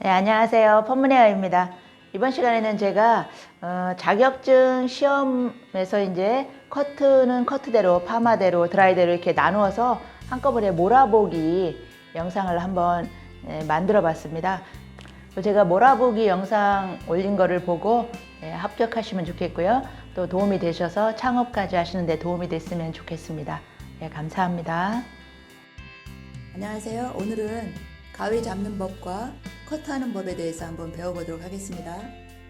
네, 안녕하세요. 펌문헤어입니다. 이번 시간에는 제가 자격증 시험에서 이제 커트는 커트대로, 파마대로, 드라이대로 이렇게 나누어서 한꺼번에 몰아보기 영상을 한번 만들어 봤습니다. 제가 몰아보기 영상 올린 거를 보고 합격하시면 좋겠고요. 또 도움이 되셔서 창업까지 하시는데 도움이 됐으면 좋겠습니다. 네, 감사합니다. 안녕하세요. 오늘은 가위 잡는 법과 커트하는 법에 대해서 한번 배워보도록 하겠습니다.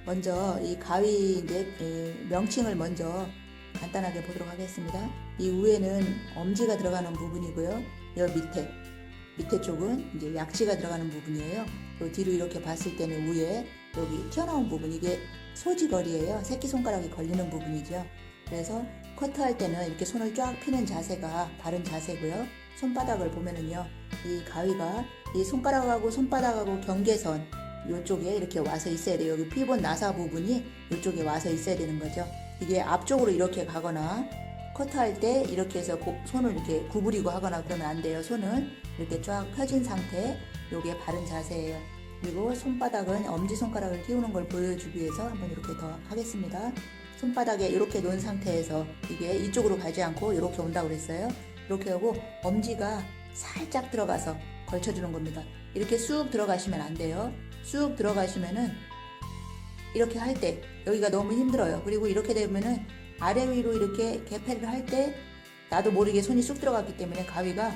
먼저 이 가위 명칭을 먼저 간단하게 보도록 하겠습니다. 이 위에는 엄지가 들어가는 부분이고요. 여 밑에 쪽은 이제 약지가 들어가는 부분이에요. 또 뒤로 이렇게 봤을 때는 위에 여기 튀어나온 부분, 이게 소지거리예요. 새끼손가락이 걸리는 부분이죠. 그래서 커트할 때는 이렇게 손을 쫙 펴는 자세가 바른 자세고요. 손바닥을 보면은요, 이 가위가 이 손가락하고 손바닥하고 경계선 이쪽에 이렇게 와서 있어야 돼요. 여기 피본 나사 부분이 이쪽에 와서 있어야 되는 거죠. 이게 앞쪽으로 이렇게 가거나 커트할 때 이렇게 해서 손을 이렇게 구부리고 하거나 그러면 안 돼요. 손은 이렇게 쫙 펴진 상태, 이게 바른 자세예요. 그리고 손바닥은 엄지손가락을 띄우는 걸 보여주기 위해서 한번 이렇게 더 하겠습니다. 손바닥에 이렇게 놓은 상태에서 이게 이쪽으로 가지 않고 이렇게 온다고 그랬어요. 이렇게 하고 엄지가 살짝 들어가서 걸쳐주는 겁니다. 이렇게 쑥 들어가시면 안 돼요. 쑥 들어가시면은 이렇게 할 때 여기가 너무 힘들어요. 그리고 이렇게 되면은 아래 위로 이렇게 개폐를 할 때 나도 모르게 손이 쑥 들어갔기 때문에 가위가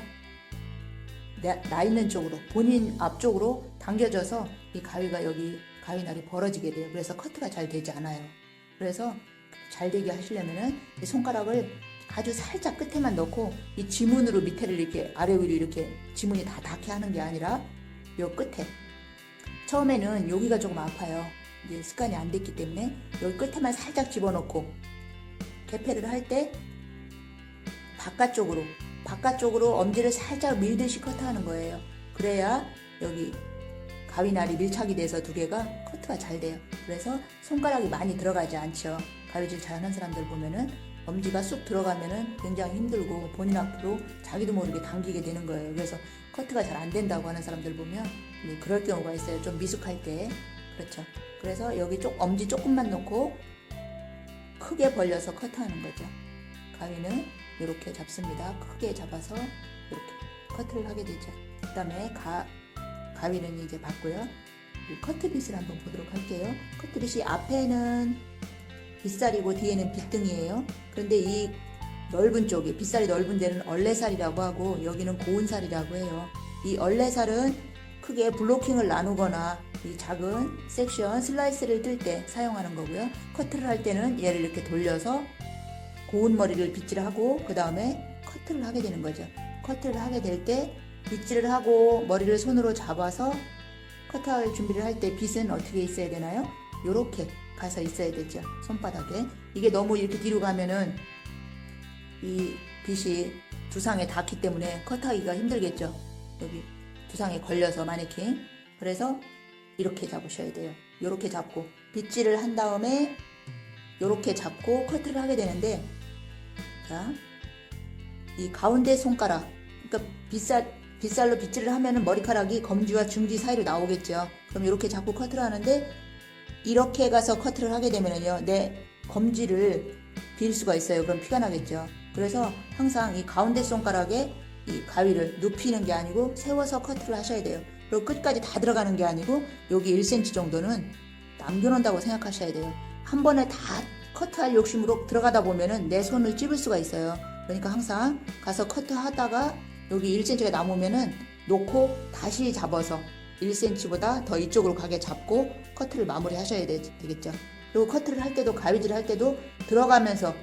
나 있는 쪽으로, 본인 앞쪽으로 당겨져서 이 가위가 여기 가위날이 벌어지게 돼요. 그래서 커트가 잘 되지 않아요. 그래서 잘 되게 하시려면은 이 손가락을 아주 살짝 끝에만 넣고 이 지문으로 밑에를 이렇게 아래 위로 이렇게 지문이 다 닿게 하는 게 아니라 요 끝에, 처음에는 여기가 조금 아파요. 이제 습관이 안 됐기 때문에 여기 끝에만 살짝 집어넣고 개폐를 할 때 바깥쪽으로 엄지를 살짝 밀듯이 커트하는 거예요. 그래야 여기 가위날이 밀착이 돼서 두 개가 커트가 잘 돼요. 그래서 손가락이 많이 들어가지 않죠. 가위질 잘하는 사람들 보면은 엄지가 쑥 들어가면은 굉장히 힘들고 본인 앞으로 자기도 모르게 당기게 되는 거예요. 그래서 커트가 잘 안 된다고 하는 사람들 보면 그럴 경우가 있어요. 좀 미숙할 때. 그렇죠. 그래서 여기 엄지 조금만 넣고 크게 벌려서 커트하는 거죠. 가위는 이렇게 잡습니다. 크게 잡아서 이렇게 커트를 하게 되죠. 그 다음에 가위는 이제 봤고요. 커트빗을 한번 보도록 할게요. 커트빗이 앞에는 빗살이고 뒤에는 빗등이에요. 그런데 이 넓은 쪽에, 빗살이 넓은 데는 얼레살이라고 하고 여기는 고운살이라고 해요. 이 얼레살은 크게 블로킹을 나누거나 이 작은 섹션 슬라이스를 뜰 때 사용하는 거고요. 커트를 할 때는 얘를 이렇게 돌려서 고운 머리를 빗질을 하고 그 다음에 커트를 하게 되는 거죠. 커트를 하게 될 때 빗질을 하고 머리를 손으로 잡아서 커트할 준비를 할 때 빗은 어떻게 있어야 되나요? 요렇게 가서 있어야 되죠. 손바닥에. 이게 너무 이렇게 뒤로 가면은 이 빗이 두상에 닿기 때문에 커트하기가 힘들겠죠. 여기 두상에 걸려서 마네킹. 그래서 이렇게 잡으셔야 돼요. 요렇게 잡고 빗질을 한 다음에 요렇게 잡고 커트를 하게 되는데, 자, 이 가운데 손가락, 그러니까 빗살로 빗질을 하면은 머리카락이 검지와 중지 사이로 나오겠죠. 그럼 이렇게 잡고 커트를 하는데 이렇게 가서 커트를 하게 되면은요, 내 검지를 빌 수가 있어요. 그럼 피가 나겠죠. 그래서 항상 이 가운데 손가락에 이 가위를 눕히는 게 아니고 세워서 커트를 하셔야 돼요. 그리고 끝까지 다 들어가는 게 아니고 여기 1cm 정도는 남겨놓는다고 생각하셔야 돼요. 한 번에 다 커트할 욕심으로 들어가다 보면은 내 손을 찝을 수가 있어요. 그러니까 항상 가서 커트하다가 여기 1cm가 남으면은 놓고 다시 잡아서 1cm보다 더 이쪽으로 가게 잡고 커트를 마무리 하셔야 되겠죠. 그리고 커트를 할 때도, 가위질을 할 때도 들어가면서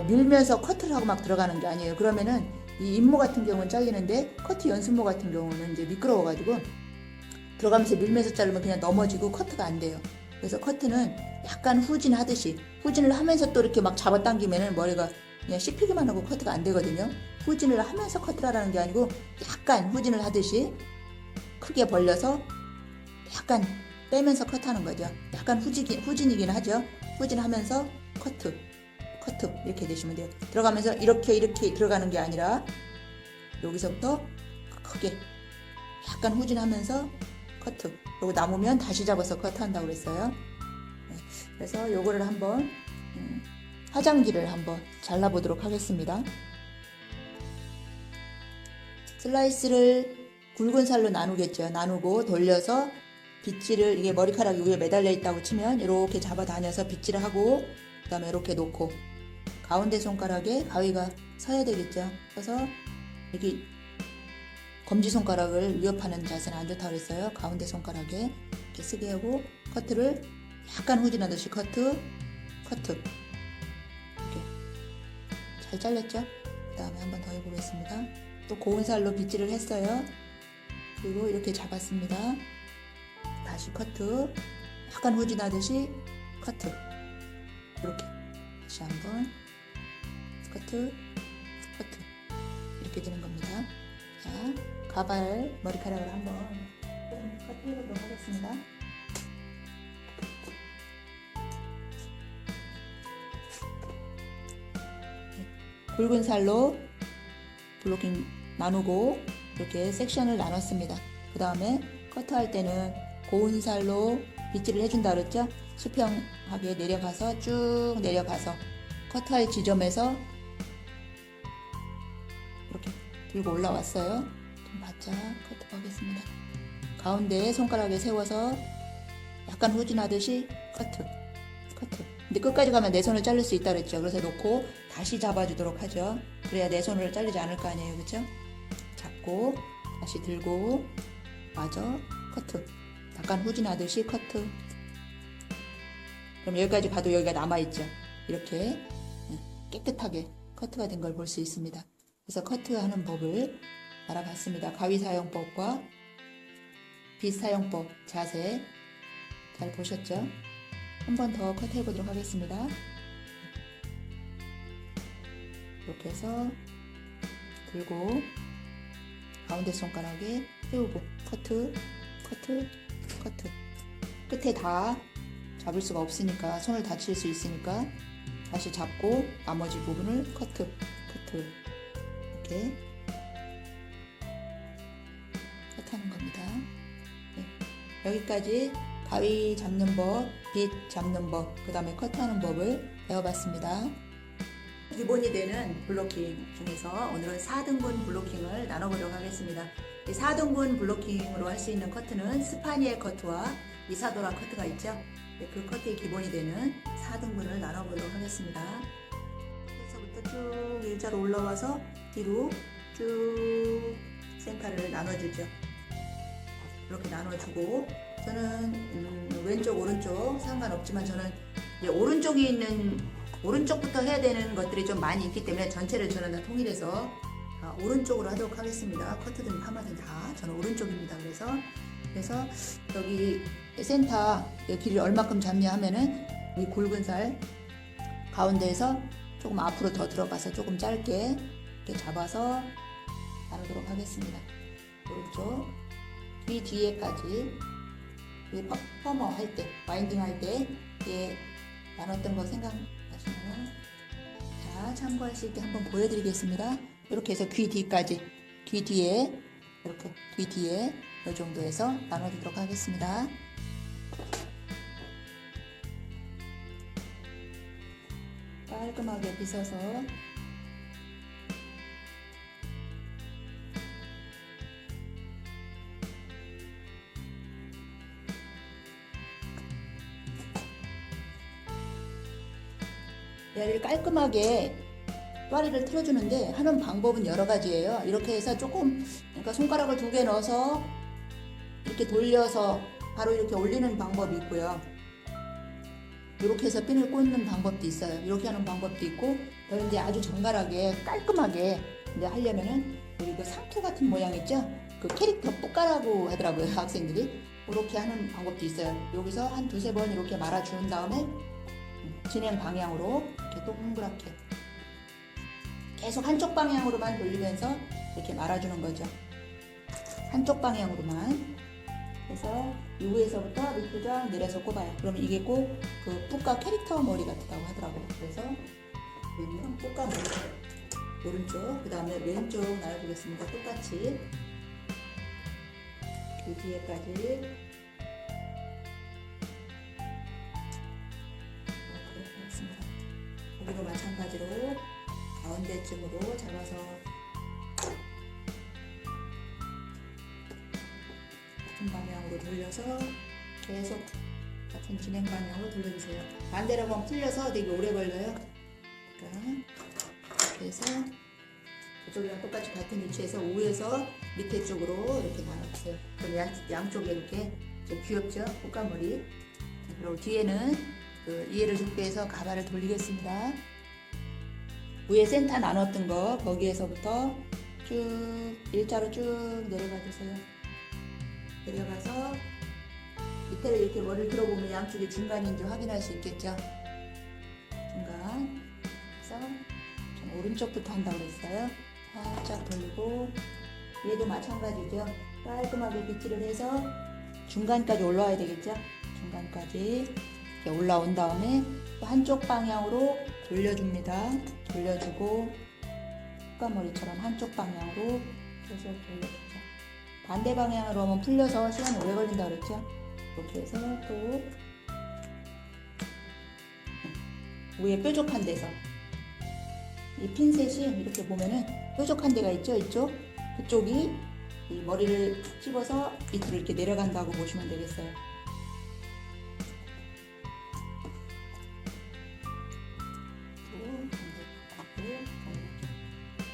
밀면서 커트를 하고 막 들어가는 게 아니에요. 그러면은 이 임모 같은 경우는 잘리는데 커트 연습모 같은 경우는 이제 미끄러워가지고 들어가면서 밀면서 자르면 그냥 넘어지고 커트가 안 돼요. 그래서 커트는 약간 후진을 하면서 또 이렇게 막 잡아당기면은 머리가 그냥 씹히기만 하고 커트가 안 되거든요. 후진을 하면서 커트를 하라는 게 아니고 약간 후진을 하듯이 크게 벌려서 약간 빼면서 커트하는 거죠. 약간 후진이긴 하죠. 후진하면서 커트 이렇게 되시면 돼요. 들어가면서 이렇게 들어가는 게 아니라 여기서부터 크게 약간 후진하면서 커트. 그리고 남으면 다시 잡아서 커트한다고 그랬어요. 네, 그래서 요거를 한번 화장지를 한번 잘라보도록 하겠습니다. 슬라이스를 굵은 살로 나누겠죠. 나누고 돌려서 빗질을, 이게 머리카락이 위에 매달려 있다고 치면 이렇게 잡아 다녀서 빗질을 하고, 그 다음에 이렇게 놓고 가운데 손가락에 가위가 서야 되겠죠. 그래서 여기 검지손가락을 위협하는 자세는 안 좋다고 그랬어요. 가운데 손가락에 이렇게 쓰게 하고 커트를 약간 후진하듯이 커트. 이렇게 잘 잘렸죠? 그 다음에 한번 더 해보겠습니다. 또 고운 살로 빗질을 했어요. 그리고 이렇게 잡았습니다. 다시 커트. 약간 후진하듯이 커트. 이렇게 다시 한번 커트. 이렇게 되는 겁니다. 자, 가발 머리카락을 한번 커트해보도록 하겠습니다. 굵은 살로 블로킹 나누고 이렇게 섹션을 나눴습니다. 그 다음에 커트할 때는 고운 살로 빗질을 해준다 그랬죠? 수평하게 내려가서 쭉 내려가서 커트할 지점에서 이렇게 들고 올라왔어요. 좀 바짝 커트하겠습니다. 가운데 손가락에 세워서 약간 후진하듯이 커트. 근데 끝까지 가면 내 손을 자를 수 있다 그랬죠. 그래서 놓고 다시 잡아주도록 하죠. 그래야 내 손을 자르지 않을 거 아니에요. 그렇죠? 잡고 다시 들고 마저 커트. 약간 후진하듯이 커트. 그럼 여기까지 가도 여기가 남아있죠. 이렇게 깨끗하게 커트가 된 걸 볼 수 있습니다. 그래서 커트하는 법을 알아봤습니다. 가위 사용법과 빗 사용법 자세 잘 보셨죠? 한 번 더 커트해 보도록 하겠습니다. 이렇게 해서 들고 가운데 손가락에 세우고 커트. 끝에 다 잡을 수가 없으니까, 손을 다칠 수 있으니까 다시 잡고 나머지 부분을 커트. 이렇게 커트하는 겁니다. 네. 여기까지 가위 잡는 법, 빗 잡는 법, 그 다음에 커트하는 법을 배워봤습니다. 기본이 되는 블로킹 중에서 오늘은 4등분 블로킹을 나눠보도록 하겠습니다. 이 4등분 블로킹으로 할 수 있는 커트는 스파니엘 커트와 이사도라 커트가 있죠. 그 커트의 기본이 되는 4등분을 나눠보도록 하겠습니다. 여기서부터 쭉 일자로 올라와서 뒤로 쭉 센터를 나눠주죠. 이렇게 나눠주고, 저는 왼쪽 오른쪽 상관없지만 저는 이제 오른쪽부터 해야 되는 것들이 좀 많이 있기 때문에 전체를 저는 다 통일해서 오른쪽으로 하도록 하겠습니다. 커트든 파마든 다 저는 오른쪽입니다. 그래서 여기 센터 길이 얼마큼 잡냐 하면은 이 굵은 살 가운데에서 조금 앞으로 더 들어가서 조금 짧게 이렇게 잡아서 나누도록 하겠습니다. 오른쪽 귀 뒤에까지 퍼머 할 때, 와인딩 할 때 나눴던 거 생각나시나요? 자, 참고할 수 있게 한번 보여드리겠습니다. 이렇게 해서 귀 뒤까지, 귀 뒤에 이렇게 귀 뒤에 이 정도에서 나눠주도록 하겠습니다. 깔끔하게 빗어서 얘를 깔끔하게 또아리를 틀어주는데 하는 방법은 여러 가지예요. 이렇게 해서 조금, 그러니까 손가락을 2개 넣어서 이렇게 돌려서 바로 이렇게 올리는 방법이 있고요. 이렇게 해서 핀을 꽂는 방법도 있어요. 이렇게 하는 방법도 있고, 그런데 아주 정갈하게 깔끔하게 이제 하려면은 우리 그 상투 같은 모양 있죠? 그 캐릭터 뿌까라고 하더라고요, 학생들이. 이렇게 하는 방법도 있어요. 여기서 한 2-3번 이렇게 말아준 다음에 진행 방향으로 이렇게 동그랗게 계속 한쪽 방향으로만 돌리면서 이렇게 말아주는 거죠. 한쪽 방향으로만. 그래서 위에서부터 밑으로 쫙 내려서 꼽아요. 그러면 이게 꼭 그 뿌까 캐릭터 머리 같다고 하더라고요. 그래서 왼쪽 뿌까 머리, 오른쪽, 그 다음에 왼쪽 나눠보겠습니다. 똑같이 그 뒤에까지 그렇게 하겠습니다. 여기도 마찬가지로 가운데쯤으로 잡아서 같은 방향으로 돌려서 계속 같은 진행 방향으로 돌려주세요. 반대로 하면 풀려서 되게 오래 걸려요. 그러니까 그래서 이쪽이랑 똑같이 같은 위치에서 위에서 밑에 쪽으로 이렇게 나눠주세요. 그럼 양쪽에 이렇게 좀 귀엽죠? 꽃가머리. 그리고 뒤에는 그 이해를 좁게 해서 가발을 돌리겠습니다. 위에 센터 나눴던 거 거기에서부터 쭉 일자로 쭉 내려가 주세요. 내려가서 밑에를 이렇게 머리를 들어보면 양쪽에 중간인지 확인할 수 있겠죠? 중간. 그래서 좀 오른쪽부터 한다고 그랬어요. 살짝 돌리고 얘도 마찬가지죠. 깔끔하게 빗질을 해서 중간까지 올라와야 되겠죠? 중간까지 이렇게 올라온 다음에 또 한쪽 방향으로 돌려줍니다. 돌려주고 꽃가머리처럼 한쪽 방향으로 계속 돌려주죠. 반대 방향으로 하면 풀려서 시간이 오래 걸린다 그랬죠? 이렇게 해서 또 위에 뾰족한 데서 이 핀셋이 이렇게 보면은 뾰족한 데가 있죠? 이쪽? 그쪽이 이 머리를 찝어서 밑으로 이렇게 내려간다고 보시면 되겠어요.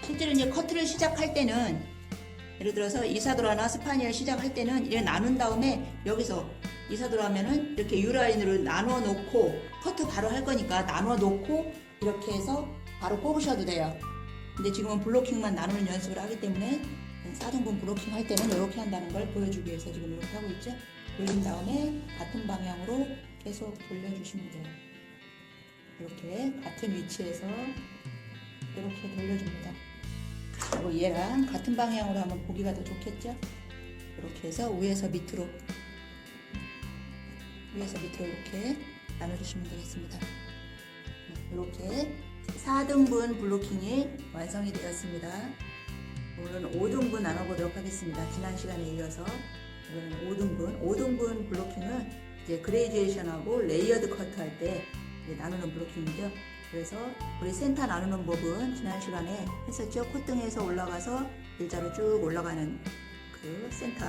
실제로 이제 커트를 시작할 때는 예를 들어서 이사도라나 스파니엘 시작할 때는 이렇게 나눈 다음에 여기서 이사도라 하면은 이렇게 U라인으로 나눠 놓고 커트 바로 할 거니까 나눠 놓고 이렇게 해서 바로 꼽으셔도 돼요. 근데 지금은 블로킹만 나누는 연습을 하기 때문에 사등분 블로킹 할 때는 이렇게 한다는 걸 보여주기 위해서 지금 이렇게 하고 있죠. 돌린 다음에 같은 방향으로 계속 돌려주시면 돼요. 이렇게 같은 위치에서 이렇게 돌려줍니다. 그리고 얘랑 같은 방향으로 하면 보기가 더 좋겠죠. 이렇게 해서 위에서 밑으로 이렇게 나눠주시면 되겠습니다. 이렇게 4등분 블로킹이 완성이 되었습니다. 오늘은 5등분 나눠보도록 하겠습니다. 지난 시간에 이어서 오늘은 5등분 블로킹은 이제 그레이듀에이션하고 레이어드 커트 할 때 나누는 블로킹이죠. 그래서 우리 센터 나누는 법은 지난 시간에 했었죠. 콧등에서 올라가서 일자로 쭉 올라가는 그 센터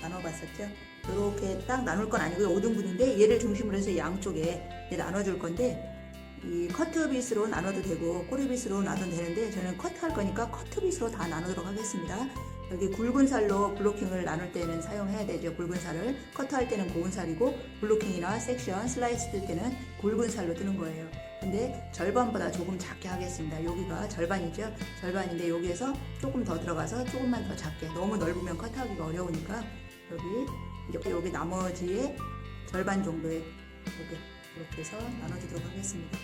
나눠봤었죠. 이렇게 딱 나눌 건 아니고요. 5등분인데 얘를 중심으로 해서 양쪽에 나눠줄 건데 이 커트빗으로 나눠도 되고 꼬리빗으로 나눠도 되는데 저는 커트할 거니까 커트빗으로 다 나누도록 하겠습니다. 여기 굵은 살로 블로킹을 나눌 때는 사용해야 되죠. 굵은 살을 커트할 때는 고운 살이고 블로킹이나 섹션, 슬라이스 뜰 때는 굵은 살로 뜨는 거예요. 근데 절반보다 조금 작게 하겠습니다. 여기가 절반이죠. 절반인데 여기에서 조금 더 들어가서 조금만 더 작게. 너무 넓으면 커트하기가 어려우니까 여기 나머지의 절반 정도의 이렇게 해서 나눠주도록 하겠습니다.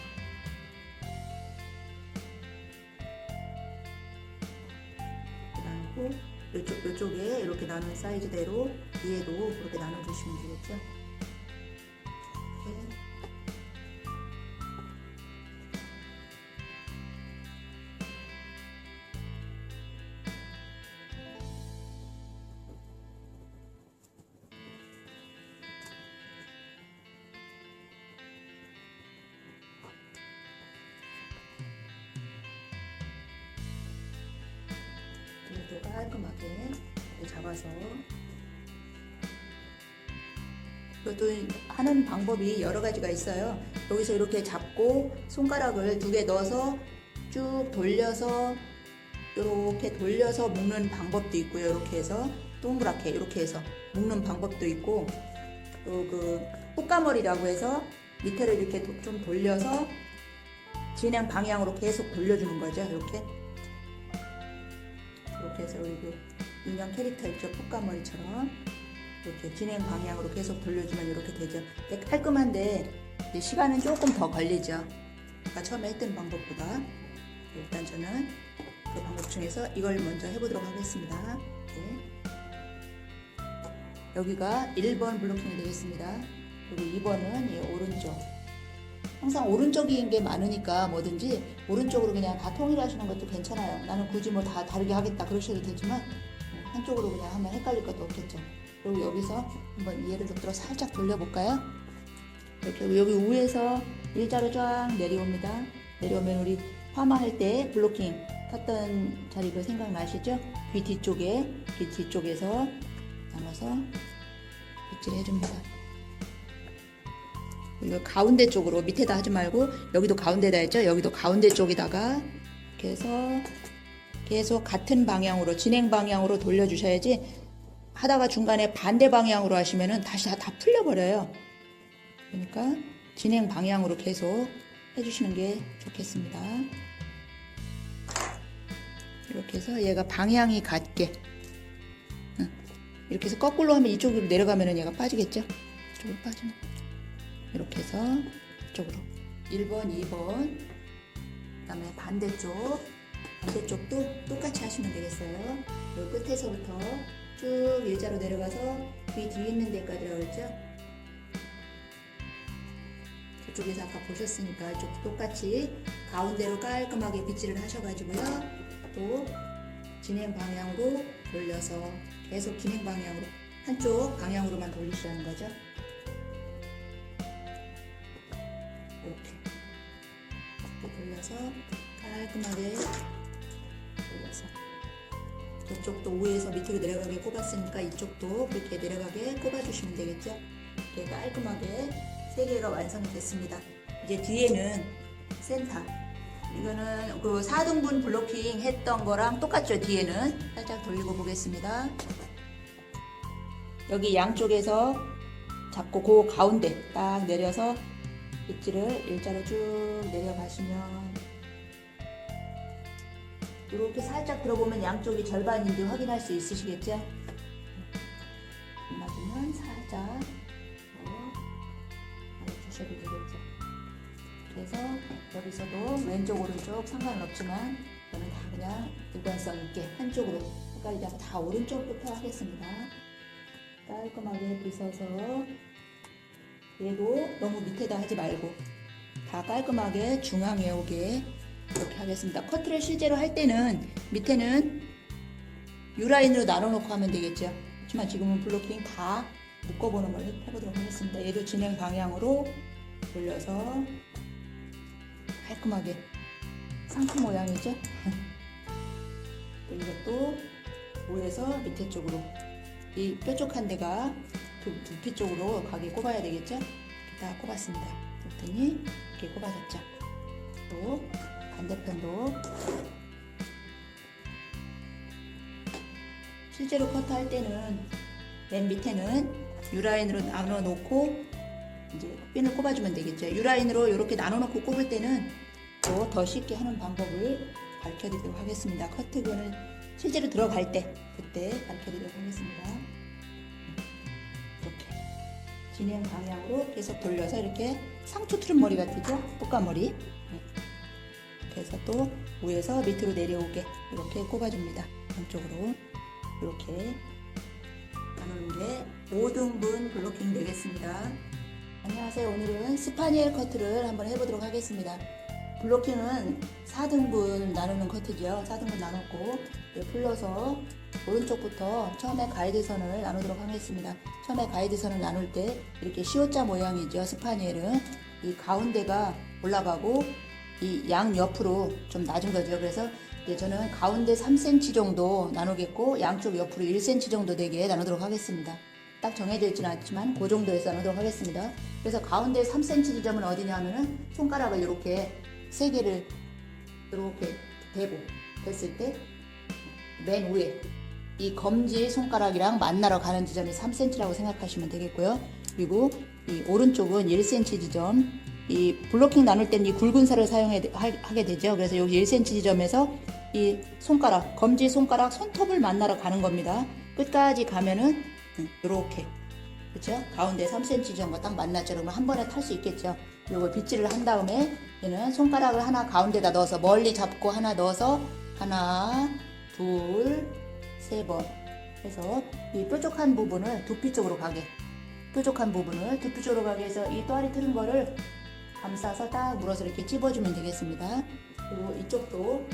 나누고 이쪽에 이렇게 나눈 사이즈대로 위에도 그렇게 나눠주시면 되겠죠. 이렇게. 또 깔끔하게 잡아서 이것도 하는 방법이 여러 가지가 있어요. 여기서 이렇게 잡고 손가락을 2개 넣어서 쭉 돌려서 이렇게 돌려서 묶는 방법도 있고요. 이렇게 해서 동그랗게 이렇게 해서 묶는 방법도 있고 또 그 꽃가머리라고 해서 밑에를 이렇게 좀 돌려서 진행 방향으로 계속 돌려주는 거죠. 이렇게 해서 우리 그 인형 캐릭터 있죠. 꽃가머리처럼 이렇게 진행 방향으로 계속 돌려주면 이렇게 되죠. 근데 깔끔한데 시간은 조금 더 걸리죠. 아까 처음에 했던 방법보다. 일단 저는 그 방법 중에서 이걸 먼저 해보도록 하겠습니다. 네. 여기가 1번 블로킹이 되겠습니다. 그리고 2번은 이 오른쪽. 항상 오른쪽인 게 많으니까 뭐든지 오른쪽으로 그냥 다 통일하시는 것도 괜찮아요. 나는 굳이 뭐 다 다르게 하겠다 그러셔도 되지만 한쪽으로 그냥 하면 헷갈릴 것도 없겠죠. 그리고 여기서 한번 얘를 좀 들어 살짝 돌려볼까요? 이렇게 여기 위에서 일자로 쫙 내려옵니다. 내려오면 우리 파마할 때 블로킹 탔던 자리 그 생각나시죠? 귀 뒤쪽에서 나눠서 빗질 해줍니다. 이거 가운데 쪽으로 밑에다 하지 말고 여기도 가운데다 했죠? 여기도 가운데 쪽에다가 이렇게 해서 계속 같은 방향으로 진행 방향으로 돌려주셔야지 하다가 중간에 반대 방향으로 하시면은 다시 다 풀려버려요. 그러니까 진행 방향으로 계속 해주시는 게 좋겠습니다. 이렇게 해서 얘가 방향이 같게 이렇게 해서 거꾸로 하면 이쪽으로 내려가면은 얘가 빠지겠죠? 이쪽으로 빠지는 이렇게 해서 이쪽으로 1번, 2번 그다음에 반대쪽도 똑같이 하시면 되겠어요. 이 끝에서부터 쭉 일자로 내려가서 귀 뒤에 있는 데까지라고 했죠? 저쪽에서 아까 보셨으니까 이쪽도 똑같이 가운데로 깔끔하게 빗질을 하셔가지고요. 또 진행 방향으로 돌려서 계속 진행 방향으로 한쪽 방향으로만 돌리시라는 거죠. 이렇게 돌려서 깔끔하게 돌려서 이쪽도 위에서 밑으로 내려가게 꼽았으니까 이쪽도 그렇게 내려가게 꼽아주시면 되겠죠. 이렇게 깔끔하게 3개가 완성이 됐습니다. 이제 뒤에는 센터 이거는 그 4등분 블로킹 했던 거랑 똑같죠. 뒤에는 살짝 돌리고 보겠습니다. 여기 양쪽에서 잡고 그 가운데 딱 내려서 빗질을 일자로 쭉 내려가시면 이렇게 살짝 들어보면 양쪽이 절반인지 확인할 수 있으시겠죠? 맞으면 살짝 주셔도 되겠죠. 그래서 여기서도 왼쪽 오른쪽 상관은 없지만 저는 다 그냥 일관성 있게 한쪽으로 헷갈리지 않고 다 오른쪽부터 하겠습니다. 깔끔하게 빗어서 얘도 너무 밑에다 하지 말고 다 깔끔하게 중앙에 오게 이렇게 하겠습니다. 커트를 실제로 할 때는 밑에는 U라인으로 나눠놓고 하면 되겠죠. 하지만 지금은 블로킹 다 묶어보는 걸 해보도록 하겠습니다. 얘도 진행 방향으로 돌려서 깔끔하게 상품 모양이죠. 이것도 위에서 밑에 쪽으로 이 뾰족한 데가 두피 쪽으로 가게 꼽아야 되겠죠. 이렇게 다 꼽았습니다. 그랬더니 이렇게 꼽아졌죠. 또 반대편도 실제로 커트할 때는 맨 밑에는 U라인으로 나눠 놓고 이제 핀을 꼽아주면 되겠죠. U라인으로 이렇게 나눠 놓고 꼽을 때는 또 더 쉽게 하는 방법을 밝혀드리도록 하겠습니다. 커트근을 실제로 들어갈 때 그때 밝혀드리도록 하겠습니다. 이렇게 진행 방향으로 계속 돌려서 이렇게 상추 트름 머리 같으죠? 볶아머리. 그래서 또 위에서 밑으로 내려오게 이렇게 꼽아줍니다. 한쪽으로 이렇게 나누는 게 5등분 블로킹 되겠습니다. 안녕하세요. 오늘은 스파니엘 커트를 한번 해보도록 하겠습니다. 블로킹은 4등분 나누는 커트죠. 4등분 나눴고 풀러서 오른쪽부터 처음에 가이드선을 나누도록 하겠습니다. 처음에 가이드선을 나눌 때 이렇게 시옷자 모양이죠. 스파니엘은 이 가운데가 올라가고 이 양 옆으로 좀 낮은 거죠. 그래서 이제 저는 가운데 3cm 정도 나누겠고 양쪽 옆으로 1cm 정도 되게 나누도록 하겠습니다. 딱 정해져 있지는 않지만 그 정도에서 나누도록 하겠습니다. 그래서 가운데 3cm 지점은 어디냐 하면은 손가락을 이렇게 3개를 이렇게 대고 됐을 때 맨 위에 이 검지 손가락이랑 만나러 가는 지점이 3cm라고 생각하시면 되겠고요. 그리고 이 오른쪽은 1cm 지점, 이 블로킹 나눌 때는 이 굵은 살을 사용하게 되죠. 그래서 여기 1cm 지점에서 이 손가락, 검지 손가락 손톱을 만나러 가는 겁니다. 끝까지 가면은 이렇게 그렇죠? 가운데 3cm 지점과 딱 만났죠. 그러면 한 번에 탈 수 있겠죠. 그리고 빗질을 한 다음에 얘는 손가락을 하나 가운데다 넣어서 멀리 잡고 하나 넣어서 하나, 둘, 세 번 해서 이 뾰족한 부분을 두피 쪽으로 가게 해서 이 또아리 트는 거를 감싸서 딱 물어서 이렇게 찝어주면 되겠습니다. 그리고 이쪽도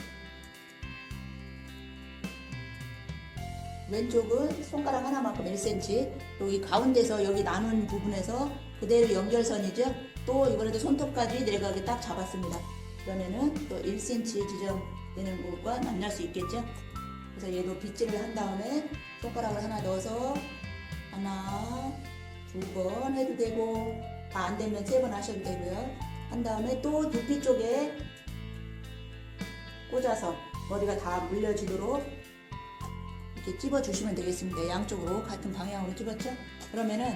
왼쪽은 손가락 하나만큼 1cm, 여기 가운데서 여기 나눈 부분에서 그대로 연결선이죠. 또 이번에도 손톱까지 내려가게 딱 잡았습니다. 그러면은 또 1cm 지점되는 부분과 만날 수 있겠죠. 그래서 얘도 빗질을 한 다음에 손가락을 하나 넣어서 하나, 두 번 해도 되고 다 안 되면 3번 하셔도 되고요. 한 다음에 또 두피 쪽에 꽂아서 머리가 다 물려지도록 이렇게 찝어주시면 되겠습니다. 양쪽으로 같은 방향으로 찝었죠? 그러면은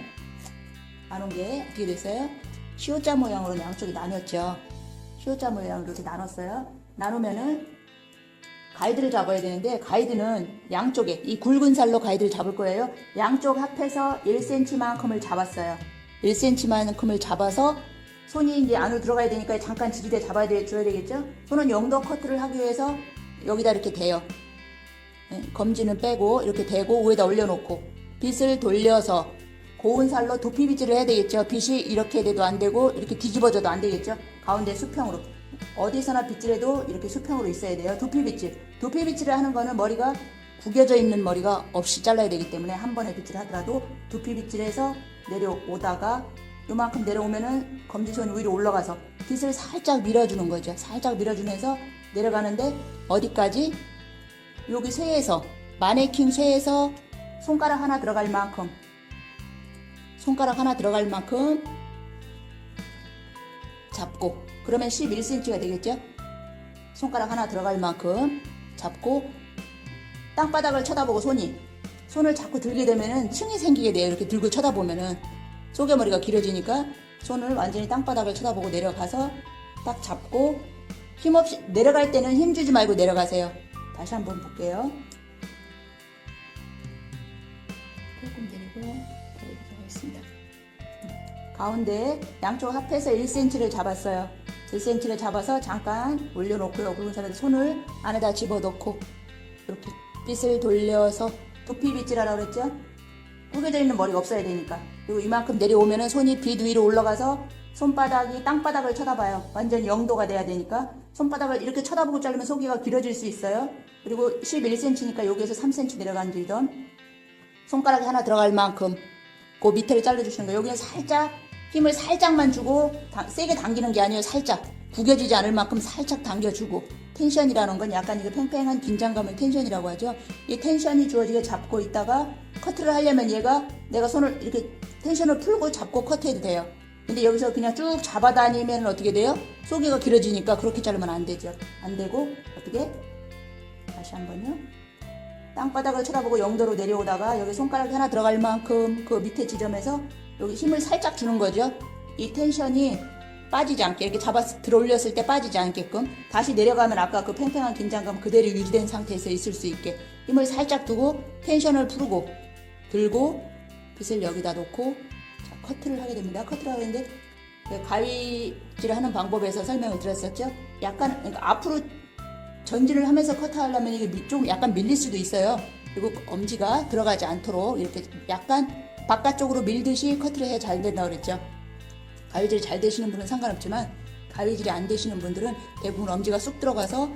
나눈 게 어떻게 됐어요? 시옷자 모양으로 양쪽이 나눴죠? 시옷자 모양으로 이렇게 나눴어요. 나누면은 가이드를 잡아야 되는데 가이드는 양쪽에 이 굵은 살로 가이드를 잡을 거예요. 양쪽 합해서 1cm만큼을 잡았어요. 1cm만큼을 잡아서 손이 이제 안으로 들어가야 되니까 잠깐 지지대 줘야 되겠죠? 손은 영도 커트를 하기 위해서 여기다 이렇게 대요. 검지는 빼고 이렇게 대고 위에다 올려놓고 빗을 돌려서 고운 살로 두피 빗질을 해야 되겠죠. 빗이 이렇게 돼도 안 되고 이렇게 뒤집어져도 안 되겠죠. 가운데 수평으로 어디서나 빗질해도 이렇게 수평으로 있어야 돼요. 두피 빗질. 두피 빗질을 하는 거는 머리가 구겨져 있는 머리가 없이 잘라야 되기 때문에 한 번에 빗질을 하더라도 두피 빗질해서 내려오다가 요만큼 내려오면은 검지손이 위로 올라가서 빗을 살짝 밀어주는 거죠. 살짝 밀어주면서 내려가는데 어디까지? 여기 쇠에서 마네킹 쇠에서 손가락 하나 들어갈 만큼 잡고 그러면 11cm가 되겠죠? 손가락 하나 들어갈 만큼 잡고 땅바닥을 쳐다보고 손을 자꾸 들게 되면은 층이 생기게 돼요. 이렇게 들고 쳐다보면은 속에머리가 길어지니까 손을 완전히 땅바닥을 쳐다보고 내려가서 딱 잡고 힘없이 내려갈 때는 힘주지 말고 내려가세요. 다시 한번 볼게요. 조금 내리고 하겠습니다. 가운데 양쪽 합해서 1cm를 잡았어요. 1cm를 잡아서 잠깐 올려놓고요. 굵은 살에서 손을 안에다 집어넣고 이렇게 빗을 돌려서 두피 빗질하라고 그랬죠? 구겨져 있는 머리가 없어야 되니까. 그리고 이만큼 내려오면은 손이 빗 위로 올라가서 손바닥이 땅바닥을 쳐다봐요. 완전 0도가 돼야 되니까 손바닥을 이렇게 쳐다보고 자르면 속이가 길어질 수 있어요. 그리고 11cm니까 여기에서 3cm 내려간 줄던 손가락이 하나 들어갈 만큼 그 밑에를 잘라주시는 거예요. 여기는 살짝 힘을 살짝만 주고 세게 당기는 게 아니에요. 살짝 구겨지지 않을 만큼 살짝 당겨주고 텐션이라는 건 약간 이거 팽팽한 긴장감을 텐션이라고 하죠. 이 텐션이 주어지게 잡고 있다가 커트를 하려면 얘가 내가 손을 이렇게 텐션을 풀고 잡고 커트해도 돼요. 근데 여기서 그냥 쭉 잡아다니면 어떻게 돼요? 속이가 길어지니까 그렇게 자르면 안 되죠. 안 되고 어떻게? 다시 한번요. 땅바닥을 쳐다보고 0도로 내려오다가 여기 손가락이 하나 들어갈 만큼 그 밑에 지점에서 여기 힘을 살짝 주는 거죠. 이 텐션이 빠지지 않게 이렇게 들어올렸을 때 빠지지 않게끔 다시 내려가면 아까 그 팽팽한 긴장감 그대로 유지된 상태에서 있을 수 있게 힘을 살짝 두고 텐션을 풀고 들고 빗을 여기다 놓고 자, 커트를 하게 됩니다. 커트를 하는데 가위질을 하는 방법에서 설명을 드렸었죠. 약간 그러니까 앞으로 전진을 하면서 커트하려면 이게 좀 약간 밀릴 수도 있어요. 그리고 엄지가 들어가지 않도록 이렇게 약간 바깥쪽으로 밀듯이 커트를 해야 잘 된다고 그랬죠. 가위질이 잘 되시는 분은 상관없지만 가위질이 안 되시는 분들은 대부분 엄지가 쑥 들어가서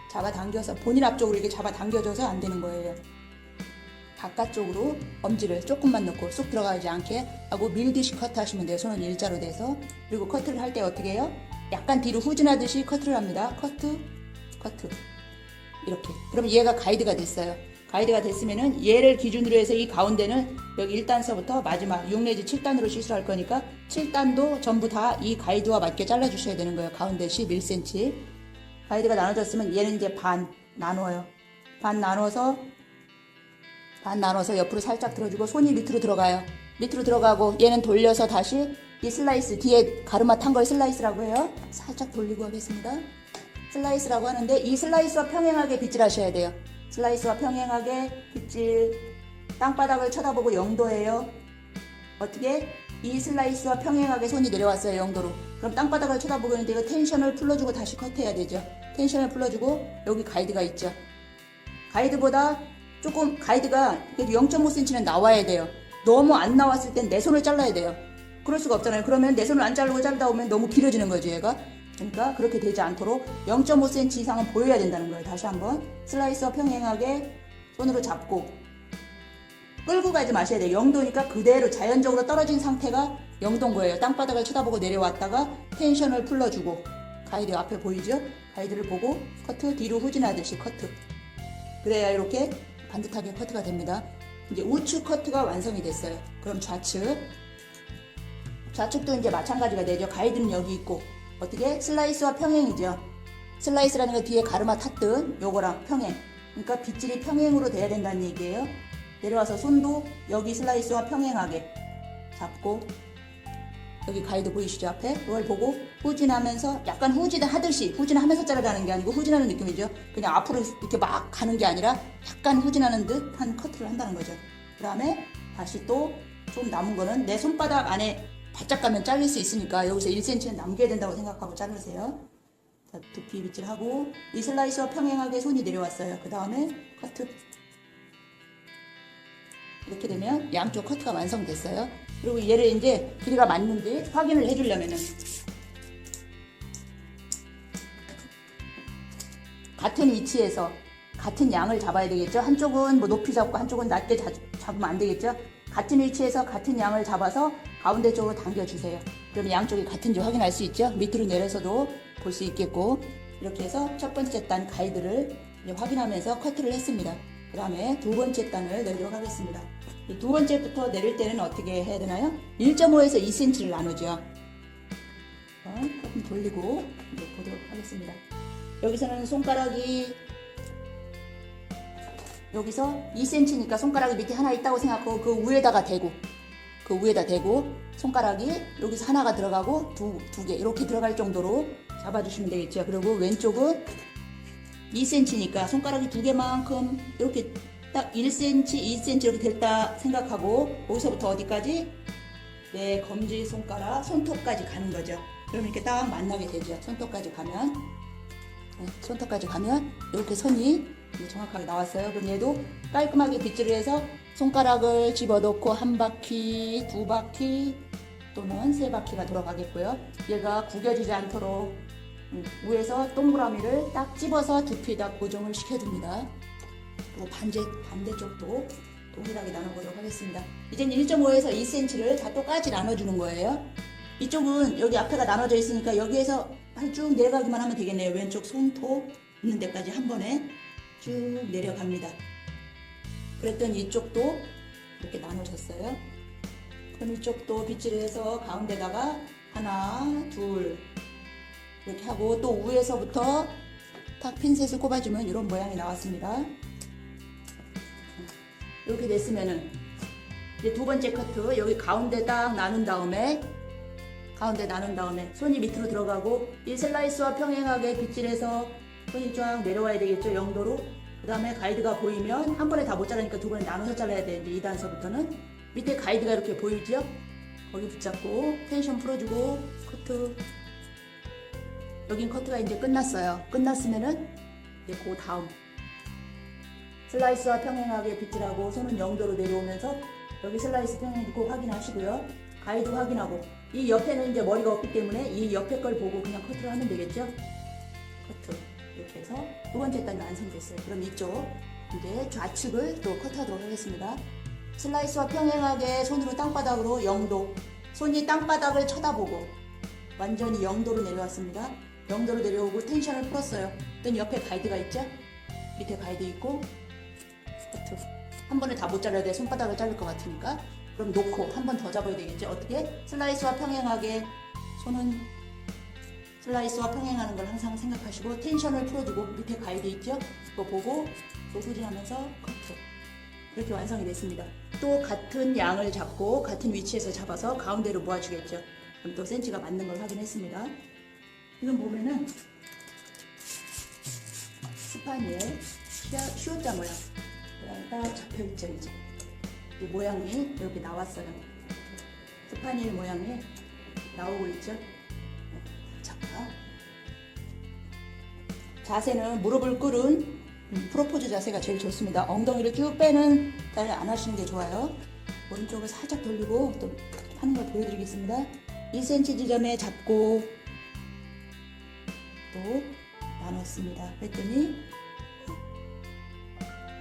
잡아당겨서 본인 앞쪽으로 이렇게 잡아당겨져서 안 되는 거예요. 바깥쪽으로 엄지를 조금만 넣고 쑥 들어가지 않게 하고 밀듯이 커트하시면 돼요. 손은 일자로 돼서. 그리고 커트를 할 때 어떻게 해요? 약간 뒤로 후진하듯이 커트를 합니다. 커트 이렇게. 그럼 얘가 가이드가 됐어요. 가이드가 됐으면은 얘를 기준으로 해서 이 가운데는 여기 1단서부터 마지막 6 내지 7단으로 시술할 거니까 7단도 전부 다 이 가이드와 맞게 잘라주셔야 되는 거예요. 가운데 11cm. 가이드가 나눠졌으면 얘는 이제 반 나눠요. 반 나눠서 옆으로 살짝 들어주고 손이 밑으로 들어가요. 밑으로 들어가고 얘는 돌려서 다시 이 슬라이스 뒤에 가르마 탄 걸 슬라이스라고 해요. 살짝 돌리고 하겠습니다. 슬라이스라고 하는데 이 슬라이스와 평행하게 빗질하셔야 돼요. 슬라이스와 평행하게 빗질 땅바닥을 쳐다보고 0도예요. 어떻게? 이 슬라이스와 평행하게 손이 내려왔어요. 0도로. 그럼 땅바닥을 쳐다보고 있는데 이거 텐션을 풀어주고 다시 커트해야 되죠. 텐션을 풀어주고 여기 가이드가 있죠. 가이드보다 조금 가이드가 0.5cm는 나와야 돼요. 너무 안 나왔을 땐 내 손을 잘라야 돼요. 그럴 수가 없잖아요. 그러면 내 손을 안 자르고 자르다 보면 너무 길어지는 거죠, 얘가. 그러니까 그렇게 되지 않도록 0.5cm 이상은 보여야 된다는 거예요. 다시 한번 슬라이스와 평행하게 손으로 잡고 끌고 가지 마셔야 돼요. 0도니까 그대로 자연적으로 떨어진 상태가 0도인 거예요. 땅바닥을 쳐다보고 내려왔다가 텐션을 풀러주고, 가이드 앞에 보이죠? 가이드를 보고 커트, 뒤로 후진하듯이 커트. 그래야 이렇게 반듯하게 커트가 됩니다. 이제 우측 커트가 완성이 됐어요. 그럼 좌측도 이제 마찬가지가 되죠. 가이드는 여기 있고, 어떻게? 슬라이스와 평행이죠. 슬라이스라는 거 뒤에 가르마 탔든 요거랑 평행. 그러니까 빗질이 평행으로 돼야 된다는 얘기예요. 내려와서 손도 여기 슬라이스와 평행하게 잡고, 여기 가이드 보이시죠? 앞에 이걸 보고 후진하면서, 약간 후진하듯이, 후진하면서 자르라는 게 아니고 후진하는 느낌이죠. 그냥 앞으로 이렇게 막 가는 게 아니라 약간 후진하는 듯한 커트를 한다는 거죠. 그 다음에 다시 또 좀 남은 거는 내 손바닥 안에 바짝 가면 잘릴 수 있으니까 여기서 1cm는 남겨야 된다고 생각하고 자르세요. 자, 두피 빗질하고 이 슬라이스와 평행하게 손이 내려왔어요. 그 다음에 커트. 이렇게 되면 양쪽 커트가 완성됐어요. 그리고 얘를 이제 길이가 맞는지 확인을 해주려면은 같은 위치에서 같은 양을 잡아야 되겠죠. 한쪽은 뭐 높이 잡고 한쪽은 낮게 잡으면 안 되겠죠. 같은 위치에서 같은 양을 잡아서 가운데 쪽으로 당겨주세요. 그러면 양쪽이 같은지 확인할 수 있죠. 밑으로 내려서도 볼 수 있겠고, 이렇게 해서 첫 번째 단 가이드를 이제 확인하면서 커트를 했습니다. 그 다음에 두 번째 단을 내도록 하겠습니다. 이 두 번째부터 내릴 때는 어떻게 해야 되나요? 1.5에서 2cm를 나누죠. 조금 돌리고 이제 보도록 하겠습니다. 여기서는 손가락이 여기서 2cm니까 손가락이 밑에 하나 있다고 생각하고 그 위에다 대고 손가락이 여기서 하나가 들어가고 두 개 이렇게 들어갈 정도로 잡아주시면 되겠죠. 그리고 왼쪽은 2cm니까 손가락이 두 개만큼 이렇게 딱 1cm, 2cm 이렇게 됐다 생각하고 여기서부터 어디까지? 내 검지 손가락, 손톱까지 가는 거죠. 그럼 이렇게 딱 만나게 되죠. 손톱까지 가면 이렇게 선이 정확하게 나왔어요. 그럼 얘도 깔끔하게 빗질을 해서 손가락을 집어넣고 한 바퀴, 두 바퀴 또는 세 바퀴가 돌아가겠고요. 얘가 구겨지지 않도록 위에서 동그라미를 딱 집어서 두피에다 고정을 시켜줍니다. 그리고 반대쪽도 동일하게 나눠보도록 하겠습니다. 이젠 1.5에서 2cm를 다 똑같이 나눠주는 거예요. 이쪽은 여기 앞에가 나눠져 있으니까 여기에서 쭉 내려가기만 하면 되겠네요. 왼쪽 손톱 있는 데까지 한 번에 쭉 내려갑니다. 그랬더니 이쪽도 이렇게 나눠졌어요. 그럼 이쪽도 빗질을 해서 가운데다가 하나, 둘 이렇게 하고 또 위에서부터 탁 핀셋을 꼽아주면 이런 모양이 나왔습니다. 이렇게 됐으면은 이제 두 번째 커트 여기 가운데 딱 나눈 다음에 손이 밑으로 들어가고 이 슬라이스와 평행하게 빗질해서 손이 쫙 내려와야 되겠죠. 0도로. 그 다음에 가이드가 보이면 한 번에 다 못 자르니까 두 번에 나눠서 잘라야 되는데 2단서부터는 밑에 가이드가 이렇게 보이죠. 거기 붙잡고 텐션 풀어주고 커트. 여긴 커트가 이제 끝났어요. 끝났으면은 이제 그 다음 슬라이스와 평행하게 빗질하고 손은 0도로 내려오면서 여기 슬라이스 평행 꼭 확인하시고요. 가이드 확인하고 이 옆에는 이제 머리가 없기 때문에 이 옆에 걸 보고 그냥 커트를 하면 되겠죠. 커트 이렇게 해서 두 번째 단이 완성됐어요. 그럼 이쪽 이제 좌측을 또 커트하도록 하겠습니다. 슬라이스와 평행하게 손으로 땅바닥으로 0도 손이 땅바닥을 쳐다보고 완전히 0도로 내려왔습니다. 0도로 내려오고 텐션을 풀었어요. 그랬더니 옆에 가이드가 있죠. 밑에 가이드 있고 커트 한 번에 다 못 잘라야 돼. 손바닥을 자를 것 같으니까. 그럼 놓고 한 번 더 잡아야 되겠죠. 어떻게? 슬라이스와 평행하게 손은 슬라이스와 평행하는 걸 항상 생각하시고 텐션을 풀어주고 밑에 가이드 있죠? 그거 보고 또 후진하면서 커트. 이렇게 완성이 됐습니다. 또 같은 양을 잡고 같은 위치에서 잡아서 가운데로 모아주겠죠. 그럼 또 센치가 맞는 걸 확인했습니다. 이건 보면은 스파니엘 시옷자 모양 딱 잡혀있죠. 이제 이 모양이 이렇게 나왔어요. 스파니엘 모양이 나오고 있죠. 잠깐. 자세는 무릎을 꿇은 프로포즈 자세가 제일 좋습니다. 엉덩이를 쭉 빼는 잘 안 하시는 게 좋아요. 오른쪽을 살짝 돌리고 또 하는 걸 보여드리겠습니다. 1cm 지점에 잡고 또 나눴습니다. 그랬더니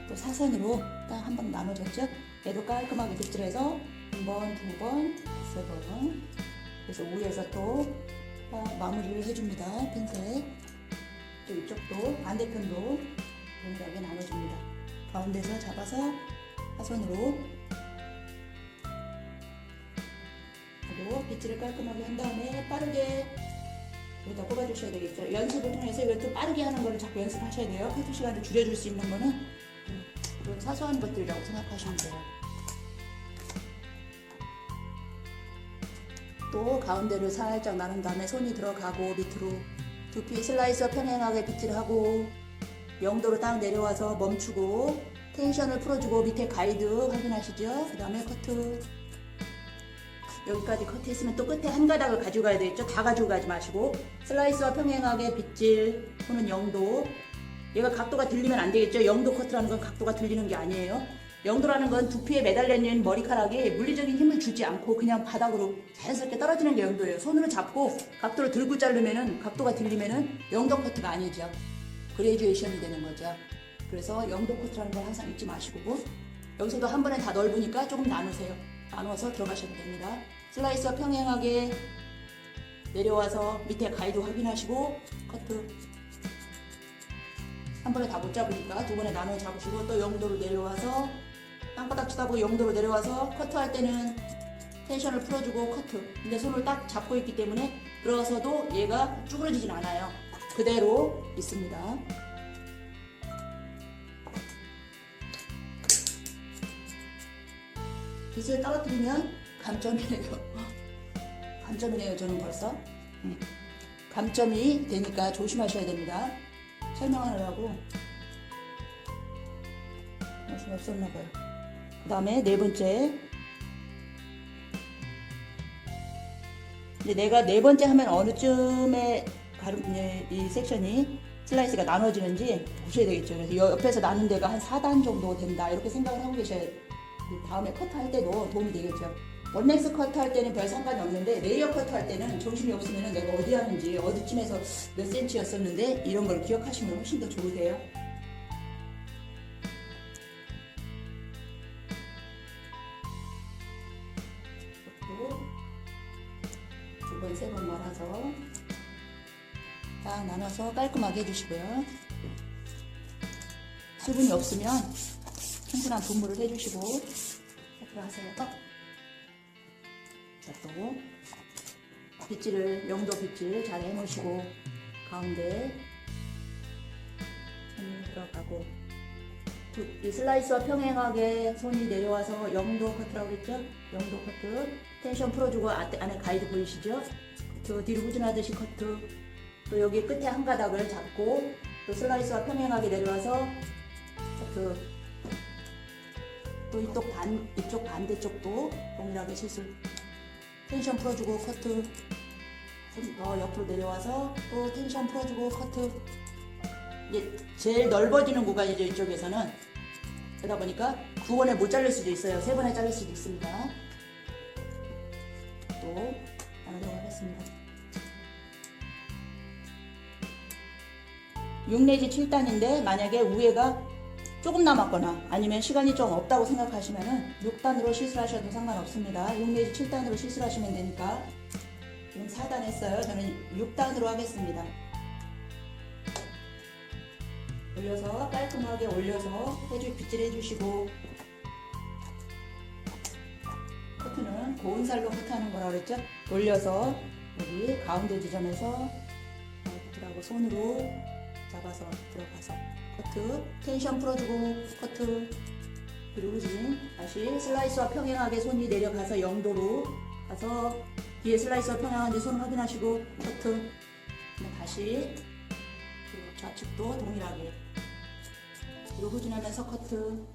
또 사선으로 딱 한 번 나눠줬죠. 얘도 깔끔하게 빗질해서 한 번, 두 번, 세 번. 그래서 위에서 또 마무리를 해줍니다. 핀셋. 또 이쪽도 반대편도 동일하게 나눠줍니다. 가운데서 잡아서 사선으로 그리고 빗질을 깔끔하게 한 다음에 빠르게 여기다 꼽아주셔야 되겠죠. 연습을 통해서 이것도 빠르게 하는 거를 자꾸 연습하셔야 돼요. 커트 시간을 줄여줄 수 있는 거는 이런 사소한 것들이라고 생각하시면 돼요. 또 가운데를 살짝 나눈 다음에 손이 들어가고 밑으로 두피 슬라이서 평행하게 빗질하고 0도로 딱 내려와서 멈추고 텐션을 풀어주고 밑에 가이드 확인하시죠? 그 다음에 커트. 여기까지 커트했으면 또 끝에 한 가닥을 가지고 가야 되겠죠? 다 가지고 가지 마시고 슬라이스와 평행하게 빗질 손은 0도. 얘가 각도가 들리면 안 되겠죠? 0도 커트라는 건 각도가 들리는 게 아니에요. 0도라는 건 두피에 매달려있는 머리카락에 물리적인 힘을 주지 않고 그냥 바닥으로 자연스럽게 떨어지는 게 0도예요. 손으로 잡고 각도를 들고 자르면은 각도가 들리면은 0도 커트가 아니죠. 그레듀에이션이 되는 거죠. 그래서 0도 커트라는 걸 항상 잊지 마시고 여기서도 한 번에 다 넓으니까 조금 나누세요. 나눠서 들어가셔도 됩니다. 슬라이스와 평행하게 내려와서 밑에 가이드 확인하시고 커트. 한 번에 다 못 잡으니까 두 번에 나눠 잡으시고 또 0도로 내려와서 땅바닥 쳐다보고 0도로 내려와서 커트할 때는 텐션을 풀어주고 커트. 근데 손을 딱 잡고 있기 때문에 들어가서도 얘가 쭈그러지진 않아요. 그대로 있습니다. 빗을 떨어뜨리면 감점이에요. 감점이네요. 저는 벌써 감점이 되니까 조심하셔야 됩니다. 설명하느라고 말씀이 없었나봐요. 그 다음에 네 번째. 근데 내가 네 번째 하면 어느 쯤에 이 섹션이 슬라이스가 나눠지는지 보셔야 되겠죠. 그래서 옆에서 나눈 데가 한 4단 정도 된다 이렇게 생각을 하고 계셔야 돼요. 다음에 커트할 때도 도움이 되겠죠. 원렉스 커트할 때는 별 상관이 없는데 레이어 커트할 때는 정신이 없으면 내가 어디 하는지 어디쯤에서 몇 센치였었는데 이런 걸 기억하시면 훨씬 더 좋으세요. 두 번, 세 번 말아서 딱 나눠서 깔끔하게 해주시고요. 수분이 없으면 충분한 분무를 해주시고 들어가세요. 자, 또 빗질을 0도 빗질 잘 해놓으시고 가운데 손이 들어가고 이 슬라이스와 평행하게 손이 내려와서 0도 커트라고 했죠? 0도 커트 텐션 풀어주고 안에 가이드 보이시죠? 커트 뒤로 후진하듯이 커트 또 여기 끝에 한 가닥을 잡고 또 슬라이스와 평행하게 내려와서 커트 또 이쪽 반대쪽도 동일하게 시술 텐션 풀어주고 커트 좀 더 옆으로 내려와서 또 텐션 풀어주고 커트 이제 제일 넓어지는 구간이죠. 이쪽에서는 그러다 보니까 2번에 못 자를 수도 있어요. 3번에 자를 수도 있습니다. 또 나누도록 하겠습니다. 6 내지 7단인데 만약에 우회가 조금 남았거나 아니면 시간이 좀 없다고 생각하시면은 6단으로 시술하셔도 상관없습니다. 6 내지 7단으로 시술하시면 되니까 지금 4단 했어요. 저는 6단으로 하겠습니다. 올려서 깔끔하게 올려서 빗질 해주시고 커트는 고운 살로 커트하는 거라고 그랬죠? 올려서 여기 가운데 지점에서 빗질하고 손으로 잡아서 들어가서 커트, 텐션 풀어주고 커트 그리고 후진 다시 슬라이스와 평행하게 손이 내려가서 0도로 가서 뒤에 슬라이스와 평행한데 손 확인하시고 커트 다시 그리고 좌측도 동일하게 그리고 후진하면서 커트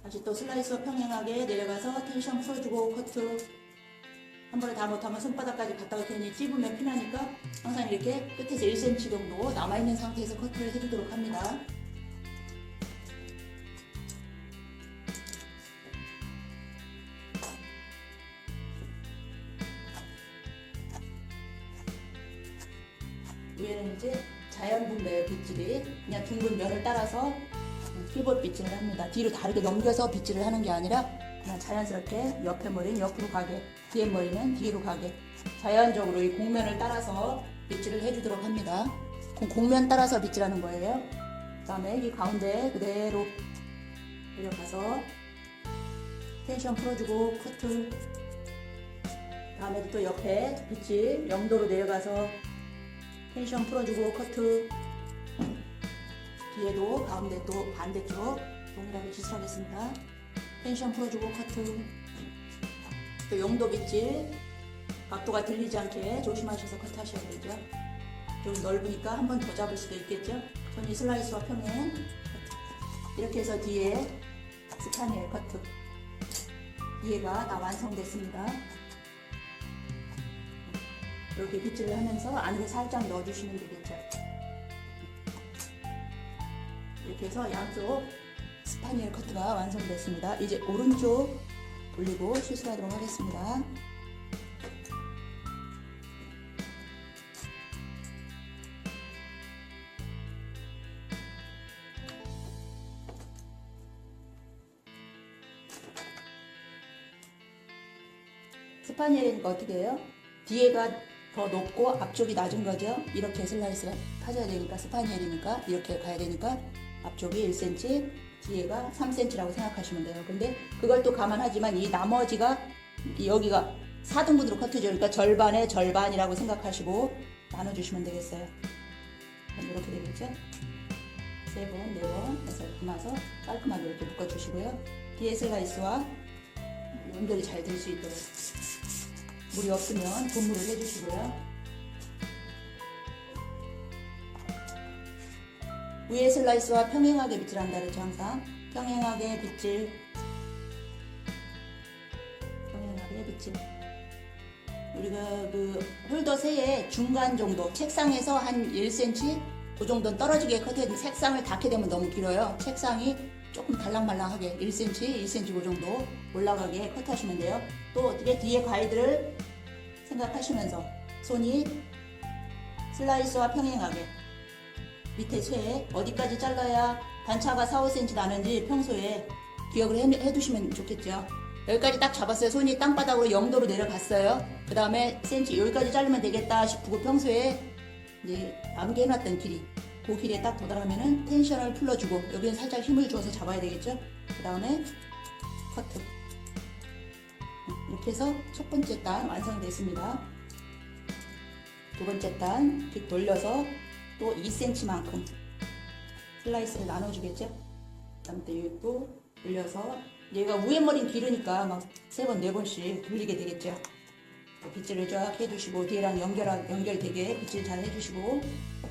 다시 또 슬라이스와 평행하게 내려가서 텐션 풀어주고 커트 한 번에 다 못하면 손바닥까지 갔다가 괜히 찝으면 피나니까 항상 이렇게 끝에서 1cm 정도 남아있는 상태에서 커트를 해주도록 합니다. 위에는 이제 자연 분배 빗질이 그냥 둥근 면을 따라서 피벗 빗질을 합니다. 뒤로 다르게 넘겨서 빗질을 하는 게 아니라 그냥 자연스럽게 옆에 머리는 옆으로 가게, 뒤에 머리는 뒤로 가게 자연적으로 이 곡면을 따라서 빗질을 해주도록 합니다. 곡면 따라서 빗질하는 거예요. 그 다음에 이 가운데 그대로 내려가서 텐션 풀어주고 커트. 다음에 또 옆에 빗질 0도로 내려가서 텐션 풀어주고 커트. 뒤에도 가운데 또 반대쪽 동일하게 빗질하겠습니다. 텐션 풀어주고 커트. 또 0도 빗질 각도가 들리지 않게 조심하셔서 커트하셔야 되죠. 좀 넓으니까 한 번 더 잡을 수도 있겠죠. 손이 슬라이스와 평행 커트. 이렇게 해서 뒤에 스파니엘 커트. 뒤에가 다 완성됐습니다. 이렇게 빗질을 하면서 안으로 살짝 넣어주시면 되겠죠. 이렇게 해서 양쪽 스파니엘 커트가 완성됐습니다. 이제 오른쪽 올리고 시술하도록 하겠습니다. 스파니엘이니까 어떻게 해요? 뒤에가 더 높고 앞쪽이 낮은 거죠. 이렇게 슬라이스가 타져야 되니까 스파니엘이니까 이렇게 가야 되니까 앞쪽이 1cm, 뒤에가 3cm라고 생각하시면 돼요. 근데 그걸 또 감안하지만 이 나머지가 여기가 4등분으로 커트죠. 그러니까 절반에 절반이라고 생각하시고 나눠주시면 되겠어요. 이렇게 되겠죠. 3번, 4번 해서 감아서 깔끔하게 이렇게 묶어주시고요. 뒤에 슬라이스와 연결이 잘 될 수 있도록 물이 없으면 분무를 해주시고요. 위에 슬라이스와 평행하게 빗질한다 그랬죠. 항상 평행하게 빗질, 평행하게 빗질. 우리가 그 홀더 새의 중간 정도, 책상에서 한 1cm 그 정도는 떨어지게 커트해야 돼. 색상을 닿게 되면 너무 길어요. 책상이 조금 달랑말랑하게 1cm, 2cm 그 정도 올라가게 커트하시면 돼요. 또 어떻게 뒤에 가이드를 생각하시면서 손이 슬라이스와 평행하게 밑에 쇠 어디까지 잘라야 단차가 4, 5cm 나는지 평소에 기억을 해두시면 좋겠죠. 여기까지 딱 잡았어요. 손이 땅바닥으로 0도로 내려갔어요. 그 다음에 cm 여기까지 자르면 되겠다 싶고 평소에 이제 암기해놨던 길이 그 길에 딱 도달하면은 텐션을 풀어주고 여기는 살짝 힘을 주어서 잡아야 되겠죠. 그 다음에 커트. 이렇게 해서 첫 번째 단 완성됐습니다. 두 번째 단 이렇게 돌려서 또 2cm만큼 슬라이스를 나눠주겠죠. 그 다음에 또 여기 또 돌려서 얘가 위에 머리는 길으니까 막 3번, 4번씩 돌리게 되겠죠. 빗질을 쫙 해주시고 뒤에랑 연결되게 빗질 잘 해주시고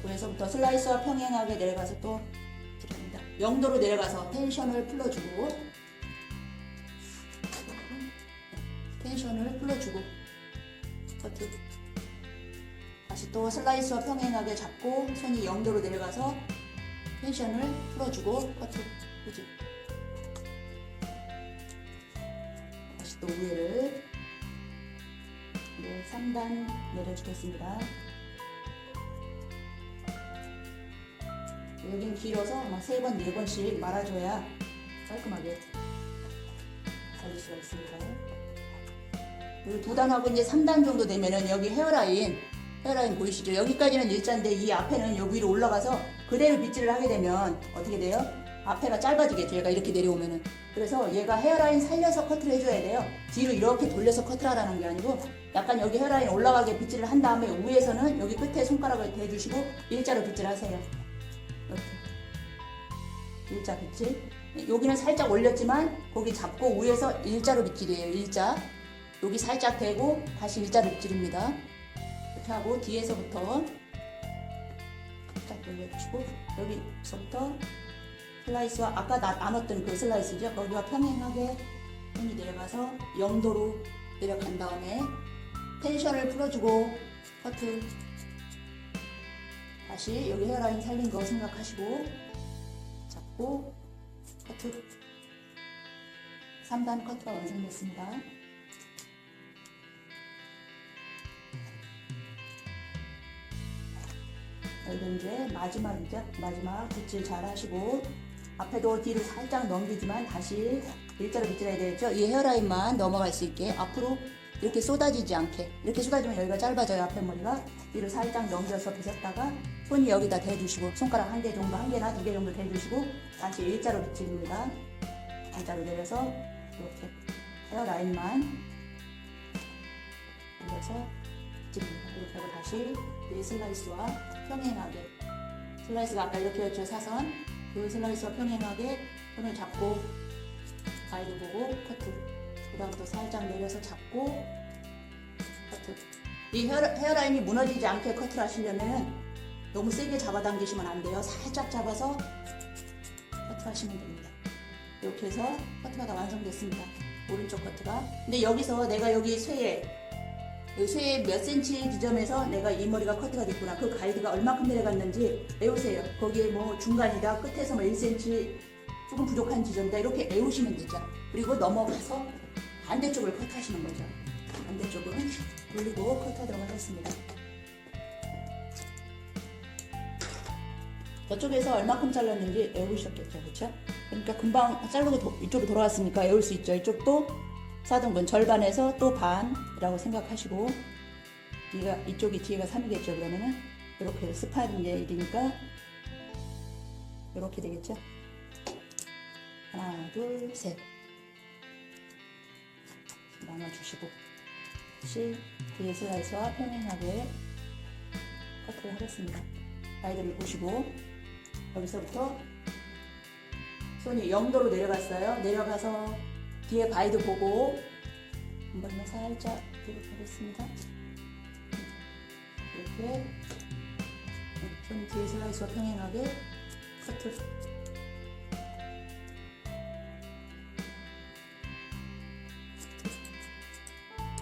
그래서부터 슬라이스와 평행하게 내려가서 또 빗질합니다. 0도로 내려가서 텐션을 풀어주고 텐션을 풀어주고 커트. 다시 또 슬라이스와 평행하게 잡고 손이 0도로 내려가서 텐션을 풀어주고 커트. 그지? 다시 또 위에를 3단 내려주겠습니다. 여긴 길어서 막 3번, 4번씩 말아줘야 깔끔하게 잘릴 수가 있습니다. 여기 2단하고 이제 3단 정도 되면은 여기 헤어라인 보이시죠? 여기까지는 일자인데 이 앞에는 여기 위로 올라가서 그대로 빗질을 하게 되면 어떻게 돼요? 앞에가 짧아지겠죠. 얘가 이렇게 내려오면은. 그래서 얘가 헤어라인 살려서 커트를 해줘야 돼요. 뒤로 이렇게 돌려서 커트를 하라는 게 아니고 약간 여기 헤어라인 올라가게 빗질을 한 다음에 위에서는 여기 끝에 손가락을 대주시고 일자로 빗질하세요. 이렇게 일자 빗질. 여기는 살짝 올렸지만 거기 잡고 위에서 일자로 빗질이에요. 일자. 여기 살짝 대고 다시 일자로 빗질입니다. 이렇게 하고 뒤에서부터 딱 올려주시고 여기서부터 슬라이스와 아까 나눴던 그 슬라이스죠. 거기와 평행하게 손이 내려가서 0도로 내려간 다음에 텐션을 풀어주고 커트. 다시 여기 헤어라인 살린 거 생각하시고 잡고 커트. 3단 커트가 완성됐습니다. 여기 이제 마지막이죠. 마지막 빗질 잘 하시고 앞에도 뒤로 살짝 넘기지만 다시 일자로 빗질해야 되겠죠? 이 헤어라인만 넘어갈 수 있게 앞으로 이렇게 쏟아지지 않게. 이렇게 쏟아지면 여기가 짧아져요. 앞에 머리가. 위로 살짝 넘겨서 빗었다가 손이 여기다 대주시고 손가락 한 개 정도, 한 개나 두 개 정도 대주시고 다시 일자로 빗질입니다. 일자로 내려서 이렇게 헤어라인만 올려서 빗질입니다. 이렇게 하고 다시 이 슬라이스와 평행하게. 슬라이스가 아까 이렇게였죠. 사선. 그 슬라이스와 평행하게 손을 잡고 가이드 보고 커트. 그 다음 또 살짝 내려서 잡고 커트. 이 헤어라인이 무너지지 않게 커트를 하시려면 너무 세게 잡아당기시면 안 돼요. 살짝 잡아서 커트 하시면 됩니다. 이렇게 해서 커트가 다 완성됐습니다. 오른쪽 커트가. 근데 여기서 내가 여기 쇠에 몇 센치 지점에서 내가 이 머리가 커트가 됐구나. 그 가이드가 얼마큼 내려갔는지 외우세요. 거기에 뭐 중간이다, 끝에서 뭐 1cm 조금 부족한 지점이다. 이렇게 외우시면 되죠. 그리고 넘어가서 반대쪽을 커트하시는 거죠. 반대쪽은 돌리고 커트하도록 하겠습니다. 저쪽에서 얼마큼 잘랐는지 외우셨겠죠, 그렇죠? 그러니까 금방 자르고 이쪽으로 돌아왔으니까 외울 수 있죠. 이쪽도 4등분 절반에서 또 반이라고 생각하시고 이쪽이 뒤에가 3이겠죠. 그러면은 이렇게 스파이럴 일이니까 이렇게 되겠죠. 하나, 둘, 셋 나눠주시고 다시 뒤에 슬라이스와 평행하게 커트를 하겠습니다. 가이드를 보시고 여기서부터 손이 0도로 내려갔어요. 내려가서 뒤에 가이드 보고 한 번만 살짝 이렇게 하겠습니다. 이렇게 손 뒤에 슬라이스와 평행하게 커트.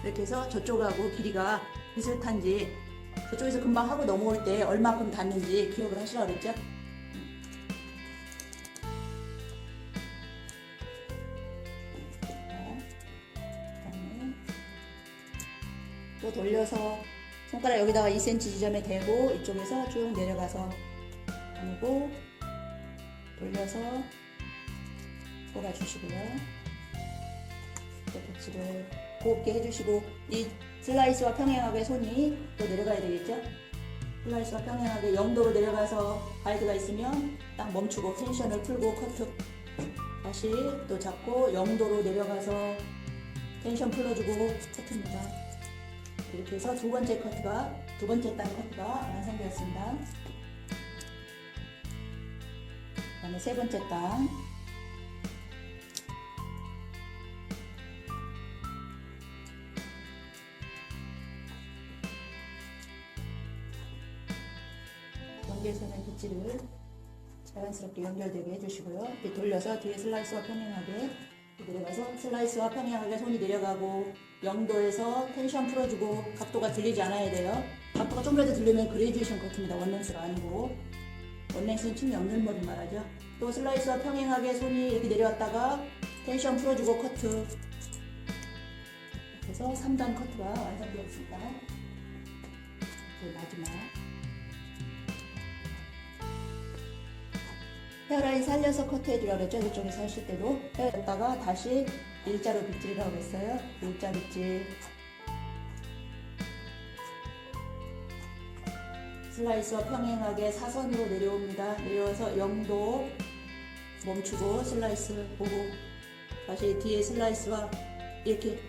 이렇게 해서 저쪽하고 길이가 비슷한지 저쪽에서 금방 하고 넘어올 때 얼마큼 닿는지 기억을 하시라고 그랬죠? 또 돌려서 손가락 여기다가 2cm 지점에 대고 이쪽에서 쭉 내려가서 감고 돌려서 돌아주시고요. 빗질을 곱게 해주시고 이 슬라이스와 평행하게 손이 또 내려가야 되겠죠? 슬라이스와 평행하게 0도로 내려가서 가이드가 있으면 딱 멈추고 텐션을 풀고 커트. 다시 또 잡고 0도로 내려가서 텐션 풀어주고 커트입니다. 이렇게 해서 두 번째 단 커트가 완성되었습니다. 그 다음에 세 번째 단. 연결선의 빗질을 자연스럽게 연결되게 해주시고요. 이렇게 돌려서 뒤에 슬라이스와 평행하게 내려가서 슬라이스와 평행하게 손이 내려가고 0도에서 텐션 풀어주고 각도가 들리지 않아야 돼요. 각도가 좀이라도 들리면 그레듀에이션 커트입니다. 원랭스가 아니고 원랭스는 춤이 없는 머리 말하죠. 또 슬라이스와 평행하게 손이 이렇게 내려왔다가 텐션 풀어주고 커트. 그래서 3단 커트가 완성되었습니다. 마지막 헤어라인 살려서 커트해주라고 그랬죠. 이쪽에서 하실 때도 헤어였다가 다시 일자로 빗질이라고 했어요. 일자 빗질. 슬라이스와 평행하게 사선으로 내려옵니다. 내려와서 0도 멈추고 슬라이스 보고 다시 뒤에 슬라이스와 이렇게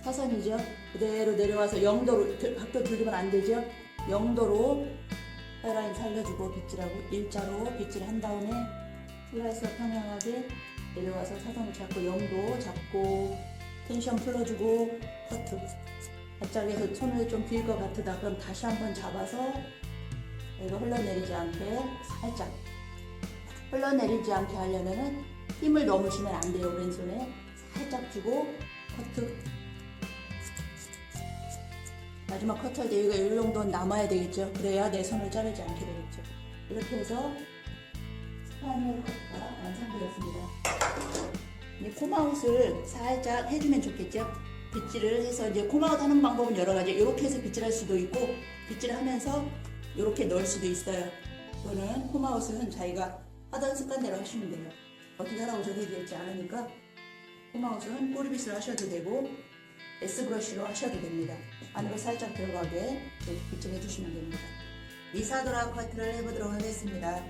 사선이죠. 그대로 내려와서 0도로 각도 들리면 안 되죠. 0도로 헤어라인 살려주고 빗질하고 일자로 빗질한 다음에 슬라이스와 평행하게 내려와서 사선을 잡고 0도 잡고 텐션 풀어주고 커트. 바짝에서 손을 좀 빌 것 같으다. 그럼 다시 한번 잡아서 이거 흘러내리지 않게 살짝 흘러내리지 않게 하려면은 힘을 너무 주면 안 돼요. 왼손에 살짝 주고 커트. 마지막 커트할 때 여기가 이 정도는 남아야 되겠죠. 그래야 내 손을 자르지 않게 되겠죠. 이렇게 해서 스파이럴 커트가 완성되었습니다. 이제 콤아웃을 살짝 해주면 좋겠죠. 빗질을 해서 이제 콤아웃 하는 방법은 여러 가지. 이렇게 해서 빗질할 수도 있고 빗질을 하면서 이렇게 넣을 수도 있어요. 이거는 콤아웃은 자기가 하던 습관대로 하시면 돼요. 어떻게 하라고 저도 얘기했지 않으니까 홈아웃은 꼬리빗으로 하셔도 되고 S브러쉬로 하셔도 됩니다. 안으로 살짝 들어가게 이렇게 비점해 주시면 됩니다. 이사도라 커트를 해보도록 하겠습니다.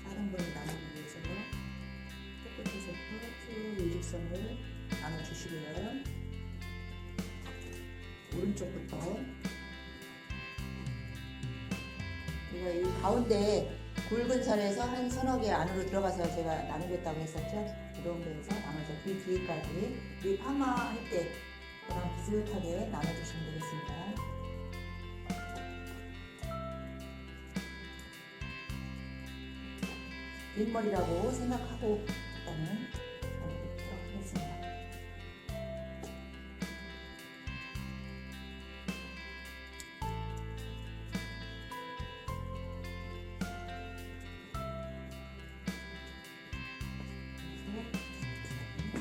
4등분을 나누기 위해서 끝에서부터 쭉 일직선을 나눠주시고요. 오른쪽부터 제가 이 가운데 굵은 선에서 한 서너 개 안으로 들어가서 제가 나누겠다고 했었죠. 이런 데에서 나눠서 귀 뒤까지 이 파마 할 때 그랑 비슷하게 나눠주시면 되겠습니다. 빈머리라고 생각하고 일단은 나눠보도록 하겠습니다.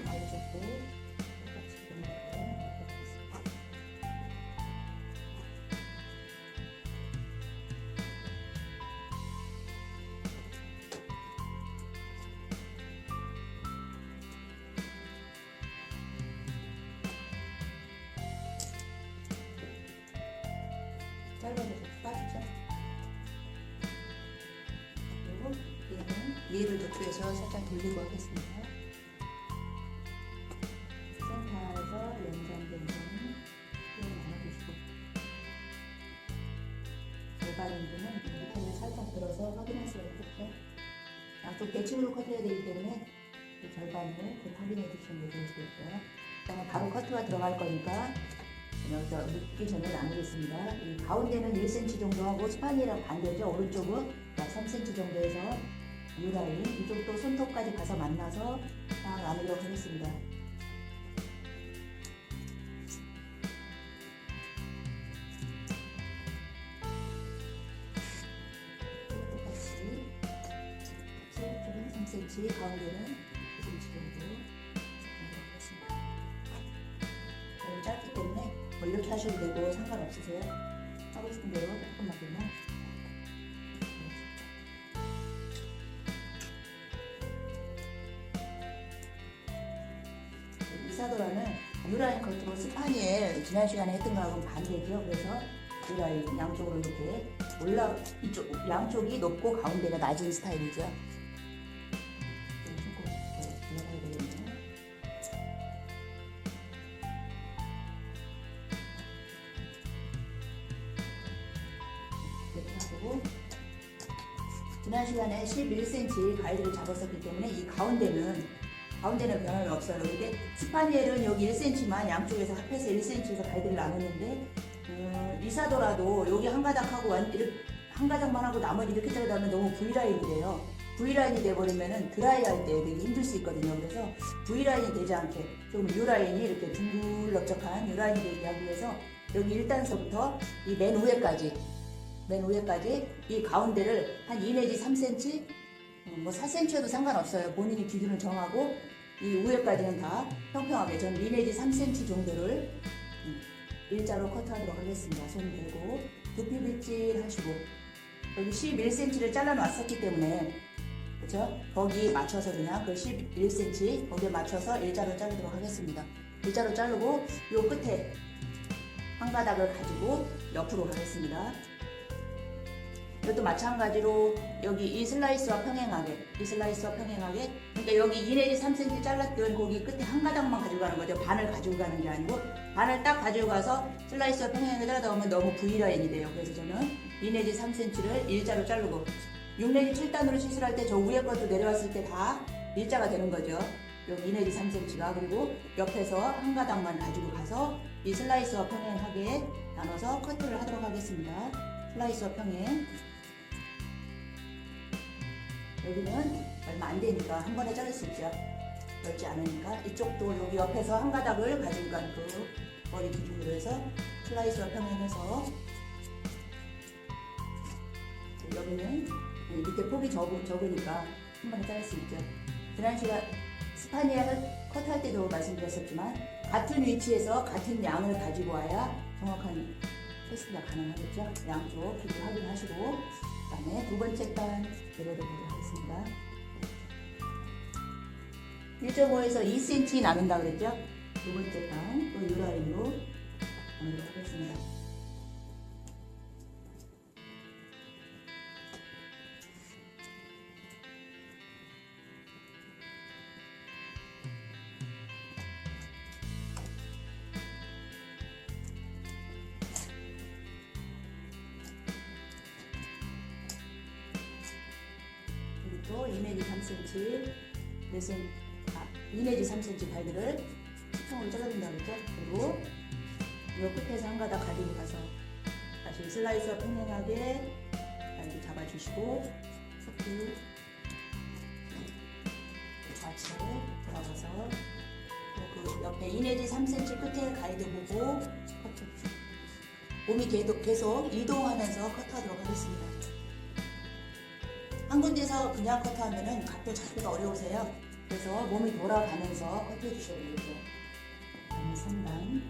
아래쪽도 똑같이 이렇게 하겠습니다. 짧아서 빠지죠. 그리고 얘는 위를 도트에서 살짝 돌리고 하겠습니다. 센터에서 연장된 선을 나눠주시고 절반인 분은 밑에를 살짝 들어서 확인할 수가 있겠죠. 양쪽 대칭으로 커트해야 되기 때문에 그 절반을 확인해 주시는 게 좋으시겠죠. 그다음에 바로 커트가 들어갈 거니까 여기서 묶기 전에 나누겠습니다. 이 가운데는 1cm 정도 하고 스판이랑 반대죠. 오른쪽은 약 3cm 정도 해서 U라인 이쪽도 손톱까지 가서 만나서 딱 나누도록 하겠습니다. 똑같이 오른쪽은 3cm, 가운데는 2cm 정도 나누도록 하겠습니다. 짧기 때문에 뭐 이렇게 하셔도 되고 상관없으세요. 하고 싶은 대로 조금만큼만. 이사도라는 U라인 커트로 스파니엘 지난 시간에 했던 거하고는 반대죠. 그래서 U라인 양쪽으로 이렇게 이쪽 양쪽이 높고 가운데가 낮은 스타일이죠. 조금 더 올라가야 되겠네요. 이렇게 하고 지난 시간에 11cm 가이드를 잡았었기 때문에 이 가운데는 변함이 없어요. 근데 스파니엘은 여기 1cm만 양쪽에서 합해서 1cm에서 가이드를 나누는데 이사도라도 여기 한 가닥하고 한 가닥만 하고 나머지 이렇게 자르면 너무 V라인이 돼요. V라인이 돼버리면은 드라이 할 때 되게 힘들 수 있거든요. 그래서 V라인이 되지 않게 좀 U라인이 이렇게 둥글넓적한 U라인이 되게 하기 위해서 여기 1단서부터 이 맨 위에까지 이 가운데를 한 2 내지 3cm 뭐 4cm여도 상관없어요. 본인이 기준을 정하고 이 위에까지는 다 평평하게 전 2 내지 3cm 정도를 일자로 커트하도록 하겠습니다. 손 대고 두피 빗질 하시고 여기 11cm를 잘라놨었기 때문에 그렇죠? 거기 맞춰서 그냥 그 11cm 거기에 맞춰서 일자로 자르도록 하겠습니다. 일자로 자르고 요 끝에 한 가닥을 가지고 옆으로 가겠습니다. 이것도 마찬가지로 여기 이 슬라이스와 평행하게 그러니까 여기 2 내지 3cm 잘랐던 거기 끝에 한 가닥만 가지고 가는 거죠. 반을 가지고 가는 게 아니고 반을 딱 가지고 가서 슬라이스와 평행하게 자르다 보면 너무 V라인이 돼요. 그래서 저는 2 내지 3cm를 일자로 자르고 6 내지 7단으로 시술할 때 저 위에 것도 내려왔을 때 다 일자가 되는 거죠. 여기 2 내지 3cm가 그리고 옆에서 한 가닥만 가지고 가서 이 슬라이스와 평행하게 나눠서 커트를 하도록 하겠습니다. 슬라이스와 평행 여기는 얼마 안 되니까 한 번에 자를 수 있죠. 넓지 않으니까 이쪽도 여기 옆에서 한 가닥을 가지고 간 그 머리 기준으로 해서 슬라이스와 평행해서 여기는 밑에 폭이 적으니까 한 번에 자를 수 있죠. 지난 시간 스파니아를 컷할 때도 말씀드렸었지만 같은 위치에서 같은 양을 가지고 와야 정확한 테스트가 가능하겠죠. 양쪽 기준 확인하시고 그 다음에 두 번째 단 내려보도록 하겠습니다. 1.5에서 2cm 나눈다 그랬죠? 두 번째 판, 또 유라인으로 나누도록 하겠습니다. 또 2mm 3cm, 2 내지 3cm 발들을 수평으로 잘라준다고 했죠? 그리고 이 끝에서 한 가닥 가지고 가서 다시 슬라이스와 평행하게 이렇게 잡아주시고 섞기 좌측 들어가서 그 옆에 2 내지 3cm 끝에 가이드 보고 커트. 몸이 계속 이동하면서 커트하도록 하겠습니다. 한 군데서 그냥 커트하면은 각도 잡기가 어려우세요. 그래서 몸이 돌아가면서 커트해 주셔야 되겠죠. 3단.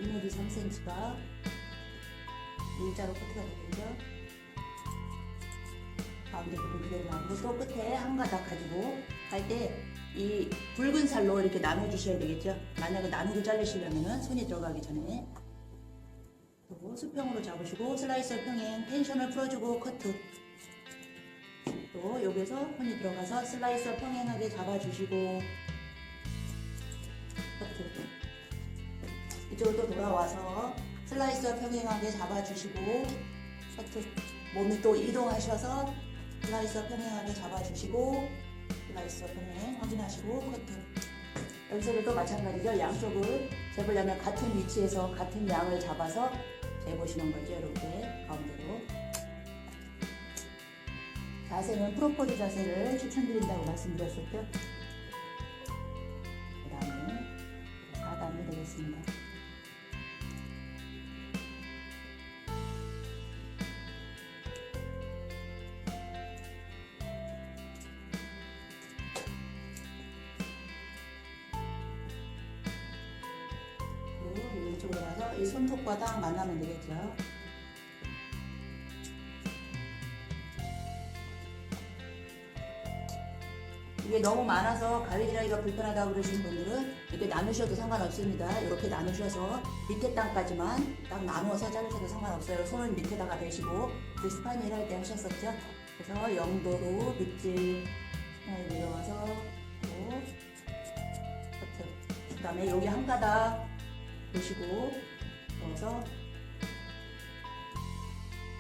이내지 3cm가 일자로 커트가 되겠죠. 가운데 부분 그대로 나오고 또 끝에 한 가닥 가지고 갈 때 이 붉은 살로 이렇게 나눠 주셔야 되겠죠. 만약에 나누고 자르시려면 손이 들어가기 전에 또 수평으로 잡으시고 슬라이서 평행 텐션을 풀어주고 커트. 또 여기서 손이 들어가서 슬라이서 평행하게 잡아주시고 커트. 이쪽으로 또 돌아와서 슬라이스와 평행하게 잡아주시고 커트. 몸이 또 이동하셔서 슬라이스와 평행하게 잡아주시고 슬라이스와 평행 확인하시고 커트. 여기서도 또 마찬가지죠. 양쪽을 재보려면 같은 위치에서 같은 양을 잡아서 재보시는 거죠. 이렇게 가운데로. 자세는 프로포즈 자세를 추천드린다고 말씀드렸었죠. 그 다음에 4단이 되겠습니다. 왼쪽으로 가서 이 손톱과 딱 만나면 되겠죠. 이게 너무 많아서 가위질하기가 불편하다고 그러시는 분들은 이렇게 나누셔도 상관없습니다. 이렇게 나누셔서 밑에 땅까지만 딱 나누어서 자르셔도 상관없어요. 손은 밑에다가 대시고 그 스파니엘 할 때 하셨었죠. 그래서 0도로 밑질 내려와서 또 커트. 그 다음에 여기 한 가닥 보시고 넣어서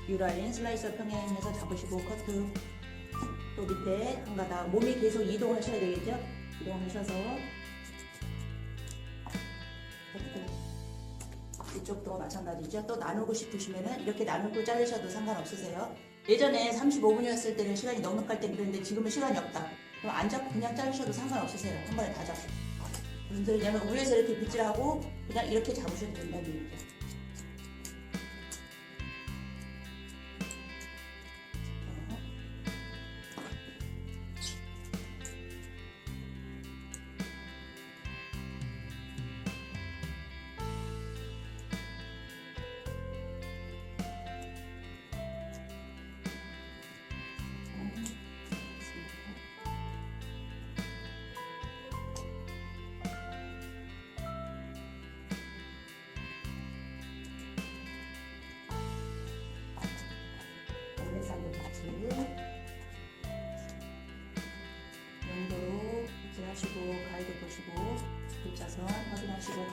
유라인 슬라이서 평행해서 잡으시고 커트. 또 밑에 한 가닥 몸이 계속 이동하셔야 되겠죠? 이동하셔서 커트. 이쪽도 마찬가지죠. 또 나누고 싶으시면은 이렇게 나누고 자르셔도 상관없으세요. 예전에 35분이었을 때는 시간이 넉넉할 때 그랬는데 지금은 시간이 없다. 그럼 안 잡고 그냥 자르셔도 상관없으세요. 한 번에 다 잡고. 무슨 소리냐면 위에서 이렇게 빗질하고 그냥 이렇게 잡으셔도 된다는 얘기죠. 영도로 빗질하시고 가이드 보시고 일자선 확인하시고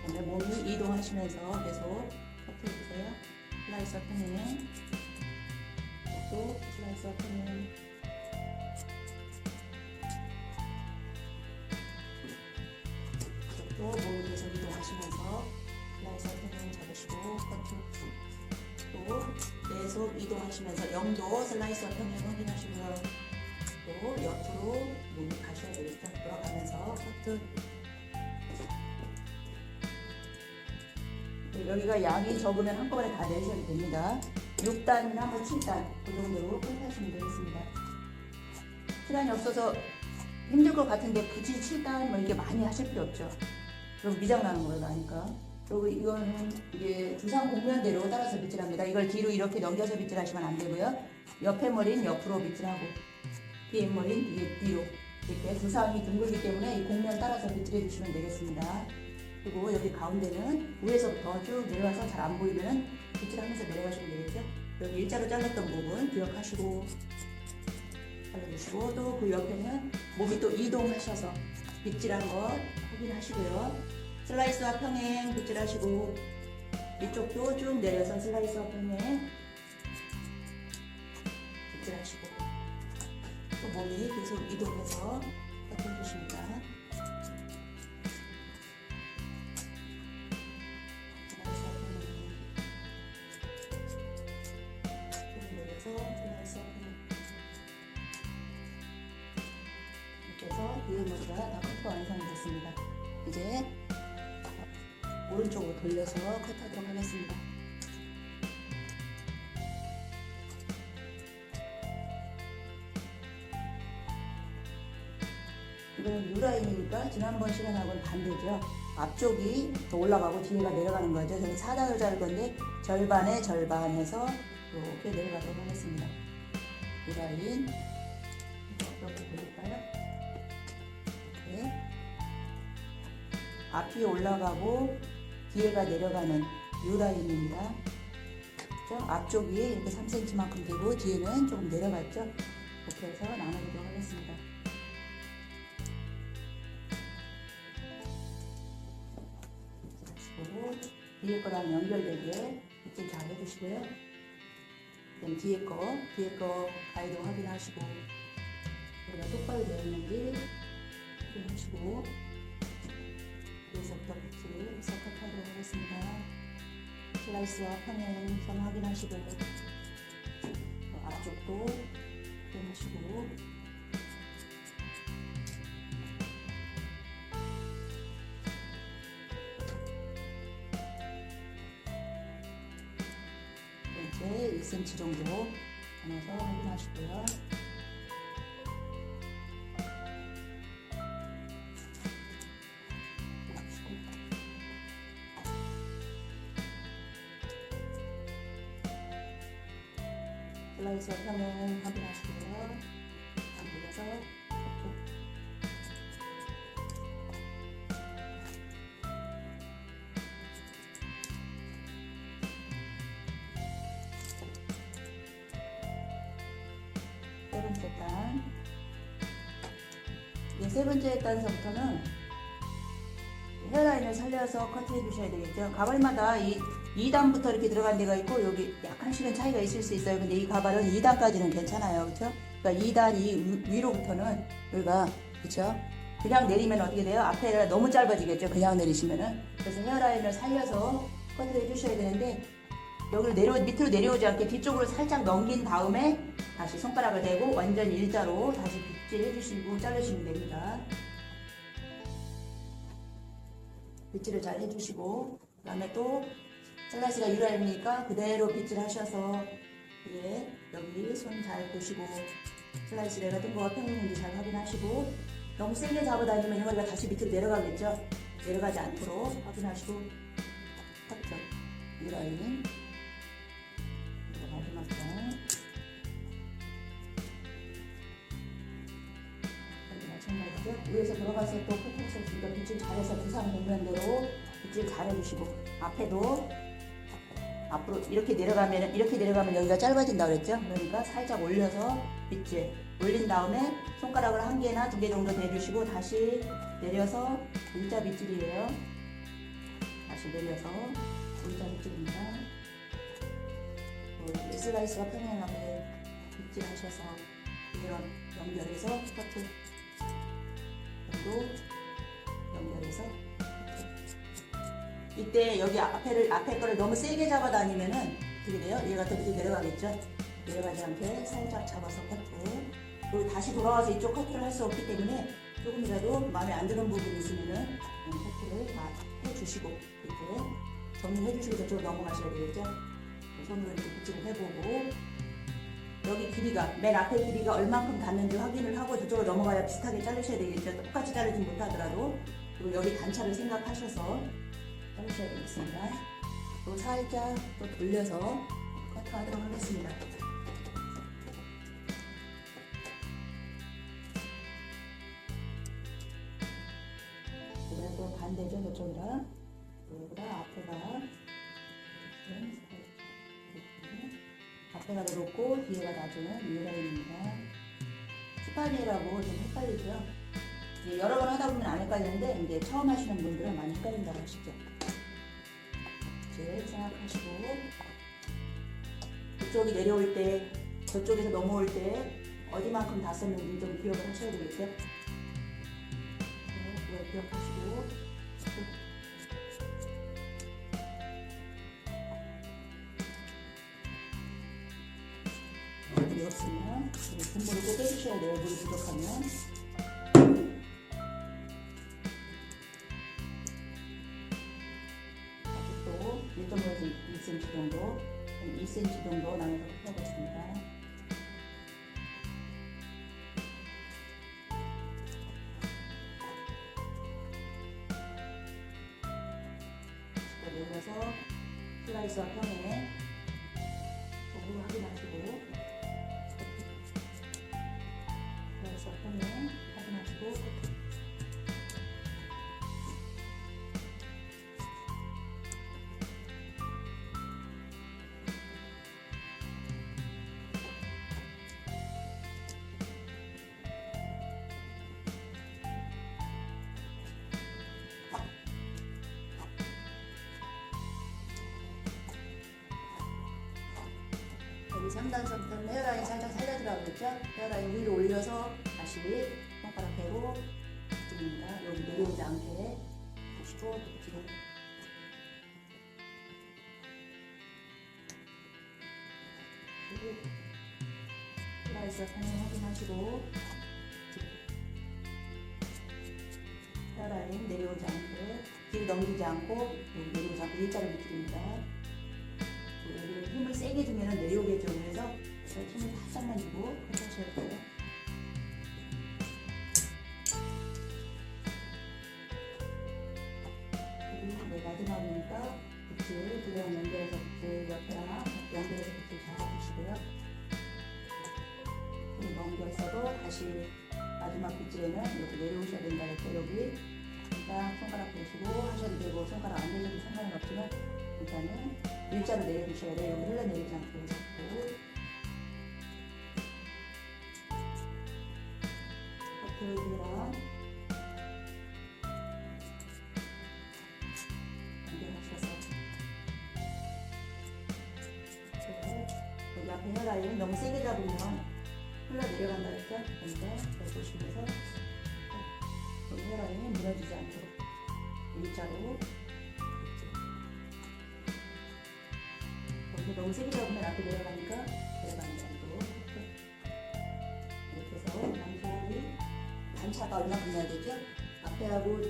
그다음에 몸이 이동하시면서 계속 커트 해주세요. 슬라이서 평행 또 슬라이서 평행 또 몸이 계속 이동하시면서 슬라이서 평행 잡으시고 커트 또 계속 이동하시면서 0도 슬라이서 평행 확인하시고요. 또 또 옆으로 몸이 가셔야 되겠죠. 돌아가면서 커트. 여기가 양이 적으면 한꺼번에 다 내셔도 됩니다. 6단이나 뭐 7단 그 정도로 끝하시면 되겠습니다. 시간이 없어서 힘들 것 같은데 굳이 7단 뭐 이렇게 많이 하실 필요 없죠. 그리고 미장 나는 거예요, 나니까. 그리고 이거는 이게 두상 곡면대로 따라서 빗질합니다. 이걸 뒤로 이렇게 넘겨서 빗질하시면 안 되고요. 옆에 머리는 옆으로 빗질하고 뒤에 머리는 뒤로 이렇게 두상이 둥글기 때문에 이 곡면 따라서 빗질해 주시면 되겠습니다. 그리고 여기 가운데는 위에서부터 쭉 내려와서 잘 안 보이면 빗질하면서 내려가시면 되겠죠. 여기 일자로 잘랐던 부분 기억하시고 잘라주시고 또 그 옆에는 몸이 또 이동하셔서 빗질한 것 확인하시고요. 슬라이스와 평행 빗질하시고 이쪽도 쭉 내려서 슬라이스와 평행 빗질하시고 또 몸이 계속 이동해서 커트해 주십니다. 슬라이스와 평행 쭉 내려서 슬라이스와 평행 이렇게 해서 뒤에 머리가 다 커트 완성이 됐습니다. 이제 오른쪽으로 돌려서 컷하도록 하겠습니다. 이거는 U라인이니까 지난번 시간하고는 반대죠. 앞쪽이 더 올라가고 뒤에가 내려가는 거죠. 저는 4단을 자를 건데 절반에 절반해서 이렇게 내려가도록 하겠습니다. U라인 이렇게 돌릴까요? 네. 앞이 올라가고 뒤에가 내려가는 U라인입니다. 그렇죠? 앞쪽이 이렇게 3cm만큼 되고 뒤에는 조금 내려갔죠? 이렇게 해서 나눠보도록 하겠습니다. 하시고 뒤에 거랑 연결되게 빗질 잘 해주시고요. 그럼 뒤에 거 가이드 확인하시고 여기가 똑바로 되어 있는지 확인하시고 여기서부터 빗질을 해서 컷하도록 하겠습니다. 슬라이스와 평행 선 확인하시고 앞쪽도 확인하시고 이제 1cm 정도 나눠서 확인하시고요. 슬라이스와 평행 확인하시고요. 안 돌려서 세 번째 단. 이제 세 번째 단서부터는 헤어라인을 살려서 커트해 주셔야 되겠죠. 가발마다 이 2단부터 이렇게 들어간 데가 있고 여기 약간씩은 차이가 있을 수 있어요. 근데 이 가발은 2단까지는 괜찮아요. 그렇죠? 그러니까 2단 위로부터는 여기가 그렇죠? 그냥 내리면 어떻게 돼요? 앞에가 너무 짧아지겠죠. 그냥 내리시면은. 그래서 헤어라인을 살려서 커트해 주셔야 되는데 여기를 밑으로 내려오지 않게 뒤쪽으로 살짝 넘긴 다음에 다시 손가락을 대고 완전 일자로 다시 빗질해 주시고 자르시면 됩니다. 빗질을 잘 해주시고 그 다음에 또 슬라이스가 U라인이니까 그대로 빗질 하셔서 여기 손 잘 보시고 슬라이스 내가 뜬 거가 평행인지 잘 확인하시고 너무 세게 잡아다니면 이머리가 다시 밑으로 내려가겠죠. 내려가지 않도록 확인하시고 커트 U라인 마지막 단 마찬가지죠. 위에서 들어가서 또 커트해서 우리가 빗질 잘해서 두상 공면대로 빗질 잘 해주시고 앞에도 앞으로 이렇게 내려가면 여기가 짧아진다 그랬죠. 그러니까 살짝 올려서 빗질 올린 다음에 손가락을 1개나 2개 정도 대주시고 다시 내려서 일자 빗질이에요. 다시 내려서 일자 빗질입니다. 슬라이스가 평행하게 빗질 하셔서 이런 연결해서 커트 또 연결해서 이때 여기 앞에 거를 너무 세게 잡아 다니면은 어떻게 돼요? 얘가 더 밑에 내려가겠죠? 내려가지 않게 살짝 잡아서 커트 그리고 다시 돌아와서 이쪽 커트를 할 수 없기 때문에 조금이라도 마음에 안 드는 부분이 있으면은 커트를 다 해주시고 이렇게 정리해 주시고 저쪽으로 넘어가셔야 되겠죠. 손으로 이렇게 빗질을 해보고 여기 길이가 맨 앞에 길이가 얼만큼 닿는지 확인을 하고 저쪽으로 넘어가야 비슷하게 자르셔야 되겠죠. 똑같이 자르지 못하더라도. 그리고 여기 단차를 생각하셔서 자르셔야 되겠습니다. 그리고 살짝 또 돌려서 커트하도록 하겠습니다. 그다음 또 반대죠. 저쪽이랑 여기보다 앞에가 더 높고 뒤에가 낮은 이 라인입니다. 스파니엘하고 좀 헷갈리죠. 이제 여러 번 하다 보면 안 헷갈리는데 이제 처음 하시는 분들은 많이 헷갈린다고 하시죠. 이제 생각하시고 이쪽이 내려올 때 저쪽에서 넘어올 때 어디만큼 닿았었는지 좀 기억을 하셔야 되겠죠. 그걸 기억하시고 물이 없으면 분무를 꼭 해주셔야 돼요. 물이 부족하면. 또 1.5에서 2cm 정도, 2cm 정도 나눠서 펴보겠습니다. 내려서 슬라이스와 평에 조금 확인하시고 슬라이스와 평에 확인하시고 여기 상단선부터 헤어라인 살짝 살려주라고 그랬죠? 헤어라인 위로 올려서 다시 손가락 대고 빗질입니다. 여기 내려오지 않게 보시고 빗질을 그리고 슬라이스 평행 확인하시고 헤어라인 내려오지 않게 뒤로 넘기지 않고 여기 내려오지 않고 일자로 빗질입니다. 여기 힘을 세게 주면 내려오겠죠. 그래서 힘을 살짝만 주고 해주셔야 돼요. 그리고 마지막이니까 빗질 두 번 연결해서 빗질 옆에랑 연결해서 빗질 잘 해주시고요. 그리고 넘겼어도 다시 마지막 빗질에는 이렇게 내려오셔야 된다 했죠. 여기 일단 손가락 대시고 하셔도 되고 손가락 안 대셔도 상관은 없지만 일단은 일자로 내려주셔야 돼요. 여기 흘러내리지 않게 잡고 커트랑 연결하셔서 여기 앞에 헤어라인 너무 세게 잡으면 흘러내려간다 했죠? 그러니까 잘 보시면서 여기 헤어라인이 무너지지 않도록 일자로 너무 세게 잡으면 앞에 내려가니까 내려가는 정도 이렇게 해서 양손이 단차가 얼마큼 나야 되죠?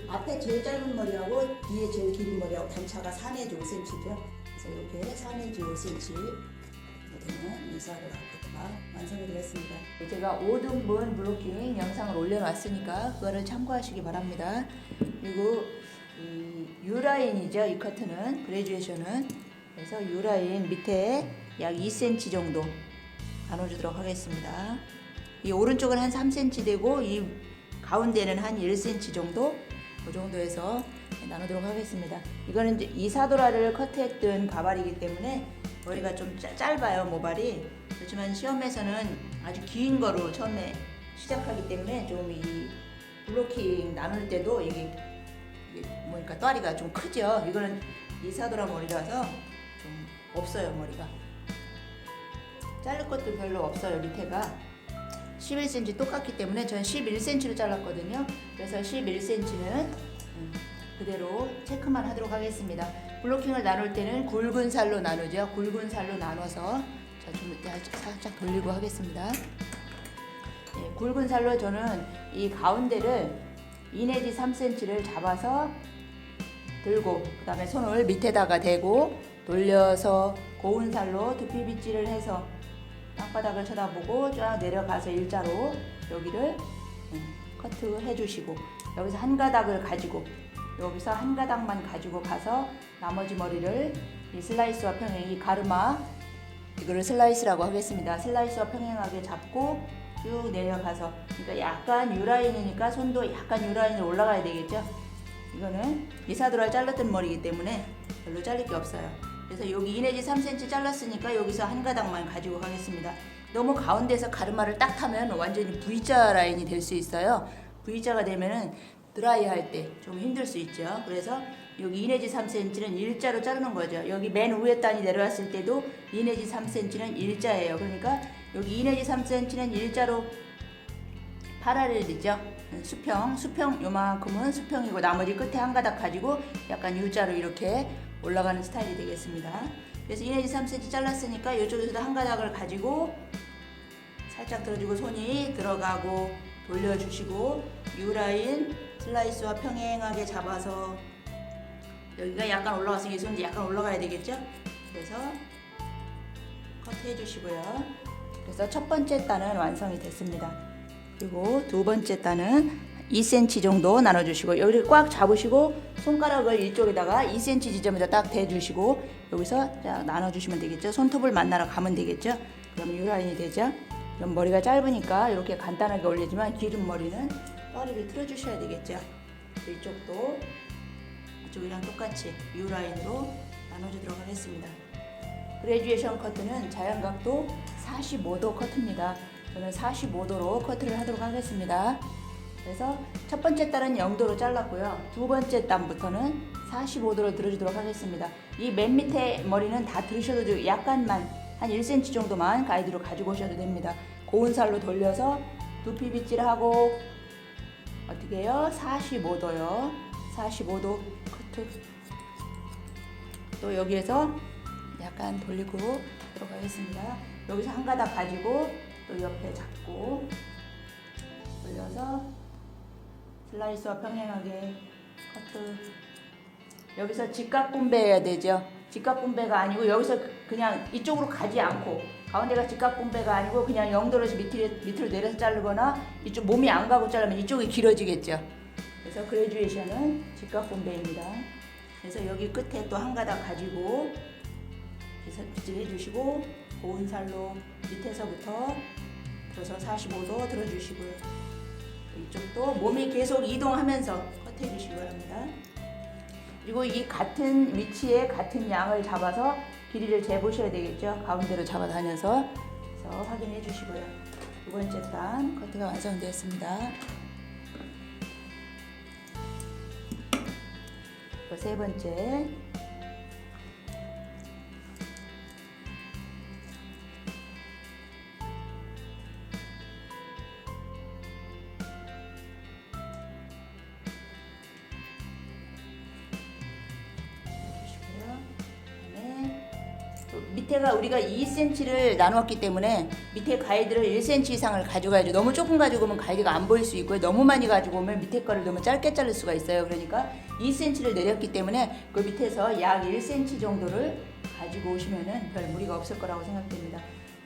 앞에 제일 짧은 머리하고 뒤에 제일 긴 머리하고 단차가 4내지 5cm죠. 그래서 이렇게 4내지 5cm 되면 인사하고 나오거든요. 완성이 되었습니다. 제가 5등분 블로킹 영상을 올려놨으니까 그거를 참고하시기 바랍니다. 그리고 이 U라인이죠. 이 커트는 그레듀에이션은 그래서 U라인 밑에 약 2cm 정도 나눠주도록 하겠습니다. 이 오른쪽은 한 3cm 되고 이 가운데는 한 1cm 정도 그 정도에서 나누도록 하겠습니다. 이거는 이제 이사도라를 커트했던 가발이기 때문에 머리가 좀 짧아요. 모발이. 그렇지만 시험에서는 아주 긴 거로 처음에 시작하기 때문에 좀 이 블로킹 나눌 때도 이게 뭐니까 또아리가 좀 크죠. 이거는 이사도라 머리라서 좀 없어요. 머리가 자를 것도 별로 없어요. 밑에가 11cm 똑같기 때문에 전 11cm로 잘랐거든요. 그래서 11cm는 그대로 체크만 하도록 하겠습니다. 블로킹을 나눌 때는 굵은 살로 나누죠. 굵은 살로 나눠서 자, 좀 살짝 돌리고 하겠습니다. 예, 굵은 살로 저는 이 가운데를 2 내지 3cm를 잡아서 들고 그 다음에 손을 밑에다가 대고 돌려서 고운 살로 두피 빗질을 해서 땅바닥을 쳐다보고 쫙 내려가서 일자로 여기를 커트 해주시고 여기서 한 가닥을 가지고 여기서 한 가닥만 가지고 가서 나머지 머리를 이 슬라이스와 평행 이 가르마 이거를 슬라이스라고 하겠습니다. 슬라이스와 평행하게 잡고 쭉 내려가서 그러니까 약간 U라인이니까 손도 약간 U라인으로 올라가야 되겠죠. 이거는 이사도라 잘랐던 머리이기 때문에 별로 자를 게 없어요. 그래서 여기 2 내지 3cm 잘랐으니까 여기서 한 가닥만 가지고 가겠습니다. 너무 가운데서 가르마를 딱 타면 완전히 V자 라인이 될 수 있어요. V자가 되면은 드라이 할 때 좀 힘들 수 있죠. 그래서 여기 2 내지 3cm는 일자로 자르는 거죠. 여기 맨 위에 단이 내려왔을 때도 2 내지 3cm는 일자예요. 그러니까 여기 2 내지 3cm는 일자로 파라렐이죠. 수평 요만큼은 수평이고 나머지 끝에 한 가닥 가지고 약간 U자로 이렇게 올라가는 스타일이 되겠습니다. 그래서 2 내지 3cm 잘랐으니까 이쪽에서도 한 가닥을 가지고 살짝 들어주고 손이 들어가고 돌려주시고 U라인 슬라이스와 평행하게 잡아서 여기가 약간 올라갔으니까 손이 약간 올라가야 되겠죠? 그래서 커트 해주시고요. 그래서 첫 번째 단은 완성이 됐습니다. 그리고 두 번째 단은 2cm 정도 나눠주시고 여기를 꽉 잡으시고 손가락을 이쪽에다가 2cm 지점에다 딱 대주시고 여기서 딱 나눠주시면 되겠죠. 손톱을 만나러 가면 되겠죠. 그럼 U라인이 되죠. 그럼 머리가 짧으니까 이렇게 간단하게 올리지만 기른 머리는 머리를 틀어주셔야 되겠죠. 이쪽도 이쪽이랑 똑같이 U라인으로 나눠주도록 하겠습니다. 그레듀에이션 커트는 자연각도 45도 커트입니다. 저는 45도로 커트를 하도록 하겠습니다. 그래서 첫 번째 단은 0도로 잘랐고요. 두 번째 단부터는 45도로 들어주도록 하겠습니다. 이 맨 밑에 머리는 다 들으셔도 되고 약간만 한 1cm 정도만 가이드로 가지고 오셔도 됩니다. 고운 살로 돌려서 두피 빗질하고 어떻게 해요? 45도요. 45도 커트. 또 여기에서 약간 돌리고 들어가겠습니다. 여기서 한 가닥 가지고 또 옆에 잡고 돌려서 슬라이스와 평행하게 커트. 여기서 직각분배해야 되죠. 직각분배가 아니고 여기서 그냥 이쪽으로 가지 않고 가운데가 직각분배가 아니고 그냥 0도로 밑으로 내려서 자르거나 이쪽 몸이 안 가고 자르면 이쪽이 길어지겠죠. 그래서 그레듀에이션은 직각분배입니다. 그래서 여기 끝에 또 한 가닥 가지고 빗질해 주시고 고운 살로 밑에서부터 들어서 45도 들어주시고요. 이쪽도 몸이 계속 이동하면서 커트해 주시기 바랍니다. 그리고 이 같은 위치에 같은 양을 잡아서 길이를 재보셔야 되겠죠. 가운데로 잡아다녀서 그래서 확인해 주시고요. 두 번째 단 커트가 완성되었습니다. 또 세 번째 밑에가 우리가 2cm를 나누었기 때문에 밑에 가이드를 1cm 이상을 가져가야죠. 너무 조금 가지고 오면 가이드가 안 보일 수 있고요. 너무 많이 가지고 오면 밑에 거를 너무 짧게 자를 수가 있어요. 그러니까 2cm를 내렸기 때문에 그 밑에서 약 1cm 정도를 가지고 오시면은 별 무리가 없을 거라고 생각됩니다.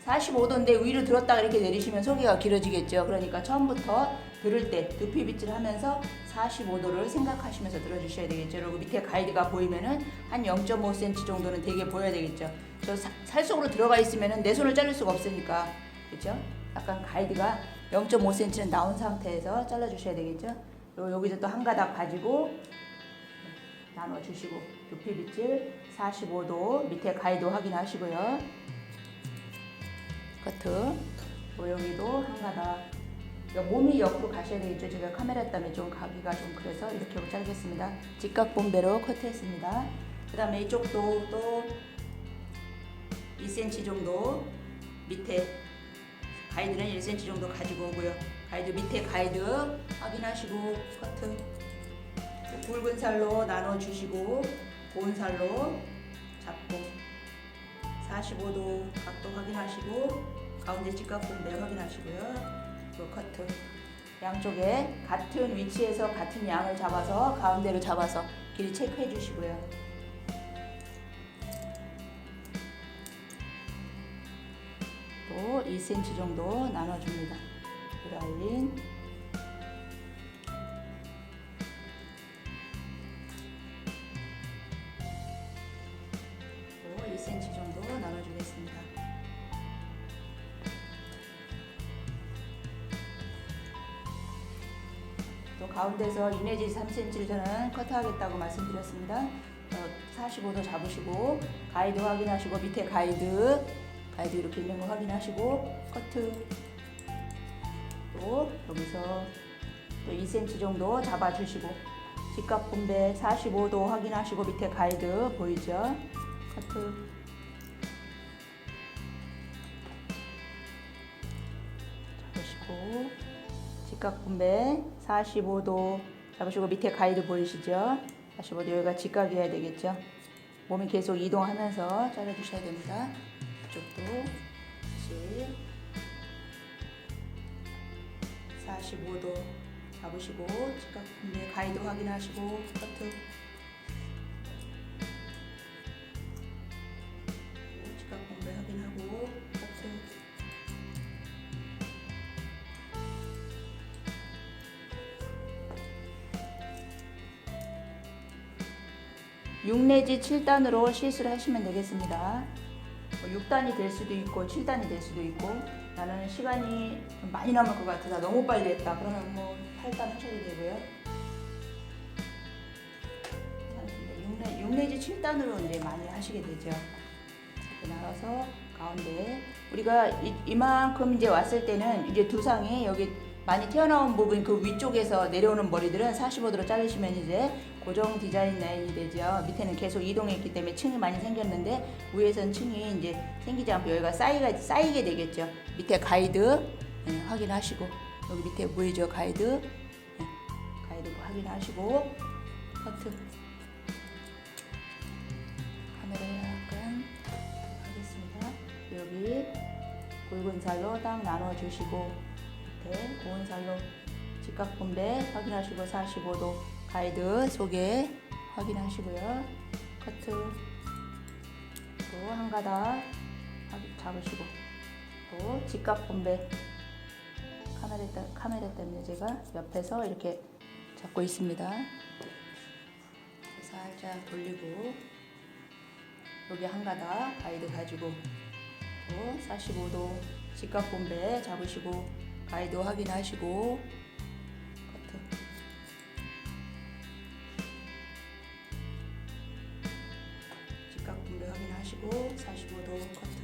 45도인데 위로 들었다가 이렇게 내리시면 소개가 길어지겠죠. 그러니까 처음부터 들을 때 두피 빗질 하면서 45도를 생각하시면서 들어주셔야 되겠죠. 그리고 밑에 가이드가 보이면은 한 0.5cm 정도는 되게 보여야 되겠죠. 저 살 속으로 들어가 있으면은 내 손을 자를 수가 없으니까 그렇죠? 약간 가이드가 0.5cm는 나온 상태에서 잘라주셔야 되겠죠. 그리고 여기서 또 한 가닥 가지고 나눠주시고 두피 빗질 45도 밑에 가이드 확인하시고요. 커트. 또 여기도 한 가닥. 몸이 옆으로 가셔야 되겠죠. 제가 카메라 때문에 좀 가기가 좀 그래서 이렇게 하고 자르겠습니다. 직각분배로 커트했습니다. 그 다음에 이쪽도 또 2cm 정도 밑에 가이드는 1cm 정도 가지고 오고요. 가이드 밑에 가이드 확인하시고 커트. 굵은 살로 나눠주시고 고운 살로 잡고 45도 각도 확인하시고 가운데 직각분배 확인하시고요. 앞으로 커트. 양쪽에 같은 위치에서 같은 양을 잡아서 가운데로 잡아서 길이 체크해 주시고요. 또 2cm 정도 나눠줍니다. 라인. 또 2cm 정도 나눠주겠습니다. 또 가운데서 2 내지 3cm를 저는 커트하겠다고 말씀드렸습니다. 45도 잡으시고 가이드 확인하시고 밑에 가이드 이렇게 있는 거 확인하시고 커트. 또 여기서 또 2cm 정도 잡아주시고 직각 분배 45도 확인하시고 밑에 가이드 보이죠? 커트. 잡으시고 직각 분배 45도 잡으시고 밑에 가이드 보이시죠? 45도 여기가 직각이어야 되겠죠? 몸이 계속 이동하면서 잘라주셔야 됩니다. 이쪽도 45도 잡으시고 직각 분배 가이드 확인하시고 커트. 직각 분배 확인하고 커트. 6 내지 7단으로 시술을 하시면 되겠습니다. 6단이 될 수도 있고 7단이 될 수도 있고 나는 시간이 좀 많이 남을 것 같아서 너무 빨리 했다 그러면 뭐 8단 하셔도 되고요. 6 내지 7단으로 이제 많이 하시게 되죠. 이렇게 나눠서 가운데 우리가 이만큼 이제 왔을 때는 이제 두상이 여기 많이 튀어나온 부분 그 위쪽에서 내려오는 머리들은 45도로 자르시면 이제 고정 디자인 라인이 되죠. 밑에는 계속 이동했기 때문에 층이 많이 생겼는데 위에서는 층이 이제 생기지 않고 여기가 쌓이게 되겠죠. 밑에 가이드 확인하시고 여기 밑에 보이죠? 가이드 가이드 확인하시고 커트. 카메라 약간 하겠습니다. 여기 굵은 살로 딱 나눠주시고 밑에 고운 살로 직각 분배 확인하시고 45도 가이드 속에 확인하시고요. 커트. 또 한 가닥 잡으시고 또 직각 분배 카메라 때문에 제가 옆에서 이렇게 잡고 있습니다. 살짝 돌리고 여기 한 가닥 가이드 가지고 또 45도 직각 분배 잡으시고 가이드 확인하시고 커트. 직각 분배 확인하시고 45도 커트.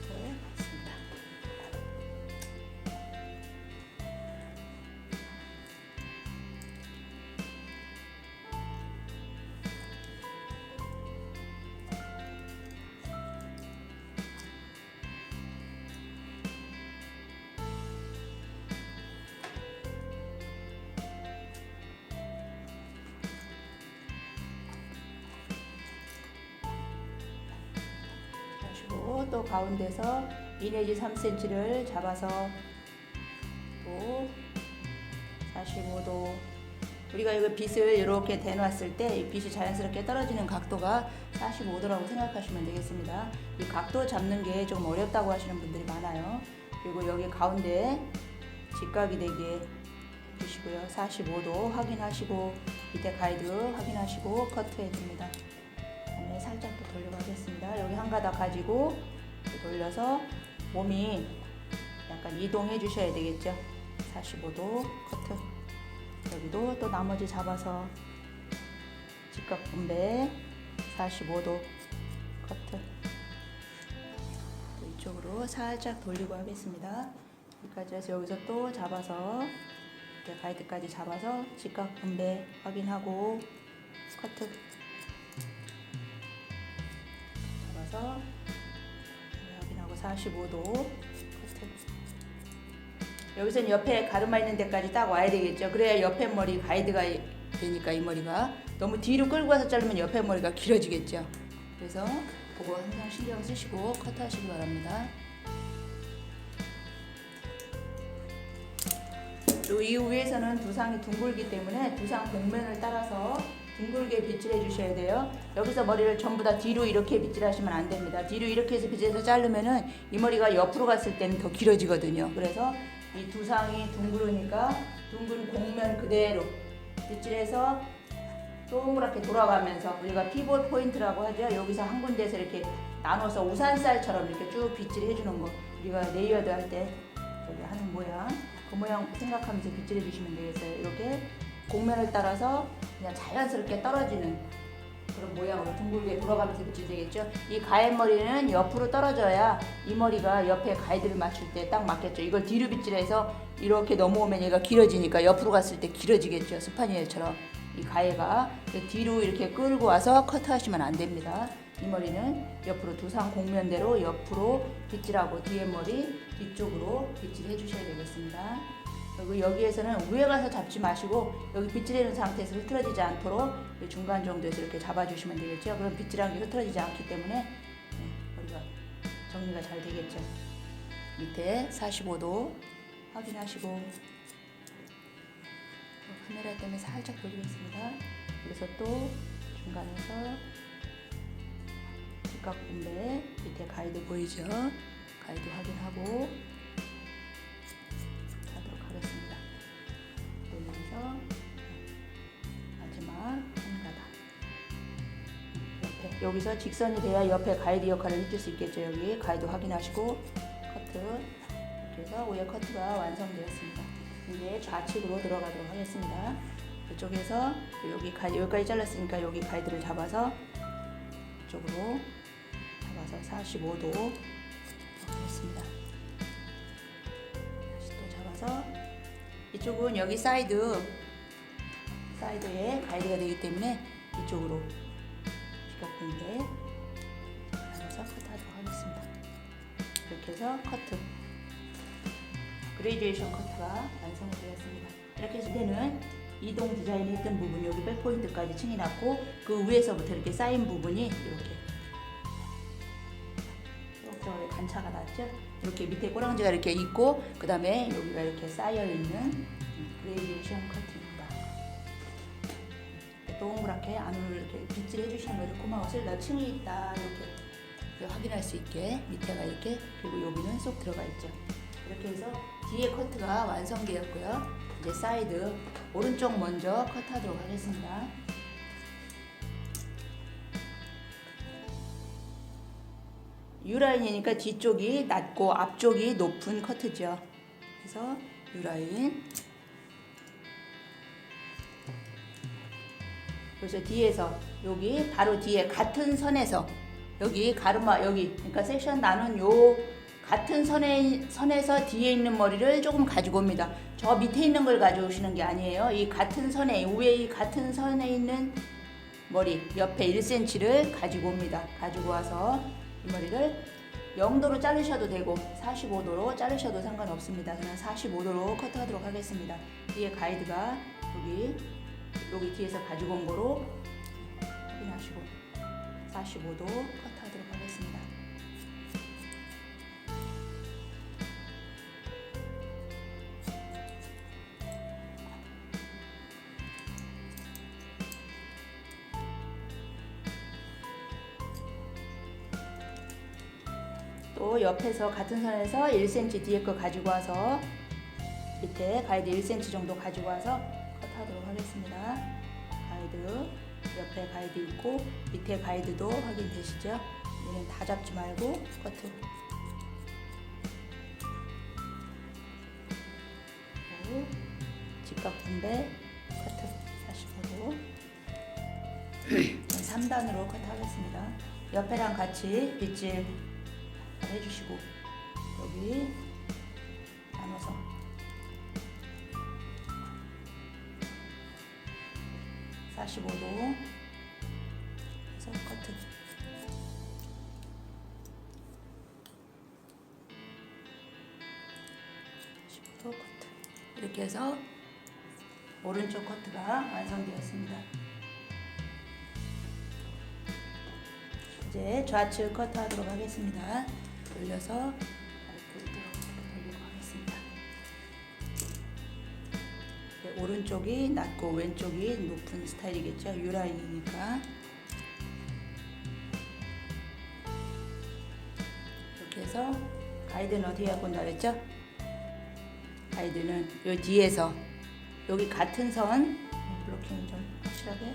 네, 맞습니다. 또 가운데서 2 내지 3cm를 잡아서 또 45도 우리가 이거 빗을 이렇게 대놨을 때 이 빗이 자연스럽게 떨어지는 각도가 45도라고 생각하시면 되겠습니다. 이 각도 잡는 게 좀 어렵다고 하시는 분들이 많아요. 그리고 여기 가운데 직각이 되게 해주시고요. 45도 확인하시고 밑에 가이드 확인하시고 커트 해줍니다. 다음에 살짝 또 돌려가겠습니다. 여기 한 가닥 가지고 돌려서 몸이 약간 이동해 주셔야 되겠죠. 45도 커트. 여기도 또 나머지 잡아서 직각 분배 45도 커트. 이쪽으로 살짝 돌리고 하겠습니다. 여기까지 해서 여기서 또 잡아서 이렇게 가이드까지 잡아서 직각 분배 확인하고 커트. 잡아서 확인하고 45도 커트. 여기서는 옆에 가르마 있는 데까지 딱 와야 되겠죠. 그래야 옆에 머리 가이드가 되니까 이 머리가 너무 뒤로 끌고 가서 자르면 옆에 머리가 길어지겠죠. 그래서 그거 항상 신경 쓰시고 커트하시기 바랍니다. 그리고 이 위에서는 두상이 둥글기 때문에 두상 곡면을 따라서 둥글게 빗질해 주셔야 돼요. 여기서 머리를 전부 다 뒤로 이렇게 빗질하시면 안 됩니다. 뒤로 이렇게 해서 빗질해서 자르면은 이 머리가 옆으로 갔을 때는 더 길어지거든요. 그래서 이 두상이 둥그러니까 둥근 곡면 그대로 빗질해서 동그랗게 돌아가면서 우리가 피봇 포인트라고 하죠. 여기서 한 군데에서 이렇게 나눠서 우산살처럼 이렇게 쭉 빗질해 주는 거. 우리가 레이어드 할 때 하는 모양. 그 모양 생각하면서 빗질해 주시면 되겠어요. 이렇게 곡면을 따라서 그냥 자연스럽게 떨어지는 그런 모양으로 둥글게 돌아가면서 빗질되겠죠. 이 가해머리는 옆으로 떨어져야 이 머리가 옆에 가이드를 맞출 때 딱 맞겠죠. 이걸 뒤로 빗질해서 이렇게 넘어오면 얘가 길어지니까 옆으로 갔을 때 길어지겠죠. 스파니엘처럼. 이 가해가 뒤로 이렇게 끌고 와서 커트하시면 안 됩니다. 이 머리는 옆으로 두상 곡면대로 옆으로 빗질하고 뒤에 머리 뒤쪽으로 빗질해 주셔야 되겠습니다. 그리고 여기에서는 위에 가서 잡지 마시고 여기 빗질해 놓은 상태에서 흐트러지지 않도록 중간 정도에서 이렇게 잡아주시면 되겠죠. 그럼 빗질한 게 흐트러지지 않기 때문에 머리가 정리가 잘 되겠죠. 밑에 45도 확인하시고 카메라 때문에 살짝 돌리겠습니다. 그래서 또 중간에서 직각분배 밑에 가이드 보이죠? 가이드 확인하고 하도록 하겠습니다. 여기서 마지막 한 가닥 옆에 여기서 직선이 돼야 옆에 가이드 역할을 해줄 수 있겠죠. 여기 가이드 확인하시고 커트 이렇게 해서 위에 커트가 완성되었습니다. 이제 좌측으로 들어가도록 하겠습니다. 이쪽에서 여기까지 잘랐으니까 여기 가이드를 잡아서 이쪽으로 잡아서 45도 하겠습니다. 다시 또 잡아서 이쪽은 여기 사이드에 가이드가 되기 때문에 이쪽으로 직각분배 잡아서 커트하도록 하겠습니다. 이렇게 해서 커트 그레이듀에이션 커트가 완성이 되었습니다. 이렇게 했을 때는 이동 디자인을 했던 부분 여기 백포인트까지 층이 났고 그 위에서부터 이렇게 쌓인 부분이 이렇게 쏙쏙 간차가 났죠. 이렇게 밑에 꼬랑지가 이렇게 있고 그 다음에 여기가 이렇게 쌓여 있는 그레이듀에이션 커트입니다. 동그랗게 안으로 이렇게 빗질 해주시는 거죠. 고마워서 나 층이 있다 이렇게 확인할 수 있게 밑에가 이렇게 그리고 여기는 쏙 들어가 있죠. 이렇게 해서 뒤에 커트가 완성되었고요. 이제 사이드 오른쪽 먼저 커트하도록 하겠습니다. U라인이니까 뒤쪽이 낮고 앞쪽이 높은 커트죠. 그래서 U라인 그래서 뒤에서 여기 바로 뒤에 같은 선에서 여기 가르마 여기 그러니까 섹션 나눈 요 같은 선에서 뒤에 있는 머리를 조금 가지고 옵니다. 저 밑에 있는 걸 가져오시는 게 아니에요. 이 같은 선에 위에 이 같은 선에 있는 머리 옆에 1cm를 가지고 옵니다. 가지고 와서 이 머리를 0도로 자르셔도 되고 45도로 자르셔도 상관없습니다. 그냥 45도로 커트하도록 하겠습니다. 뒤에 가이드가 여기 뒤에서 가지고 온 거로 확인하시고 45도 커트하도록 하겠습니다. 또 옆에서 같은 선에서 1cm 뒤에 거 가지고 와서 밑에 가이드 1cm 정도 가지고 와서 커트하도록 하겠습니다. 가이드 옆에 가이드 있고 밑에 가이드도 확인되시죠? 얘는 다 잡지 말고 커트. 직각 분배 커트 45도 3단으로 커트하겠습니다. 옆에랑 같이 빗질 해주시고 여기 나눠서 45도 해서 커트. 커트. 이렇게 해서 오른쪽 커트가 완성되었습니다. 이제 이제 좌측 커트하도록 하겠습니다. 돌려서 돌리도록 하겠습니다. 오른쪽이 낮고 왼쪽이 높은 스타일이겠죠. U라인이니까. 이렇게 해서 가이드는 어디에 갖고 온다 그랬죠? 가이드는 요 뒤에서 여기 같은 선 블로킹을 좀 확실하게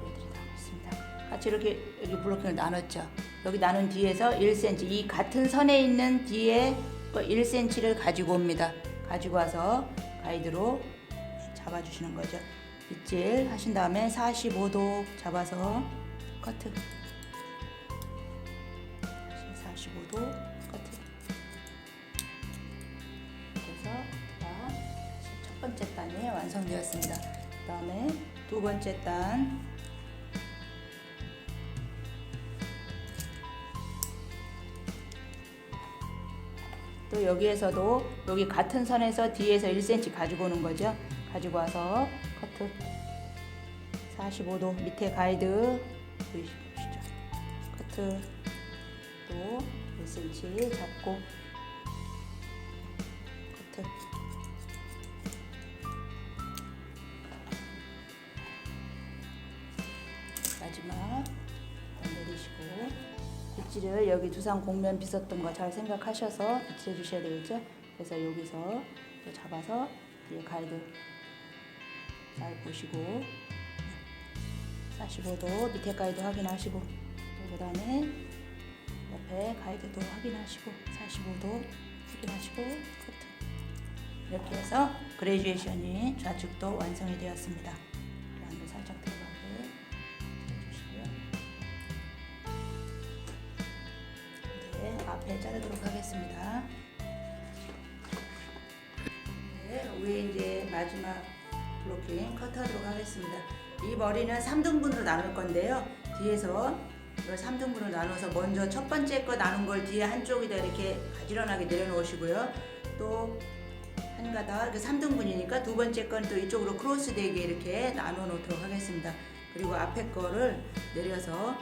보여드리도록 하겠습니다. 같이 이렇게 여기 블로킹을 나눴죠. 여기 나눈 뒤에서 1cm 이 같은 선에 있는 뒤에 1cm를 가지고 옵니다. 가지고 와서 가이드로 잡아주시는 거죠. 빗질 하신 다음에 45도 잡아서 커트. 45도 커트. 그래서 첫 번째 단이 완성되었습니다. 그 다음에 두 번째 단. 또 여기에서도 여기 같은 선에서 뒤에서 1cm 가지고 오는 거죠. 가지고 와서 커트 45도 밑에 가이드 보이시죠? 커트 또 1cm 잡고 커트 마지막 내리시고 빗질을 여기 두상 공면 빗었던 거 잘 생각하셔서 빗질해 주셔야 되겠죠? 그래서 여기서 또 잡아서 뒤에 가이드 잘 보시고 45도 밑에 가이드 확인하시고 또 그 다음에 옆에 가이드도 확인하시고 45도 확인하시고 커트. 이렇게 해서 그레듀에이션이 좌측도 완성이 되었습니다. 안으로 살짝 들어가게 해주시고요. 네, 앞에 자르도록 하겠습니다. 네, 위에 이제 마지막 블로킹 커트하도록 하겠습니다. 이 머리는 3등분으로 나눌 건데요. 뒤에서 이걸 3등분으로 나눠서 먼저 첫 번째 거 나눈 걸 뒤에 한쪽에다 이렇게 가지런하게 내려놓으시고요. 또 한 가닥 3등분이니까 두 번째 건 또 이쪽으로 크로스 되게 이렇게 나눠 놓도록 하겠습니다. 그리고 앞에 거를 내려서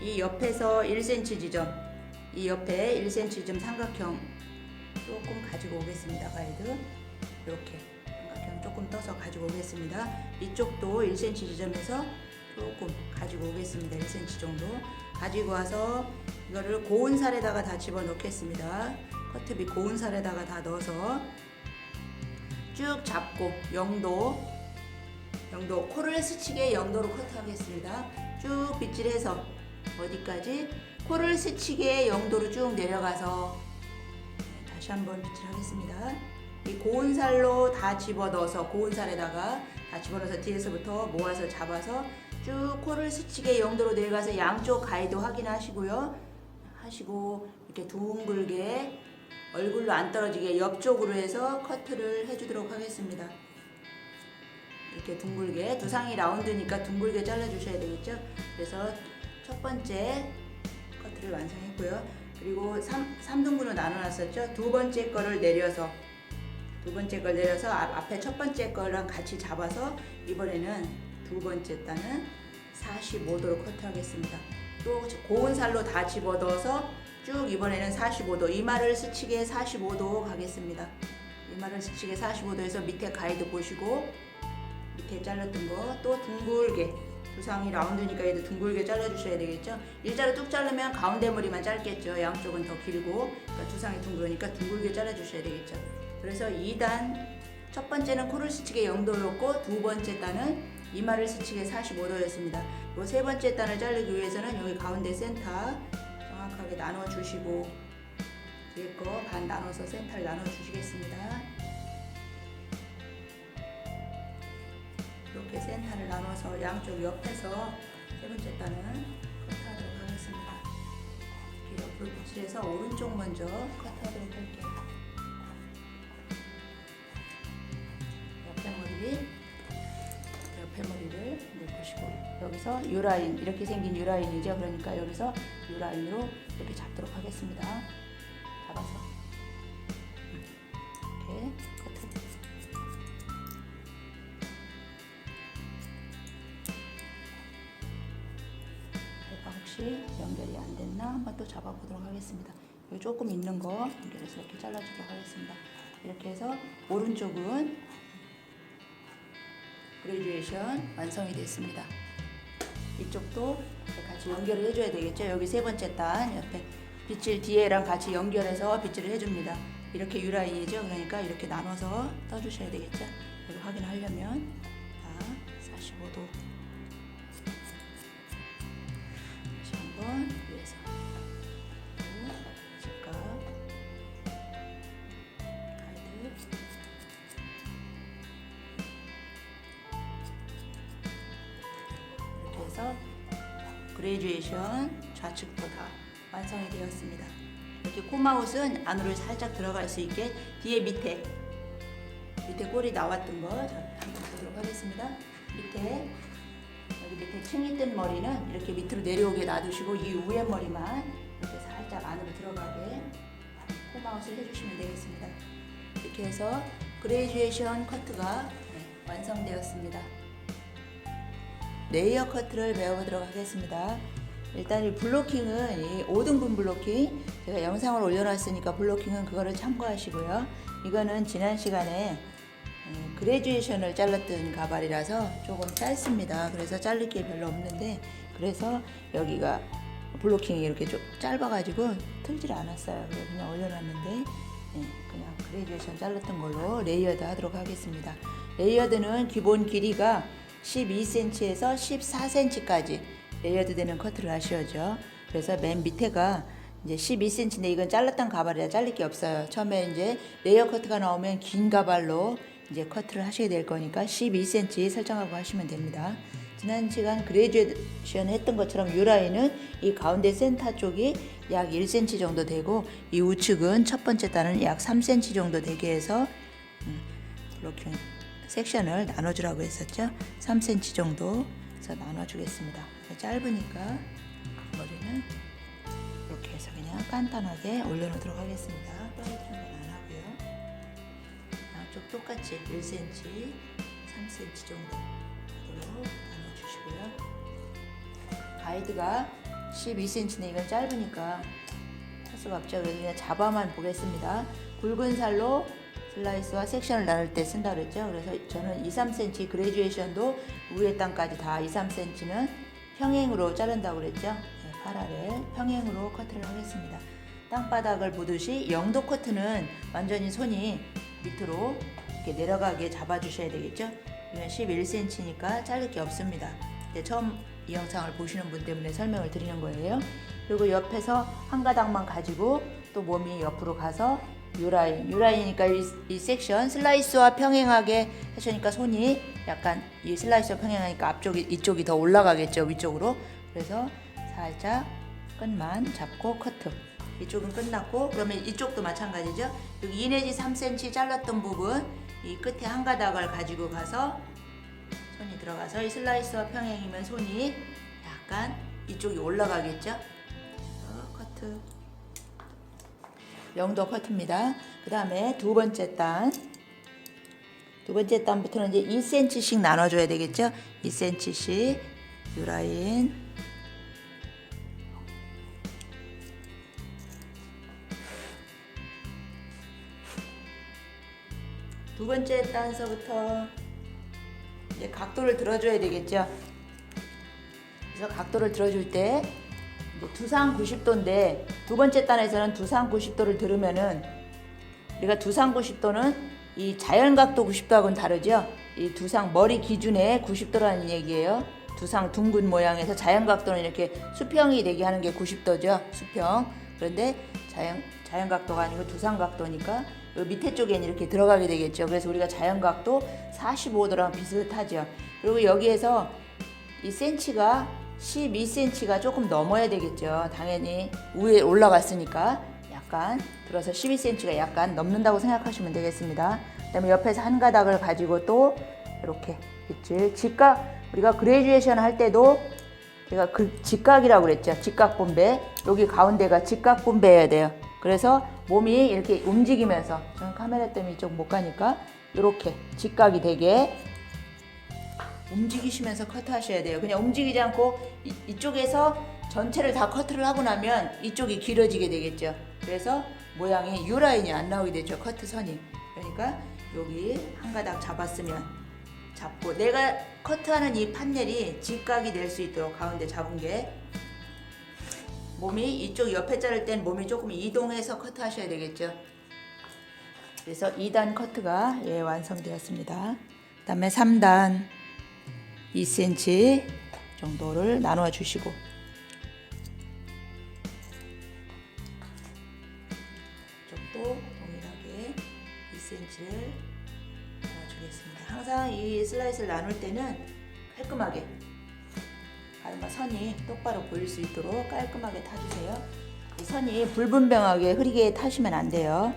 이 옆에서 1cm 지점, 이 옆에 1cm 지점 삼각형 조금 가지고 오겠습니다. 가이드 이렇게 삼각형 조금 떠서 가지고 오겠습니다. 이쪽도 1cm 지점에서 조금 가지고 오겠습니다. 1cm 정도 가지고 와서 이거를 고운살에다가 다 집어넣겠습니다. 커트빗 고운살에다가 다 넣어서 쭉 잡고 0도 코를 스치게 0도로 커트하겠습니다. 쭉 빗질해서 어디까지? 코를 스치게 0도로 쭉 내려가서 다시 한번 빗질하겠습니다. 이 고운살로 다 집어넣어서 고운살에다가 다 집어넣어서 뒤에서부터 모아서 잡아서 쭉 코를 스치게 0도로 내려가서 양쪽 가이드 확인하시고요. 하시고 이렇게 둥글게 얼굴로 안 떨어지게 옆쪽으로 해서 커트를 해주도록 하겠습니다. 이렇게 둥글게 두상이 라운드니까 둥글게 잘라주셔야 되겠죠. 그래서 첫 번째 커트를 완성했고요. 그리고 3등분으로 나눠놨었죠. 두 번째 거를 내려서 앞에 첫 번째 거랑 같이 잡아서 이번에는 두 번째 단은 45도로 커트하겠습니다. 또 고운살로 다 집어넣어서 쭉 이번에는 45도 이마를 스치게 45도 가겠습니다. 이마를 스치게 45도에서 밑에 가이드 보시고 밑에 잘랐던 거 또 둥글게 두상이 라운드니까 얘도 둥글게 잘라주셔야 되겠죠. 일자로 뚝 자르면 가운데 머리만 짧겠죠. 양쪽은 더 길고 그러니까 두상이 둥그러니까 둥글게 잘라주셔야 되겠죠. 그래서 2단 첫 번째는 코를 스치게 0도였고 두 번째 단은 이마를 스치게 45도였습니다. 이 세 번째 단을 자르기 위해서는 여기 가운데 센터 정확하게 나눠주시고 뒤에 거 반 나눠서 센터를 나눠주시겠습니다. 이렇게 센터를 나눠서 양쪽 옆에서 세 번째 단은 커트하도록 하겠습니다. 이렇게 옆으로 빗질해서 오른쪽 먼저 커트하도록 할게요. 옆에 머리를 보시고 여기서 U라인 이렇게 생긴 U라인이죠. 그러니까 여기서 U라인으로 이렇게 잡도록 하겠습니다. 잡아서 이렇게 커트. 대파 혹시 다시 연결이 안 됐나 한번 또 잡아보도록 하겠습니다. 여기 조금 있는 거 연결해서 이렇게 잘라주도록 하겠습니다. 이렇게 해서 오른쪽은 그레듀에이션 완성이 됐습니다. 이쪽도 같이 연결을 해줘야 되겠죠. 여기 세 번째 단 옆에 빗질 뒤에랑 같이 연결해서 빗질을 해줍니다. 이렇게 유라인이죠. 그러니까 이렇게 나눠서 떠주셔야 되겠죠. 여기 확인하려면 자, 45도 다시 한번 위에서 직각 가이드 이렇게 해서 그레듀에이션 좌측도 다 완성이 되었습니다. 이렇게 코마웃은 안으로 살짝 들어갈 수 있게 뒤에 밑에 꼬리 나왔던 거 한번 보도록 하겠습니다. 여기 밑에 층이 뜬 머리는 이렇게 밑으로 내려오게 놔두시고 이 위에 머리만 이렇게 살짝 안으로 들어가게 코마웃을 해주시면 되겠습니다. 이렇게 해서 그레듀에이션 커트가 완성되었습니다. 레이어 커트를 배워보도록 하겠습니다. 일단 이 블로킹은 이 5등분 블로킹 제가 영상을 올려놨으니까 블로킹은 그거를 참고하시고요. 이거는 지난 시간에 그레듀에이션을 잘랐던 가발이라서 조금 짧습니다. 그래서 자를 게 별로 없는데 그래서 여기가 블로킹이 이렇게 좀 짧아가지고 틀질 않았어요. 그래서 그냥 올려놨는데 그냥 그레듀에이션 잘랐던 걸로 레이어드 하도록 하겠습니다. 레이어드는 기본 길이가 12cm에서 14cm까지 레이어드 되는 커트를 하셔야죠. 그래서 맨 밑에가 이제 12cm인데 이건 잘랐던 가발이라 잘릴 게 없어요. 처음에 이제 레이어 커트가 나오면 긴 가발로 이제 커트를 하셔야 될 거니까 12cm 설정하고 하시면 됩니다. 지난 시간 그레듀에이션 했던 것처럼 U라인은 이 가운데 센터 쪽이 약 1cm 정도 되고 이 우측은 첫 번째 단은 약 3cm 정도 되게 해서 블로킹 섹션을 나눠주라고 했었죠. 3cm 정도 해서 나눠주겠습니다. 짧으니까 머리는 이렇게 해서 그냥 간단하게 올려놓도록 하겠습니다. 떨어뜨리는 건 안 하고요. 양쪽 똑같이 1cm, 3cm 정도로 나눠주시고요. 가이드가 12cm인데 이건 짧으니까 할 수가 없죠. 그래서 그냥 잡아만 보겠습니다. 굵은 살로 슬라이스와 섹션을 나눌 때 쓴다 그랬죠. 그래서 저는 2, 3cm 그레듀에이션도 위에 땅까지 다 2, 3cm는 평행으로 자른다고 그랬죠. 파라렐 평행으로 커트를 하겠습니다. 땅바닥을 보듯이 0도 커트는 완전히 손이 밑으로 이렇게 내려가게 잡아주셔야 되겠죠. 이건 11cm니까 자를 게 없습니다. 처음 이 영상을 보시는 분 때문에 설명을 드리는 거예요. 그리고 옆에서 한 가닥만 가지고 또 몸이 옆으로 가서 U라인이니까 이 섹션 슬라이스와 평행하게 하시니까 손이 약간 이 슬라이스와 평행하니까 앞쪽이 이쪽이 더 올라가겠죠, 위쪽으로. 그래서 살짝 끝만 잡고 커트. 이쪽은 끝났고 그러면 이쪽도 마찬가지죠. 여기 2 내지 3cm 잘랐던 부분 이 끝에 한 가닥을 가지고 가서 손이 들어가서 이 슬라이스와 평행이면 손이 약간 이쪽이 올라가겠죠. 커트. 0도 커트입니다. 그 다음에 두 번째 단부터는 이제 2cm씩 나눠줘야 되겠죠. 2cm씩 U라인 두 번째 단서부터 이제 각도를 들어줘야 되겠죠. 그래서 각도를 들어줄 때 두상 90도인데 두 번째 단에서는 두상 90도를 들으면은 우리가 두상 90도는 이 자연각도 90도하고는 다르죠. 이 두상 머리 기준에 90도라는 얘기예요. 두상 둥근 모양에서 자연각도는 이렇게 수평이 되게 하는 게 90도죠. 수평. 그런데 자연각도가 아니고 두상각도니까 이 밑에 쪽엔 이렇게 들어가게 되겠죠. 그래서 우리가 자연각도 45도랑 비슷하죠. 그리고 여기에서 이 센치가 12cm가 조금 넘어야 되겠죠. 당연히 위에 올라갔으니까 약간 들어서 12cm가 약간 넘는다고 생각하시면 되겠습니다. 그 다음에 옆에서 한 가닥을 가지고 또 이렇게 빗질 직각 우리가 그레듀에이션 할 때도 제가 그 직각이라고 그랬죠. 직각 분배 여기 가운데가 직각 분배해야 돼요. 그래서 몸이 이렇게 움직이면서 저는 카메라 때문에 이쪽 못 가니까 이렇게 직각이 되게 움직이시면서 커트 하셔야 돼요. 그냥 움직이지 않고 이쪽에서 전체를 다 커트를 하고 나면 이쪽이 길어지게 되겠죠. 그래서 모양이 이 라인이 안 나오게 되죠. 커트 선이. 그러니까 여기 한 가닥 잡았으면 잡고 내가 커트하는 이 판넬이 직각이 될 수 있도록 가운데 잡은 게 몸이 이쪽 옆에 자를 땐 몸이 조금 이동해서 커트 하셔야 되겠죠. 그래서 2단 커트가 완성되었습니다. 그 다음에 3단 2cm 정도를 나누어 주시고 이쪽도 동일하게 2cm를 나눠주겠습니다. 항상 이 슬라이스를 나눌 때는 깔끔하게 가르마 선이 똑바로 보일 수 있도록 깔끔하게 타주세요. 이 선이 불분명하게 흐리게 타시면 안 돼요.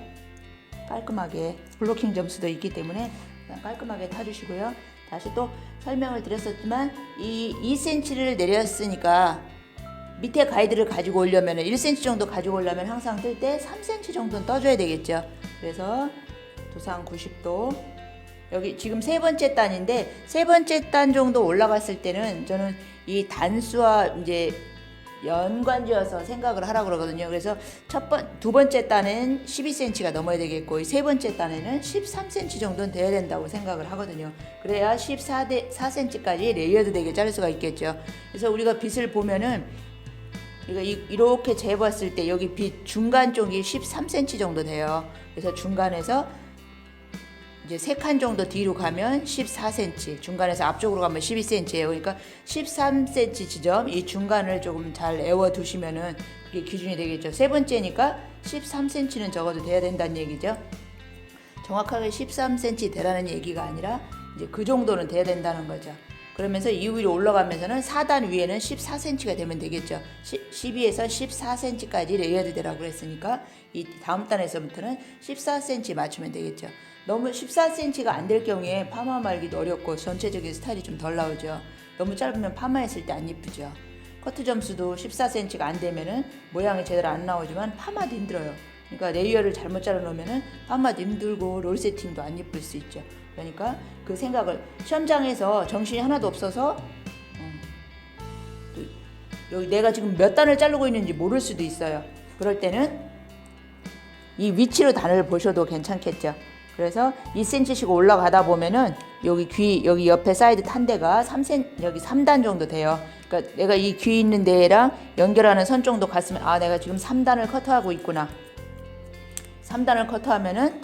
깔끔하게 블로킹 점수도 있기 때문에 그냥 깔끔하게 타주시고요. 다시 또 설명을 드렸었지만 이 2cm를 내렸으니까 밑에 가이드를 가지고 오려면 1cm 정도 가지고 오려면 항상 뜰 때 3cm 정도는 떠줘야 되겠죠. 그래서 두상 90도 여기 지금 세 번째 단인데 세 번째 단 정도 올라갔을 때는 저는 이 단수와 이제 연관지어서 생각을 하라고 그러거든요. 그래서 두 번째 단은 12cm가 넘어야 되겠고 이 세 번째 단에는 13cm 정도는 돼야 된다고 생각을 하거든요. 그래야 14cm까지 레이어드 되게 자를 수가 있겠죠. 그래서 우리가 빗을 보면은 우리가 이렇게 재봤을 때 여기 빗 중간 쪽이 13cm 정도 돼요. 그래서 중간에서 이제 3칸 정도 뒤로 가면 14cm, 중간에서 앞쪽으로 가면 12cm예요. 그러니까 13cm 지점 이 중간을 조금 잘 애워 두시면은 그게 기준이 되겠죠. 세 번째니까 13cm는 적어도 돼야 된다는 얘기죠. 정확하게 13cm 되라는 얘기가 아니라 이제 그 정도는 돼야 된다는 거죠. 그러면서 이 위로 올라가면서는 4단 위에는 14cm가 되면 되겠죠. 12에서 14cm까지 레이어드 되라고 그랬으니까 이 다음 단에서부터는 14cm 맞추면 되겠죠. 너무 14cm가 안 될 경우에 파마 말기도 어렵고 전체적인 스타일이 좀 덜 나오죠. 너무 짧으면 파마했을 때 안 이쁘죠. 커트 점수도 14cm가 안 되면은 모양이 제대로 안 나오지만 파마도 힘들어요. 그러니까 레이어를 잘못 자르 놓으면은 파마도 힘들고 롤 세팅도 안 이쁠 수 있죠. 그러니까 그 생각을 시험장에서 정신이 하나도 없어서 여기 내가 지금 몇 단을 자르고 있는지 모를 수도 있어요. 그럴 때는 이 위치로 단을 보셔도 괜찮겠죠. 그래서 2cm씩 올라가다 보면은 여기 귀 여기 옆에 사이드 탄 데가 3cm 여기 3단 정도 돼요. 그러니까 내가 이 귀 있는 데랑 연결하는 선 정도 갔으면 아 내가 지금 3단을 커트하고 있구나. 3단을 커트하면은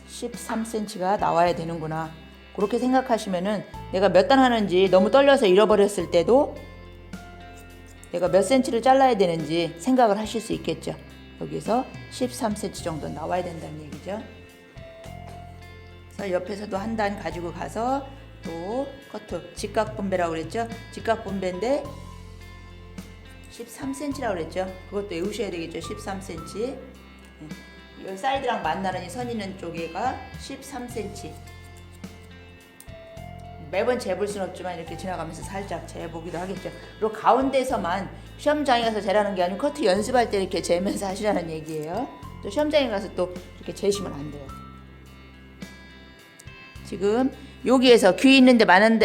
13cm가 나와야 되는구나. 그렇게 생각하시면은 내가 몇 단 하는지 너무 떨려서 잃어버렸을 때도 내가 몇 cm를 잘라야 되는지 생각을 하실 수 있겠죠. 여기서 13cm 정도 나와야 된다는 얘기죠. 그래서 옆에서도 한 단 가지고 가서 또 커트 직각 분배라고 그랬죠. 직각 분배인데 13cm라고 그랬죠. 그것도 외우셔야 되겠죠. 13cm. 이 사이드랑 만나는 이 선 있는 쪽에가 13cm. 매번 재볼 수는 없지만 이렇게 지나가면서 살짝 재보기도 하겠죠. 그리고 가운데서만 시험장에 가서 재라는 게 아니고 커트 연습할 때 이렇게 재면서 하시라는 얘기예요. 또 시험장에 가서 또 이렇게 재시면 안 돼요. 지금 여기에서 귀 있는데 만난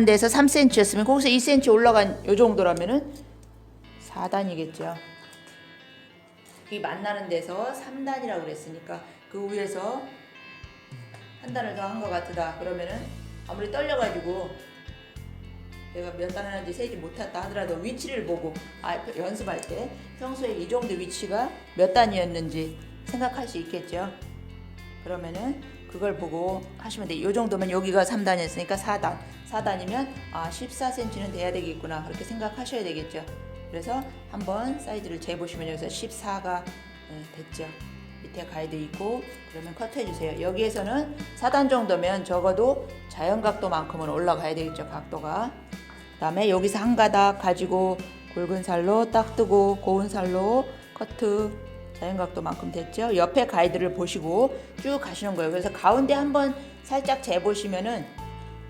데에서 3cm였으면 거기서 2cm 올라간 요 정도라면은 4단이겠죠. 귀 만나는 데서 3단이라고 그랬으니까 그 위에서 한 단을 더 한 것 같다. 그러면은 아무리 떨려가지고 내가 몇 단 하는지 세지 못했다 하더라도 위치를 보고 연습할 때 평소에 이 정도 위치가 몇 단이었는지 생각할 수 있겠죠. 그러면은 그걸 보고 하시면 돼요. 이 정도면 여기가 3단이었으니까 4단. 4단이면 14cm는 돼야 되겠구나. 그렇게 생각하셔야 되겠죠. 그래서 한번 사이즈를 재보시면 여기서 14가 됐죠. 밑에 가이드 있고 그러면 커트해 주세요. 여기에서는 4단 정도면 적어도 자연각도만큼은 올라가야 되겠죠. 각도가. 그 다음에 여기서 한 가닥 가지고 굵은 살로 딱 뜨고 고운 살로 커트 자연각도만큼 됐죠. 옆에 가이드를 보시고 쭉 가시는 거예요. 그래서 가운데 한번 살짝 재보시면은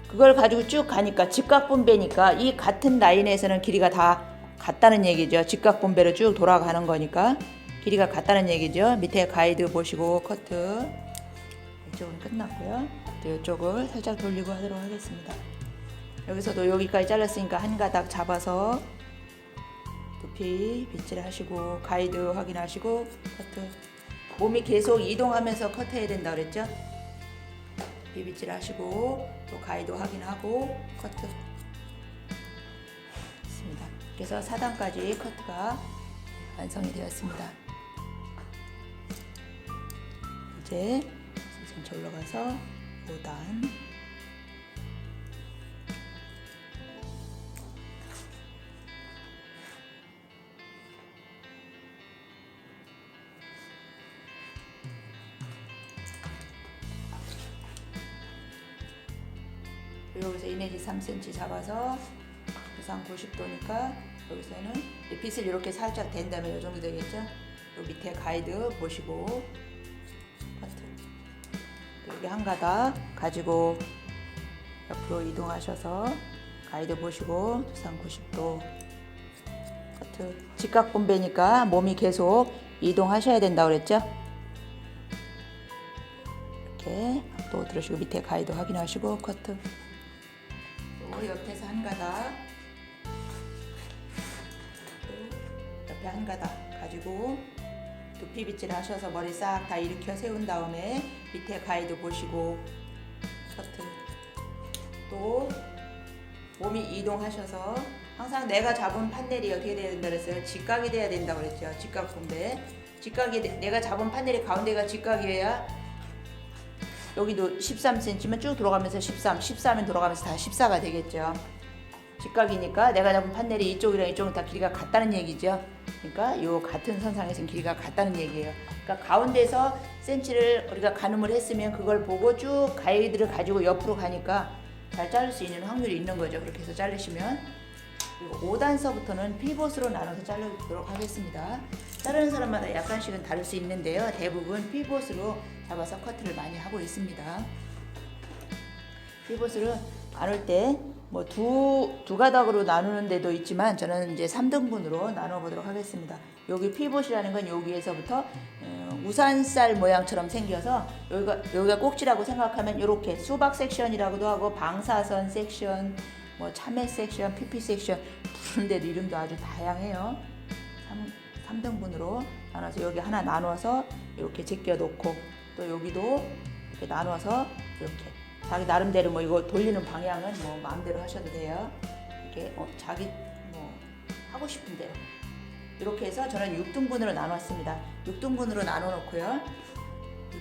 그걸 가지고 쭉 가니까 직각분배니까 이 같은 라인에서는 길이가 다 같다는 얘기죠. 직각분배로 쭉 돌아가는 거니까 길이가 같다는 얘기죠. 밑에 가이드 보시고 커트. 이쪽은 끝났고요. 또 이쪽을 살짝 돌리고 하도록 하겠습니다. 여기서도 여기까지 잘랐으니까 한 가닥 잡아서 두피 빗질 하시고 가이드 확인하시고 커트. 몸이 계속 이동하면서 커트해야 된다 그랬죠? 두피 빗질 하시고 또 가이드 확인하고 커트. 있습니다. 그래서 4단까지 커트가 완성이 되었습니다. 이제 전체 올라가서 5단. 여기서 2 내지 3cm 잡아서 두상 90도니까 여기서는 빗을 이렇게 살짝 댄 다음에 이 정도 되겠죠? 요 밑에 가이드 보시고 커트. 여기 한 가닥 가지고 옆으로 이동하셔서 가이드 보시고 두상 90도 커트. 직각 분배니까 몸이 계속 이동하셔야 된다고 그랬죠? 이렇게 또 들으시고 밑에 가이드 확인하시고 커트. 또 옆에서 한 가닥, 또 옆에 한 가닥 가지고 두피 빗질 하셔서 머리 싹 다 일으켜 세운 다음에 밑에 가이드 보시고 커트. 또 몸이 이동하셔서 항상 내가 잡은 판넬이 어떻게 돼야 된다 그랬어요? 직각이 돼야 된다고 그랬죠. 직각 분배. 직각이 내가 잡은 판넬이 가운데가 직각이어야 여기도 13cm면 쭉 들어가면서 13, 13은 돌아가면서 다 14가 되겠죠. 직각이니까 내가 잡은 판넬이 이쪽이랑 이쪽은 다 길이가 같다는 얘기죠. 그러니까 요 같은 선상에서는 길이가 같다는 얘기예요. 그러니까 가운데서 센치를 우리가 가늠을 했으면 그걸 보고 쭉 가이드를 가지고 옆으로 가니까 잘 자를 수 있는 확률이 있는 거죠. 그렇게 해서 자르시면. 그리고 5단서부터는 피봇으로 나눠서 자르도록 하겠습니다. 자르는 사람마다 약간씩은 다를 수 있는데요. 대부분 피봇으로 잡아서 커트를 많이 하고 있습니다. 피봇으로 나눌 때 뭐 두 가닥으로 나누는 데도 있지만 저는 이제 3등분으로 나눠 보도록 하겠습니다. 여기 피봇이라는 건 여기에서부터 우산살 모양처럼 생겨서 여기가 꼭지라고 생각하면 이렇게 수박 섹션이라고도 하고 방사선 섹션, 뭐 참외 섹션, PP 섹션 부르는 데도 이름도 아주 다양해요. 3등분으로 나눠서 여기 하나 나눠서 이렇게 제껴 놓고 또 여기도 이렇게 나눠서 이렇게 자기 나름대로 뭐 이거 돌리는 방향은 뭐 마음대로 하셔도 돼요. 이렇게 자기 뭐 하고 싶은 대로 이렇게 해서 저는 6등분으로 나눴습니다. 6등분으로 나눠 놓고요.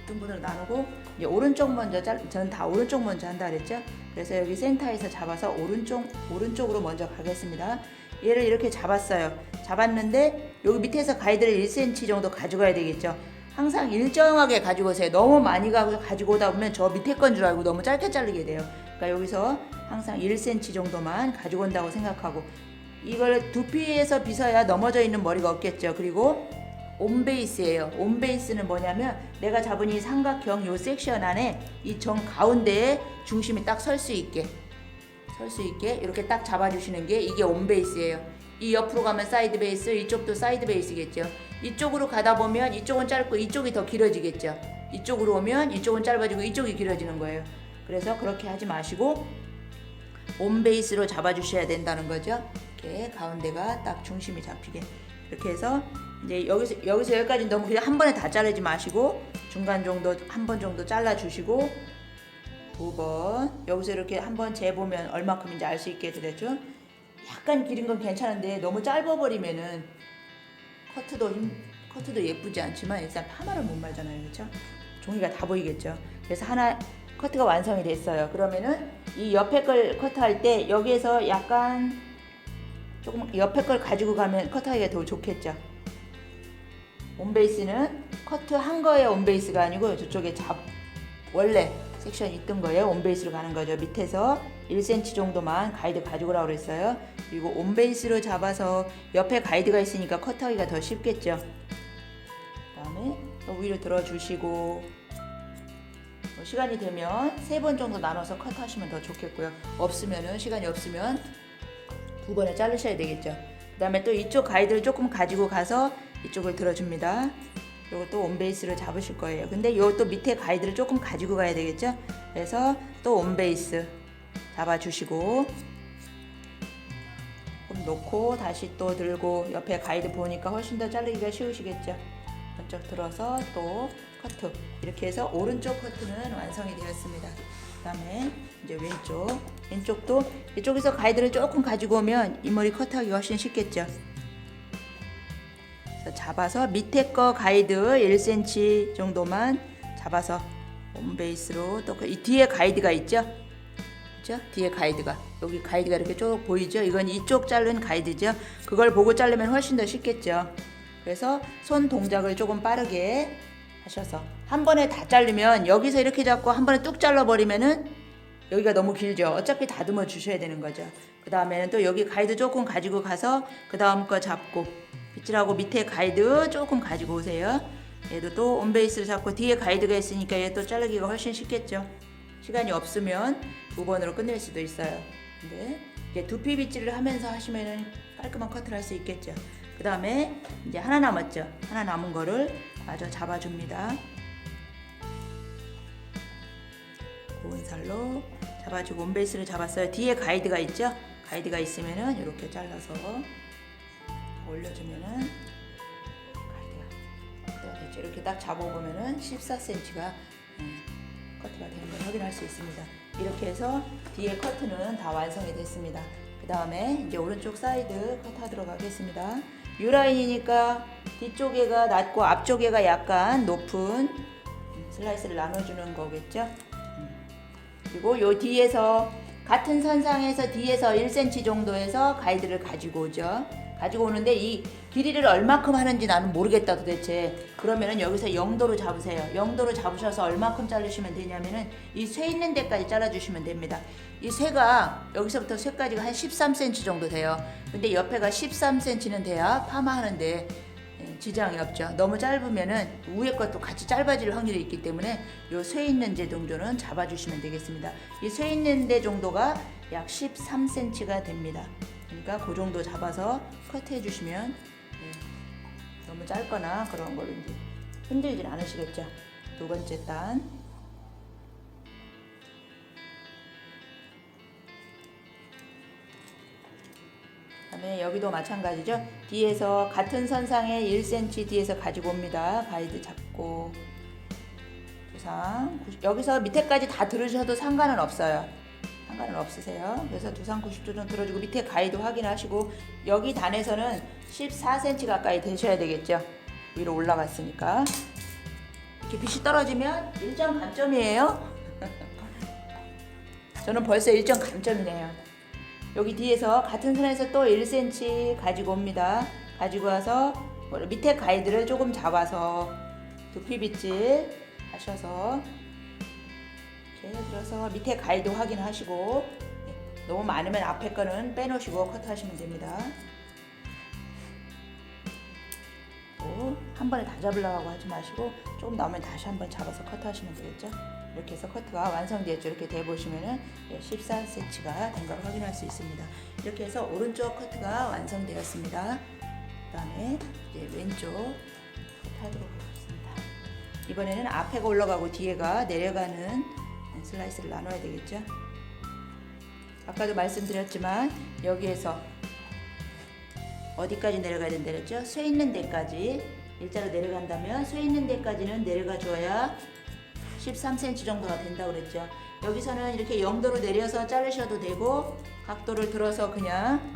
6등분으로 나누고 이제 오른쪽 먼저 저는 다 오른쪽 먼저 한다 그랬죠. 그래서 여기 센터에서 잡아서 오른쪽으로 먼저 가겠습니다. 얘를 이렇게 잡았어요. 잡았는데 여기 밑에서 가이드를 1cm 정도 가져가야 되겠죠. 항상 일정하게 가지고 오세요. 너무 많이 가지고 오다 보면 저 밑에 건 줄 알고 너무 짧게 자르게 돼요. 그러니까 여기서 항상 1cm 정도만 가지고 온다고 생각하고 이걸 두피에서 빗어야 넘어져 있는 머리가 없겠죠. 그리고 온베이스예요. 온베이스는 뭐냐면 내가 잡은 이 삼각형 요 섹션 안에 이 정 가운데에 중심이 딱 설 수 있게 이렇게 딱 잡아주시는 게 이게 온베이스예요. 이 옆으로 가면 사이드 베이스, 이쪽도 사이드 베이스겠죠. 이쪽으로 가다 보면 이쪽은 짧고 이쪽이 더 길어지겠죠. 이쪽으로 오면 이쪽은 짧아지고 이쪽이 길어지는 거예요. 그래서 그렇게 하지 마시고 온베이스로 잡아주셔야 된다는 거죠. 이렇게 가운데가 딱 중심이 잡히게 이렇게 해서 이제 여기서 여기까지 너무 그냥 한 번에 다 자르지 마시고 중간 정도 한 번 정도 잘라 주시고 2번 여기서 이렇게 한번 재보면 얼마큼인지 알 수 있게 되죠. 약간 길은 건 괜찮은데 너무 짧아버리면은 커트도 예쁘지 않지만 일단 파마를 못 말잖아요. 그렇죠? 종이가 다 보이겠죠. 그래서 하나 커트가 완성이 됐어요. 그러면은 이 옆에 걸 커트할 때 여기에서 약간 조금 옆에 걸 가지고 가면 커트하기가 더 좋겠죠. 온베이스는 커트한 거에 온베이스가 아니고 저쪽에 원래 섹션 있던 거에 온베이스로 가는 거죠. 밑에서 1cm 정도만 가이드 가지고 오라고 그랬어요. 그리고 온베이스로 잡아서 옆에 가이드가 있으니까 커트하기가 더 쉽겠죠. 그 다음에 또 위로 들어주시고 시간이 되면 3번 정도 나눠서 커트하시면 더 좋겠고요. 시간이 없으면 2번에 자르셔야 되겠죠. 그 다음에 또 이쪽 가이드를 조금 가지고 가서 이쪽을 들어줍니다. 이걸 또 온베이스를 잡으실 거예요. 근데 이것도 밑에 가이드를 조금 가지고 가야 되겠죠. 그래서 또 온베이스 잡아주시고 놓고 다시 또 들고 옆에 가이드 보니까 훨씬 더 자르기가 쉬우시겠죠. 먼저 들어서 또 커트. 이렇게 해서 오른쪽 커트는 완성이 되었습니다. 그다음에 이제 왼쪽도 이쪽에서 가이드를 조금 가지고 오면 이 머리 커트하기가 훨씬 쉽겠죠. 그래서 잡아서 밑에 거 가이드 1cm 정도만 잡아서 홈베이스로 또 이 뒤에 가이드가 있죠. 그렇죠? 뒤에 가이드가 여기 가이드가 이렇게 쭉 보이죠. 이건 이쪽 자른 가이드죠. 그걸 보고 자르면 훨씬 더 쉽겠죠. 그래서 손 동작을 조금 빠르게 하셔서 한 번에 다 자르면 여기서 이렇게 잡고 한 번에 뚝 잘라버리면은 여기가 너무 길죠. 어차피 다듬어 주셔야 되는 거죠. 그 다음에는 또 여기 가이드 조금 가지고 가서 그 다음 거 잡고 빗질하고 밑에 가이드 조금 가지고 오세요. 얘도 또 온베이스를 잡고 뒤에 가이드가 있으니까 얘 또 자르기가 훨씬 쉽겠죠. 시간이 없으면 2번으로 끝낼 수도 있어요. 근데 이제 두피 빗질을 하면서 하시면은 깔끔한 커트를 할 수 있겠죠. 그 다음에 이제 하나 남았죠. 하나 남은 거를 마저 잡아줍니다. 고운 살로 잡아주고 온베이스를 잡았어요. 뒤에 가이드가 있죠. 가이드가 있으면은 이렇게 잘라서 올려주면은 가이드가 됐죠. 이렇게 딱 잡아보면은 14cm가 커트가 되는 걸 확인할 수 있습니다. 이렇게 해서 뒤에 커트는 다 완성이 됐습니다. 그 다음에 이제 오른쪽 사이드 커트하도록 하겠습니다. U라인이니까 뒤쪽에가 낮고 앞쪽에가 약간 높은 슬라이스를 나눠주는 거겠죠. 그리고 요 뒤에서 같은 선상에서 뒤에서 1cm 정도에서 가이드를 가지고 오죠. 가지고 오는데 이 길이를 얼마큼 하는지 나는 모르겠다 도대체. 그러면은 여기서 0도로 잡으세요. 0도로 잡으셔서 얼마큼 자르시면 되냐면은 이 쇠 있는 데까지 잘라주시면 됩니다. 이 쇠가 여기서부터 쇠까지가 한 13cm 정도 돼요. 근데 옆에가 13cm는 돼야 파마하는데 지장이 없죠. 너무 짧으면은 위에 것도 같이 짧아질 확률이 있기 때문에 이 쇠 있는 데 정도는 잡아주시면 되겠습니다. 이 쇠 있는 데 정도가 약 13cm가 됩니다. 그러니까 그 정도 잡아서 커트해 주시면 너무 짧거나 그런 걸로 이제 힘들진 않으시겠죠. 두 번째 단. 그다음에 여기도 마찬가지죠. 뒤에서 같은 선상에 1cm 뒤에서 가지고 옵니다. 가이드 잡고 두상 여기서 밑에까지 다 들으셔도 상관은 없어요. 상관은 없으세요. 그래서 두상 90도 정도 들어주고 밑에 가이드 확인하시고 여기 단에서는 14cm 가까이 되셔야 되겠죠. 위로 올라갔으니까 이렇게 빛이 떨어지면 1점 감점이에요. 저는 벌써 1점 감점이네요. 여기 뒤에서 같은 선에서 또 1cm 가지고 옵니다. 가지고 와서 밑에 가이드를 조금 잡아서 두피 빗질 하셔서 이렇게 들어서 밑에 가이드 확인하시고 너무 많으면 앞에 거는 빼놓으시고 커트하시면 됩니다. 한 번에 다 잡으려고 하지 마시고 조금 나오면 다시 한번 잡아서 커트하시면 되겠죠. 이렇게 해서 커트가 완성되었죠. 이렇게 대보시면은 14cm가 된 걸 확인할 수 있습니다. 이렇게 해서 오른쪽 커트가 완성되었습니다. 그 다음에 이제 왼쪽 커트하도록 하겠습니다. 이번에는 앞에가 올라가고 뒤에가 내려가는 슬라이스를 나눠야 되겠죠. 아까도 말씀드렸지만 여기에서 어디까지 내려가야 된다 그랬죠? 쇠 있는 데까지 일자로 내려간다면 쇠 있는 데까지는 내려가 줘야 13cm 정도가 된다고 그랬죠. 여기서는 이렇게 0도로 내려서 자르셔도 되고 각도를 들어서 그냥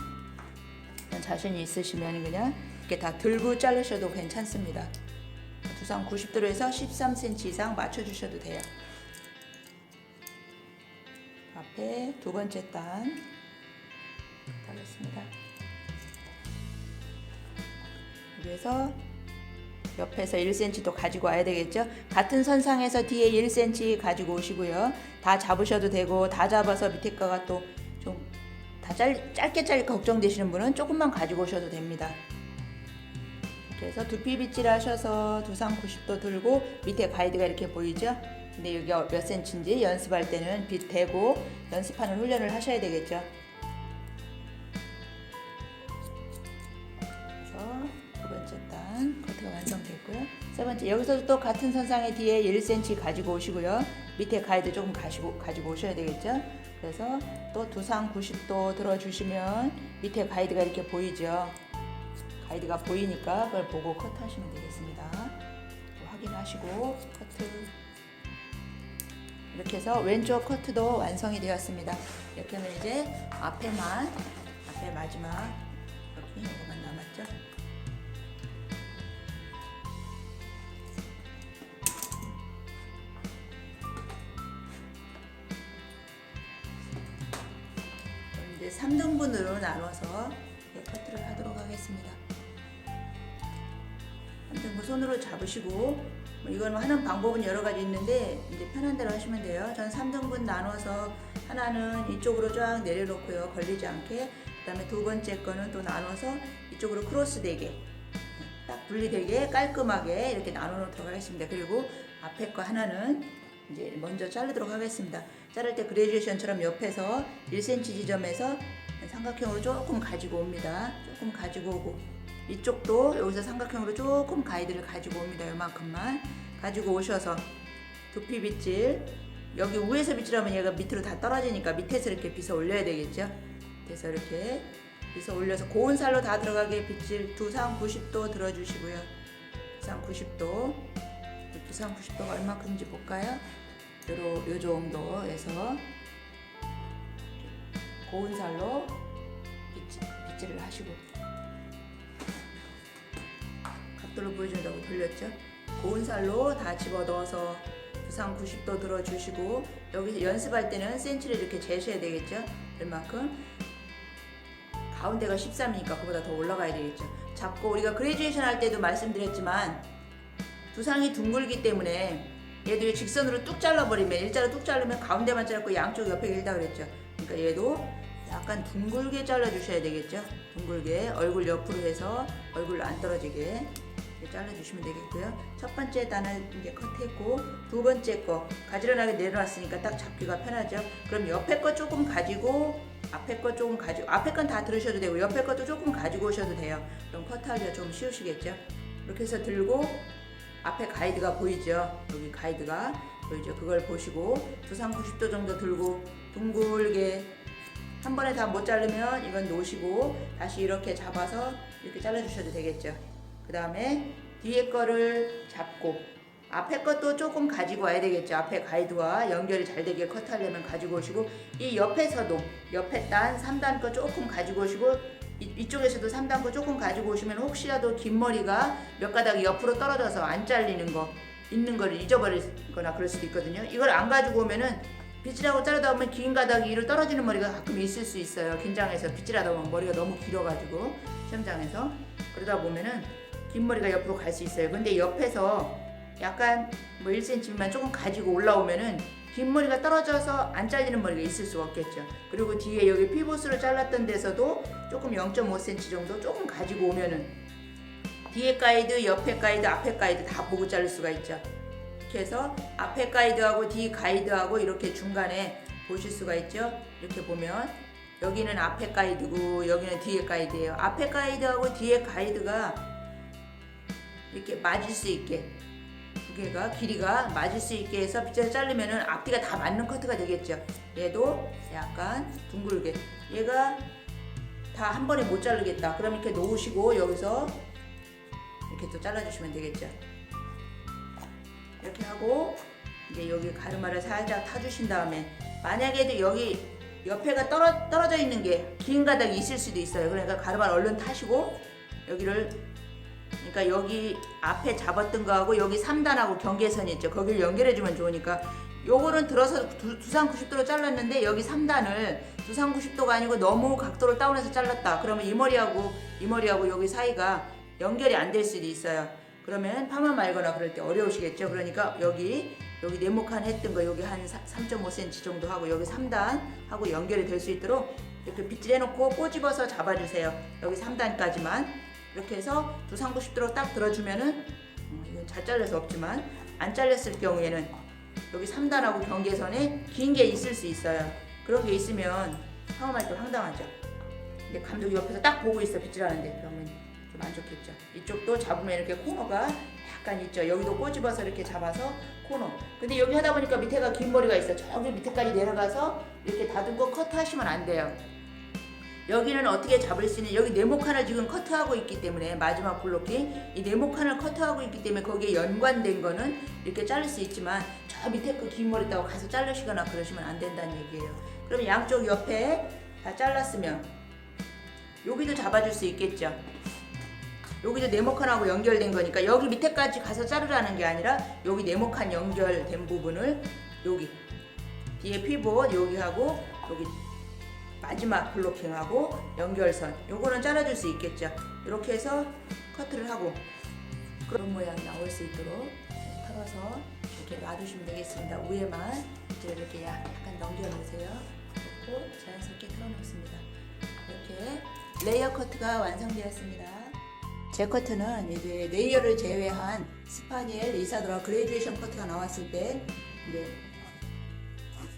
자신이 있으시면 그냥 이렇게 다 들고 자르셔도 괜찮습니다. 두상 90도로 해서 13cm 이상 맞춰주셔도 돼요. 앞에 두 번째 단 잘랐습니다. 그래서 옆에서 1cm 또 가지고 와야 되겠죠. 같은 선상에서 뒤에 1cm 가지고 오시고요. 다 잡으셔도 되고 다 잡아서 밑에 거가 또 좀 다 짧게 걱정되시는 분은 조금만 가지고 오셔도 됩니다. 그래서 두피 빗질 하셔서 두상 90도 들고 밑에 가이드가 이렇게 보이죠. 근데 여기가 몇 cm인지 연습할 때는 빗 대고 연습하는 훈련을 하셔야 되겠죠. 두 번째 단 커트가 완성됐고요. 세 번째 여기서도 또 같은 선상의 뒤에 1cm 가지고 오시고요. 밑에 가이드 조금 가지고 오셔야 되겠죠. 그래서 또 두상 90도 들어주시면 밑에 가이드가 이렇게 보이죠. 가이드가 보이니까 그걸 보고 커트하시면 되겠습니다. 확인하시고 커트. 이렇게 해서 왼쪽 커트도 완성이 되었습니다. 이렇게 하면 이제 앞에 마지막 이렇게 이거만 남았죠. 이제 3등분으로 나눠서 커트를 하도록 하겠습니다. 3등분 손으로 잡으시고 이건 하는 방법은 여러 가지 있는데 이제 편한 대로 하시면 돼요. 저는 3등분 나눠서 하나는 이쪽으로 쫙 내려놓고요. 걸리지 않게. 그다음에 두 번째 거는 또 나눠서 이쪽으로 크로스 되게 딱 분리되게 깔끔하게 이렇게 나눠 놓도록 하겠습니다. 그리고 앞에 거 하나는 이제 먼저 자르도록 하겠습니다. 자를 때 그레듀에이션처럼 옆에서 1cm 지점에서 삼각형으로 조금 가지고 옵니다. 조금 가지고 오고 이쪽도 여기서 삼각형으로 조금 가이드를 가지고 옵니다. 요만큼만 가지고 오셔서 두피 빗질 여기 위에서 빗질하면 얘가 밑으로 다 떨어지니까 밑에서 이렇게 빗어 올려야 되겠죠. 그래서 이렇게 빗어 올려서 고운 살로 다 들어가게 빗질 두상 90도 들어주시고요. 두상 90도 두상 90도가 얼마큼인지 볼까요? 요 정도에서 고운 살로 빗질을 하시고 각도를 보여준다고 돌렸죠. 고운 살로 다 집어넣어서 두상 90도 들어주시고 여기서 연습할 때는 센치를 이렇게 재셔야 되겠죠. 얼마큼 가운데가 13이니까 그보다 더 올라가야 되겠죠. 잡고 우리가 그레듀에이션 할 때도 말씀드렸지만 두상이 둥글기 때문에 얘도 직선으로 뚝 잘라버리면 일자로 뚝 자르면 가운데만 자르고 양쪽 옆에 길다 그랬죠. 그러니까 얘도 약간 둥글게 잘라주셔야 되겠죠. 둥글게 얼굴 옆으로 해서 얼굴 안 떨어지게 이렇게 잘라주시면 되겠고요. 첫 번째 단을 이제 컷했고 두 번째 거 가지런하게 내려놨으니까 딱 잡기가 편하죠. 그럼 옆에 거 조금 가지고 앞에 거 조금 가지고 앞에 건 다 들으셔도 되고 옆에 것도 조금 가지고 오셔도 돼요. 그럼 컷하기가 좀 쉬우시겠죠. 이렇게 해서 들고 앞에 가이드가 보이죠. 여기 가이드가 보이죠. 그걸 보시고 두상 90도 정도 들고 둥글게 한 번에 다 못 자르면 이건 놓으시고 다시 이렇게 잡아서 이렇게 잘라주셔도 되겠죠. 그 다음에 뒤에 거를 잡고 앞에 것도 조금 가지고 와야 되겠죠. 앞에 가이드와 연결이 잘 되게 컷하려면 가지고 오시고 이 옆에서도 옆에 단 3단 거 조금 가지고 오시고 이쪽에서도 3단 거 조금 가지고 오시면 혹시라도 긴 머리가 몇 가닥이 옆으로 떨어져서 안 잘리는 거 있는 거를 잊어버리거나 그럴 수도 있거든요. 이걸 안 가지고 오면은 빗질하고 자르다 보면 긴 가닥이 위로 떨어지는 머리가 가끔 있을 수 있어요. 긴장해서 빗질하다 보면 머리가 너무 길어가지고 시험장에서 그러다 보면은 긴 머리가 옆으로 갈 수 있어요. 근데 옆에서 약간 뭐 1cm만 조금 가지고 올라오면은 긴 머리가 떨어져서 안 잘리는 머리가 있을 수가 없겠죠. 그리고 뒤에 여기 피보스를 잘랐던 데서도 조금 0.5cm 정도 조금 가지고 오면은 뒤에 가이드, 옆에 가이드, 앞에 가이드 다 보고 자를 수가 있죠. 이렇게 해서 앞에 가이드하고 뒤 가이드하고 이렇게 중간에 보실 수가 있죠. 이렇게 보면 여기는 앞에 가이드고 여기는 뒤에 가이드예요. 앞에 가이드하고 뒤에 가이드가 이렇게 맞을 수 있게 두 개가 길이가 맞을 수 있게 해서 빗질을 자르면은 앞뒤가 다 맞는 커트가 되겠죠. 얘도 약간 둥글게 얘가 다 한 번에 못 자르겠다. 그럼 이렇게 놓으시고 여기서 이렇게 또 잘라주시면 되겠죠. 이렇게 하고 이제 여기 가르마를 살짝 타주신 다음에 만약에도 여기 옆에가 떨어져 있는 게 긴 가닥이 있을 수도 있어요. 그러니까 가르마를 얼른 타시고 여기를 그러니까 여기 앞에 잡았던 거하고 여기 3단하고 경계선이 있죠. 거기를 연결해주면 좋으니까 요거는 들어서 두상 90도로 잘랐는데 여기 3단을 두상 90도가 아니고 너무 각도를 다운해서 잘랐다. 그러면 이 머리하고 여기 사이가 연결이 안 될 수도 있어요. 그러면 파마 말거나 그럴 때 어려우시겠죠. 그러니까 여기 네모칸 했던 거 여기 한 3.5cm 정도 하고 여기 3단 하고 연결이 될 수 있도록 이렇게 빗질 해놓고 꼬집어서 잡아주세요. 여기 3단까지만 이렇게 해서 두상 90도로 딱 들어주면은 이건 잘 잘려서 없지만 안 잘렸을 경우에는 여기 3단하고 경계선에 긴 게 있을 수 있어요. 그런 게 있으면 파마할 때 황당하죠. 근데 감독이 옆에서 딱 보고 있어 빗질하는데 그러면 좀 안 좋겠죠. 이쪽도 잡으면 이렇게 코너가 약간 있죠. 여기도 꼬집어서 이렇게 잡아서 코너. 근데 여기 하다 보니까 밑에가 긴 머리가 있어. 저기 밑에까지 내려가서 이렇게 다듬고 커트하시면 안 돼요. 여기는 어떻게 잡을 수 있는, 여기 네모칸을 지금 커트하고 있기 때문에 마지막 블로킹 이 네모칸을 커트하고 있기 때문에 거기에 연관된 거는 이렇게 자를 수 있지만 저 밑에 그 긴 머리 있다고 가서 자르시거나 그러시면 안 된다는 얘기예요. 그럼 양쪽 옆에 다 잘랐으면 여기도 잡아줄 수 있겠죠. 여기도 네모칸하고 연결된 거니까 여기 밑에까지 가서 자르라는 게 아니라 여기 네모칸 연결된 부분을 여기 뒤에 피봇 여기하고 여기 마지막 블로킹하고 연결선 요거는 잘라줄 수 있겠죠. 이렇게 해서 커트를 하고 그런 모양이 나올 수 있도록 털어서 이렇게 놔두시면 되겠습니다. 위에만 이제 이렇게 약간 넘겨놓으세요. 그리고 자연스럽게 털어놓습니다. 이렇게 레이어 커트가 완성되었습니다. 제 커트는 이제 레이어를 제외한 스파니엘, 이사도라 그레듀에이션 커트가 나왔을 때 이제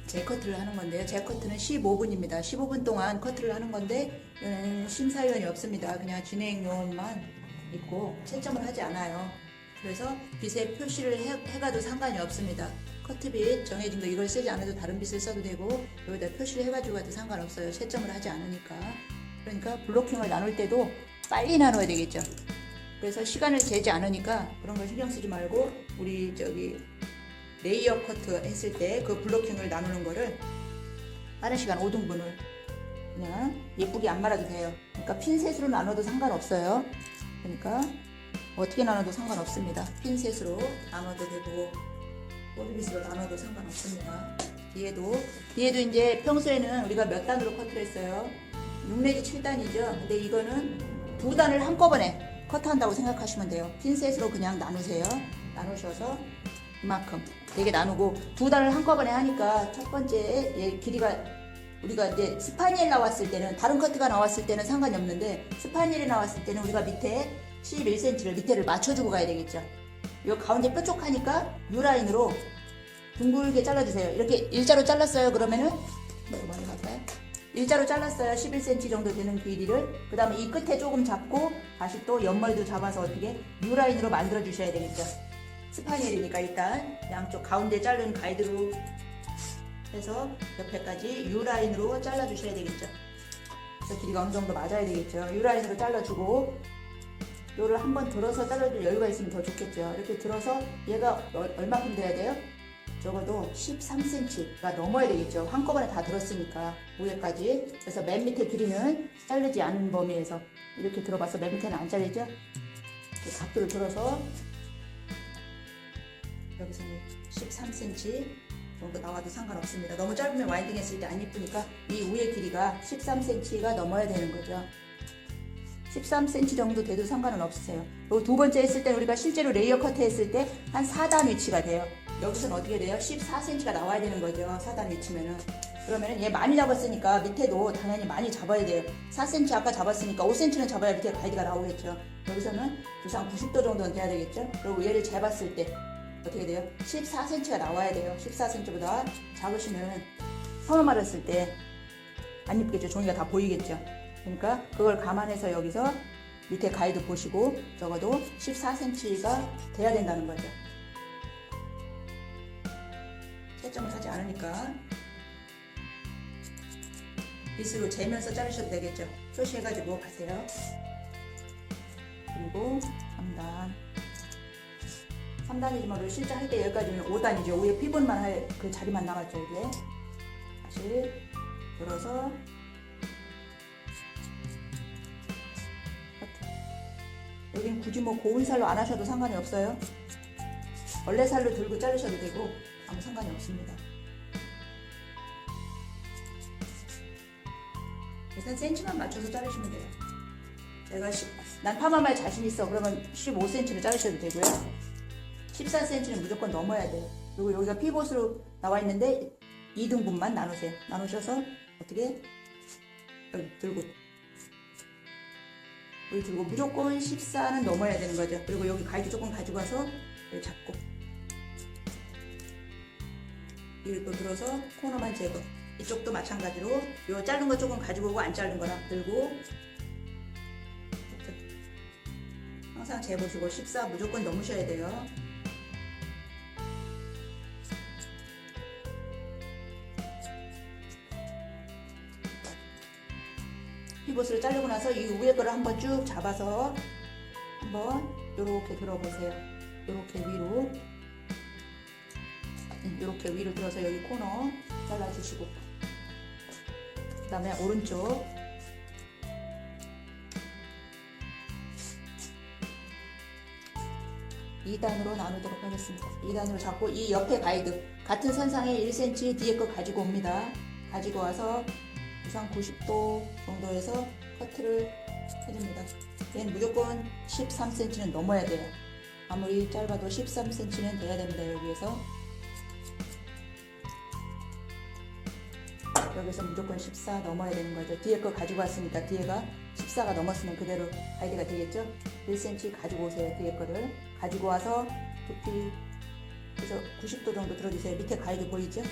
제 커트를 하는 건데요. 제 커트는 15분입니다. 15분 동안 커트를 하는 건데 이거는 심사위원이 없습니다. 그냥 진행요원만 있고 채점을 하지 않아요. 그래서 빗에 표시를 해가도 상관이 없습니다. 커트빗 정해진 거 이걸 쓰지 않아도 다른 빗을 써도 되고 여기다 표시를 해가지고 가도 상관없어요. 채점을 하지 않으니까. 그러니까 블로킹을 나눌 때도 빨리 나눠야 되겠죠. 그래서 시간을 재지 않으니까 그런 걸 신경 쓰지 말고 우리 저기 레이어 커트 했을 때 그 블로킹을 나누는 거를 빠른 시간 5등분을 그냥 예쁘게 안 말아도 돼요. 그러니까 핀셋으로 나눠도 상관없어요. 그러니까 어떻게 나눠도 상관없습니다. 핀셋으로 나눠도 되고 꼬리빗으로 나눠도 상관없습니다. 뒤에도 이제 평소에는 우리가 몇 단으로 커트를 했어요? 6 내지 7단이죠. 근데 이거는 2단을 한꺼번에 커트한다고 생각하시면 돼요. 핀셋으로 그냥 나누세요. 나누셔서 이만큼 되게 나누고 2단을 한꺼번에 하니까 첫 번째 얘 길이가 우리가 이제 스파니엘 나왔을 때는 다른 커트가 나왔을 때는 상관이 없는데 스파니엘이 나왔을 때는 우리가 밑에 11cm를 밑에를 맞춰주고 가야 되겠죠. 이 가운데 뾰족하니까 U라인으로 둥글게 잘라주세요. 이렇게 일자로 잘랐어요. 그러면은 이거 많이 갈까요? 일자로 잘랐어요. 11cm 정도 되는 길이를. 그 다음에 이 끝에 조금 잡고 다시 또 옆머리도 잡아서 어떻게 U라인으로 만들어 주셔야 되겠죠. 스파니엘이니까 일단 양쪽 가운데 자른 가이드로 해서 옆에까지 U라인으로 잘라주셔야 되겠죠. 그래서 길이가 어느 정도 맞아야 되겠죠. U라인으로 잘라주고 요를 한번 들어서 잘라줄 여유가 있으면 더 좋겠죠. 이렇게 들어서 얘가 얼마큼 돼야 돼요? 적어도 13cm가 넘어야 되겠죠. 한꺼번에 다 들었으니까 위에까지. 그래서 맨 밑에 길이는 자르지 않은 범위에서 이렇게 들어봐서 맨 밑에는 안 잘리죠. 이렇게 각도를 들어서 여기서는 13cm 정도 나와도 상관없습니다. 너무 짧으면 와인딩 했을 때 안 예쁘니까 이 위에 길이가 13cm가 넘어야 되는 거죠. 13cm 정도 돼도 상관은 없으세요. 그리고 두 번째 했을 때 우리가 실제로 레이어 커트 했을 때 한 4단 위치가 돼요. 여기서는 어떻게 돼요? 14cm가 나와야 되는 거죠. 4단 위치면은. 그러면은 얘 많이 잡았으니까 밑에도 당연히 많이 잡아야 돼요. 4cm 아까 잡았으니까 5cm는 잡아야 밑에 가이드가 나오겠죠. 여기서는 두상 90도 정도는 돼야 되겠죠. 그리고 얘를 재봤을 때 어떻게 돼요? 14cm가 나와야 돼요. 14cm보다 작으시면 처음 말았을 때 안 예쁘겠죠. 종이가 다 보이겠죠. 그러니까 그걸 감안해서 여기서 밑에 가이드 보시고 적어도 14cm가 돼야 된다는 거죠. 채점을 하지 않으니까 빗으로 재면서 자르셔도 되겠죠. 표시해가지고 가세요. 그리고 3단이지만 우리 실제 할 때 여기까지는 5단이죠. 위에 피봇만 할 그 자리만 남았죠. 이게 다시 들어서 여긴 굳이 뭐 고운 살로 안 하셔도 상관이 없어요. 원래 살로 들고 자르셔도 되고 아무 상관이 없습니다. 일단 센치만 맞춰서 자르시면 돼요. 난 파마말 자신 있어. 그러면 15cm를 자르셔도 되고요. 14cm는 무조건 넘어야 돼요. 그리고 여기가 피봇으로 나와 있는데 2등분만 나누세요. 나누셔서 어떻게 여기 들고 무조건 14는 넘어야 되는 거죠. 그리고 여기 가이드 조금 가지고 와서 여기 잡고 이걸 또 들어서 코너만 제거. 이쪽도 마찬가지로 요 자른 거 조금 가지고 오고 안 자른 거랑 들고 항상 재보시고 14 무조건 넘으셔야 돼요. 피봇을 자르고 나서 이 위에 거를 한번 쭉 잡아서 한번 요렇게 들어보세요. 요렇게 위로 요렇게 위로 들어서 여기 코너 잘라주시고, 그 다음에 오른쪽 이 2단으로 나누도록 하겠습니다. 2단으로 잡고 이 옆에 가이드 같은 선상에 1cm 뒤에 거 가지고 옵니다. 가지고 와서 우선 90도 정도에서 커트를 해줍니다. 얘는 무조건 13cm는 넘어야 돼요. 아무리 짧아도 13cm는 돼야 됩니다. 여기서 무조건 14 넘어야 되는 거죠. 뒤에 거 가지고 왔으니까 뒤에가 14가 넘었으면 그대로 가이드가 되겠죠. 1cm 가지고 오세요. 뒤에 거를 가지고 와서 두피 그래서 90도 정도 들어주세요. 밑에 가이드 보이죠?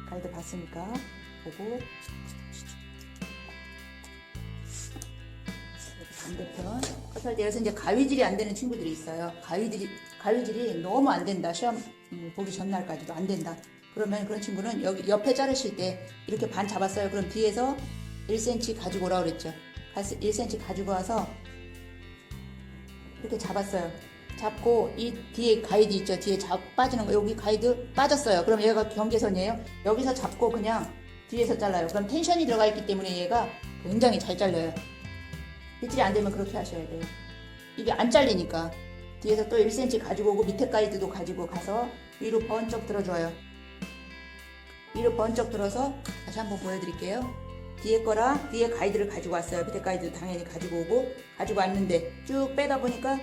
가이드 봤으니까 보고, 반대편 커트할 때, 그래서 이제 가위질이 안 되는 친구들이 있어요. 가위질이 너무 안 된다. 시험 보기 전날까지도 안 된다. 그러면 그런 친구는 여기 옆에 자르실 때 이렇게 반 잡았어요. 그럼 뒤에서 1cm 가지고 오라고 그랬죠. 1cm 가지고 와서 이렇게 잡았어요. 잡고 이 뒤에 가이드 있죠. 뒤에 빠지는 거, 여기 가이드 빠졌어요. 그럼 얘가 경계선이에요. 여기서 잡고 그냥 뒤에서 잘라요. 그럼 텐션이 들어가 있기 때문에 얘가 굉장히 잘 잘려요. 빗질이 안 되면 그렇게 하셔야 돼요. 이게 안 잘리니까 뒤에서 또 1cm 가지고 오고 밑에 가이드도 가지고 가서 위로 번쩍 들어줘요. 위로 번쩍 들어서 다시 한번 보여드릴게요. 뒤에 거랑 뒤에 가이드를 가지고 왔어요. 밑에 가이드도 당연히 가지고 오고, 가지고 왔는데 쭉 빼다 보니까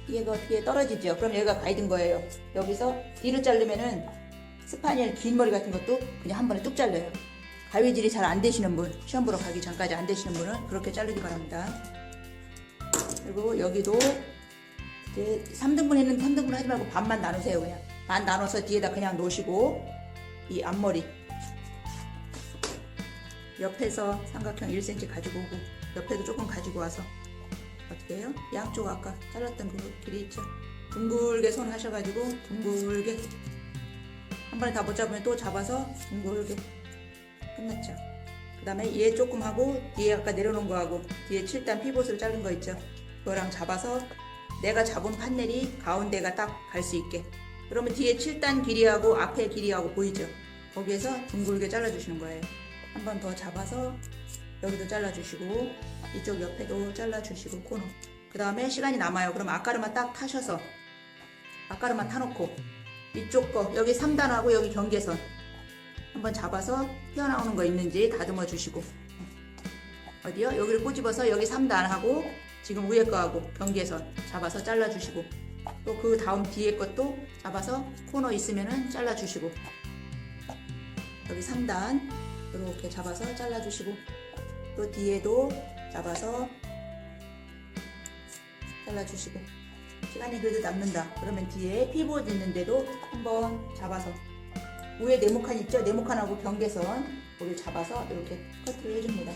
얘가 뒤에 떨어지죠. 그럼 얘가 가이드인 거예요. 여기서 뒤를 자르면은 스파니엘 긴 머리 같은 것도 그냥 한 번에 뚝 잘려요. 가위질이 잘 안 되시는 분, 시험 보러 가기 전까지 안 되시는 분은 그렇게 자르기 바랍니다. 그리고 여기도 이제 3등분 했는데 3등분 하지 말고 반만 나누세요. 그냥 반 나눠서 뒤에다 그냥 놓으시고, 이 앞머리 옆에서 삼각형 1cm 가지고 오고 옆에도 조금 가지고 와서 어떻게 해요? 양쪽 아까 잘랐던 그 길이 있죠? 둥글게 손 하셔가지고 둥글게 한 번에 다 못 잡으면 또 잡아서 둥글게 끝났죠. 그 다음에 얘 조금 하고 뒤에 아까 내려놓은 거 하고 뒤에 7단 피봇을 자른 거 있죠? 그거랑 잡아서 내가 잡은 판넬이 가운데가 딱 갈 수 있게, 그러면 뒤에 7단 길이하고 앞에 길이하고 보이죠? 거기에서 둥글게 잘라주시는 거예요. 한 번 더 잡아서 여기도 잘라주시고 이쪽 옆에도 잘라주시고 코너. 그 다음에 시간이 남아요. 그럼 앞가르마 딱 타셔서 앞가르마 타놓고 이쪽 거 여기 3단하고 여기 경계선 한번 잡아서 튀어나오는 거 있는지 다듬어 주시고, 어디요? 여기를 꼬집어서 여기 3단하고 지금 위에 거하고 경계선 잡아서 잘라주시고, 또 그 다음 뒤에 것도 잡아서 코너 있으면은 잘라주시고, 여기 3단 이렇게 잡아서 잘라주시고, 또 뒤에도 잡아서 잘라주시고. 시간이 그래도 남는다 그러면 뒤에 피봇 있는데도 한번 잡아서 위에 네모칸 있죠? 네모칸하고 경계선 거기를 잡아서 이렇게 커트를 해줍니다.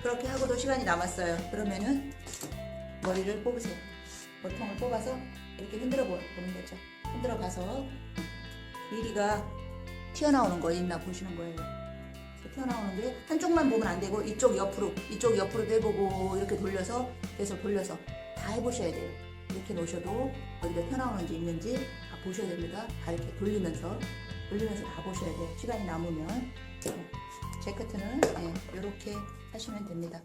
그렇게 하고도 시간이 남았어요. 그러면은 머리를 뽑으세요. 머리통을 뽑아서 이렇게 흔들어 보는 거죠. 흔들어 봐서 길이가 튀어나오는 거 있나 보시는 거예요. 튀어나오는 게 한쪽만 보면 안 되고 이쪽 옆으로도 해보고 이렇게 돌려서 계속 돌려서 다 해보셔야 돼요. 이렇게 놓으셔도 어디가 튀어나오는지 있는지 다 보셔야 됩니다. 다 이렇게 돌리면서 다 보셔야 돼요. 시간이 남으면 제 커트는 이렇게 하시면 됩니다.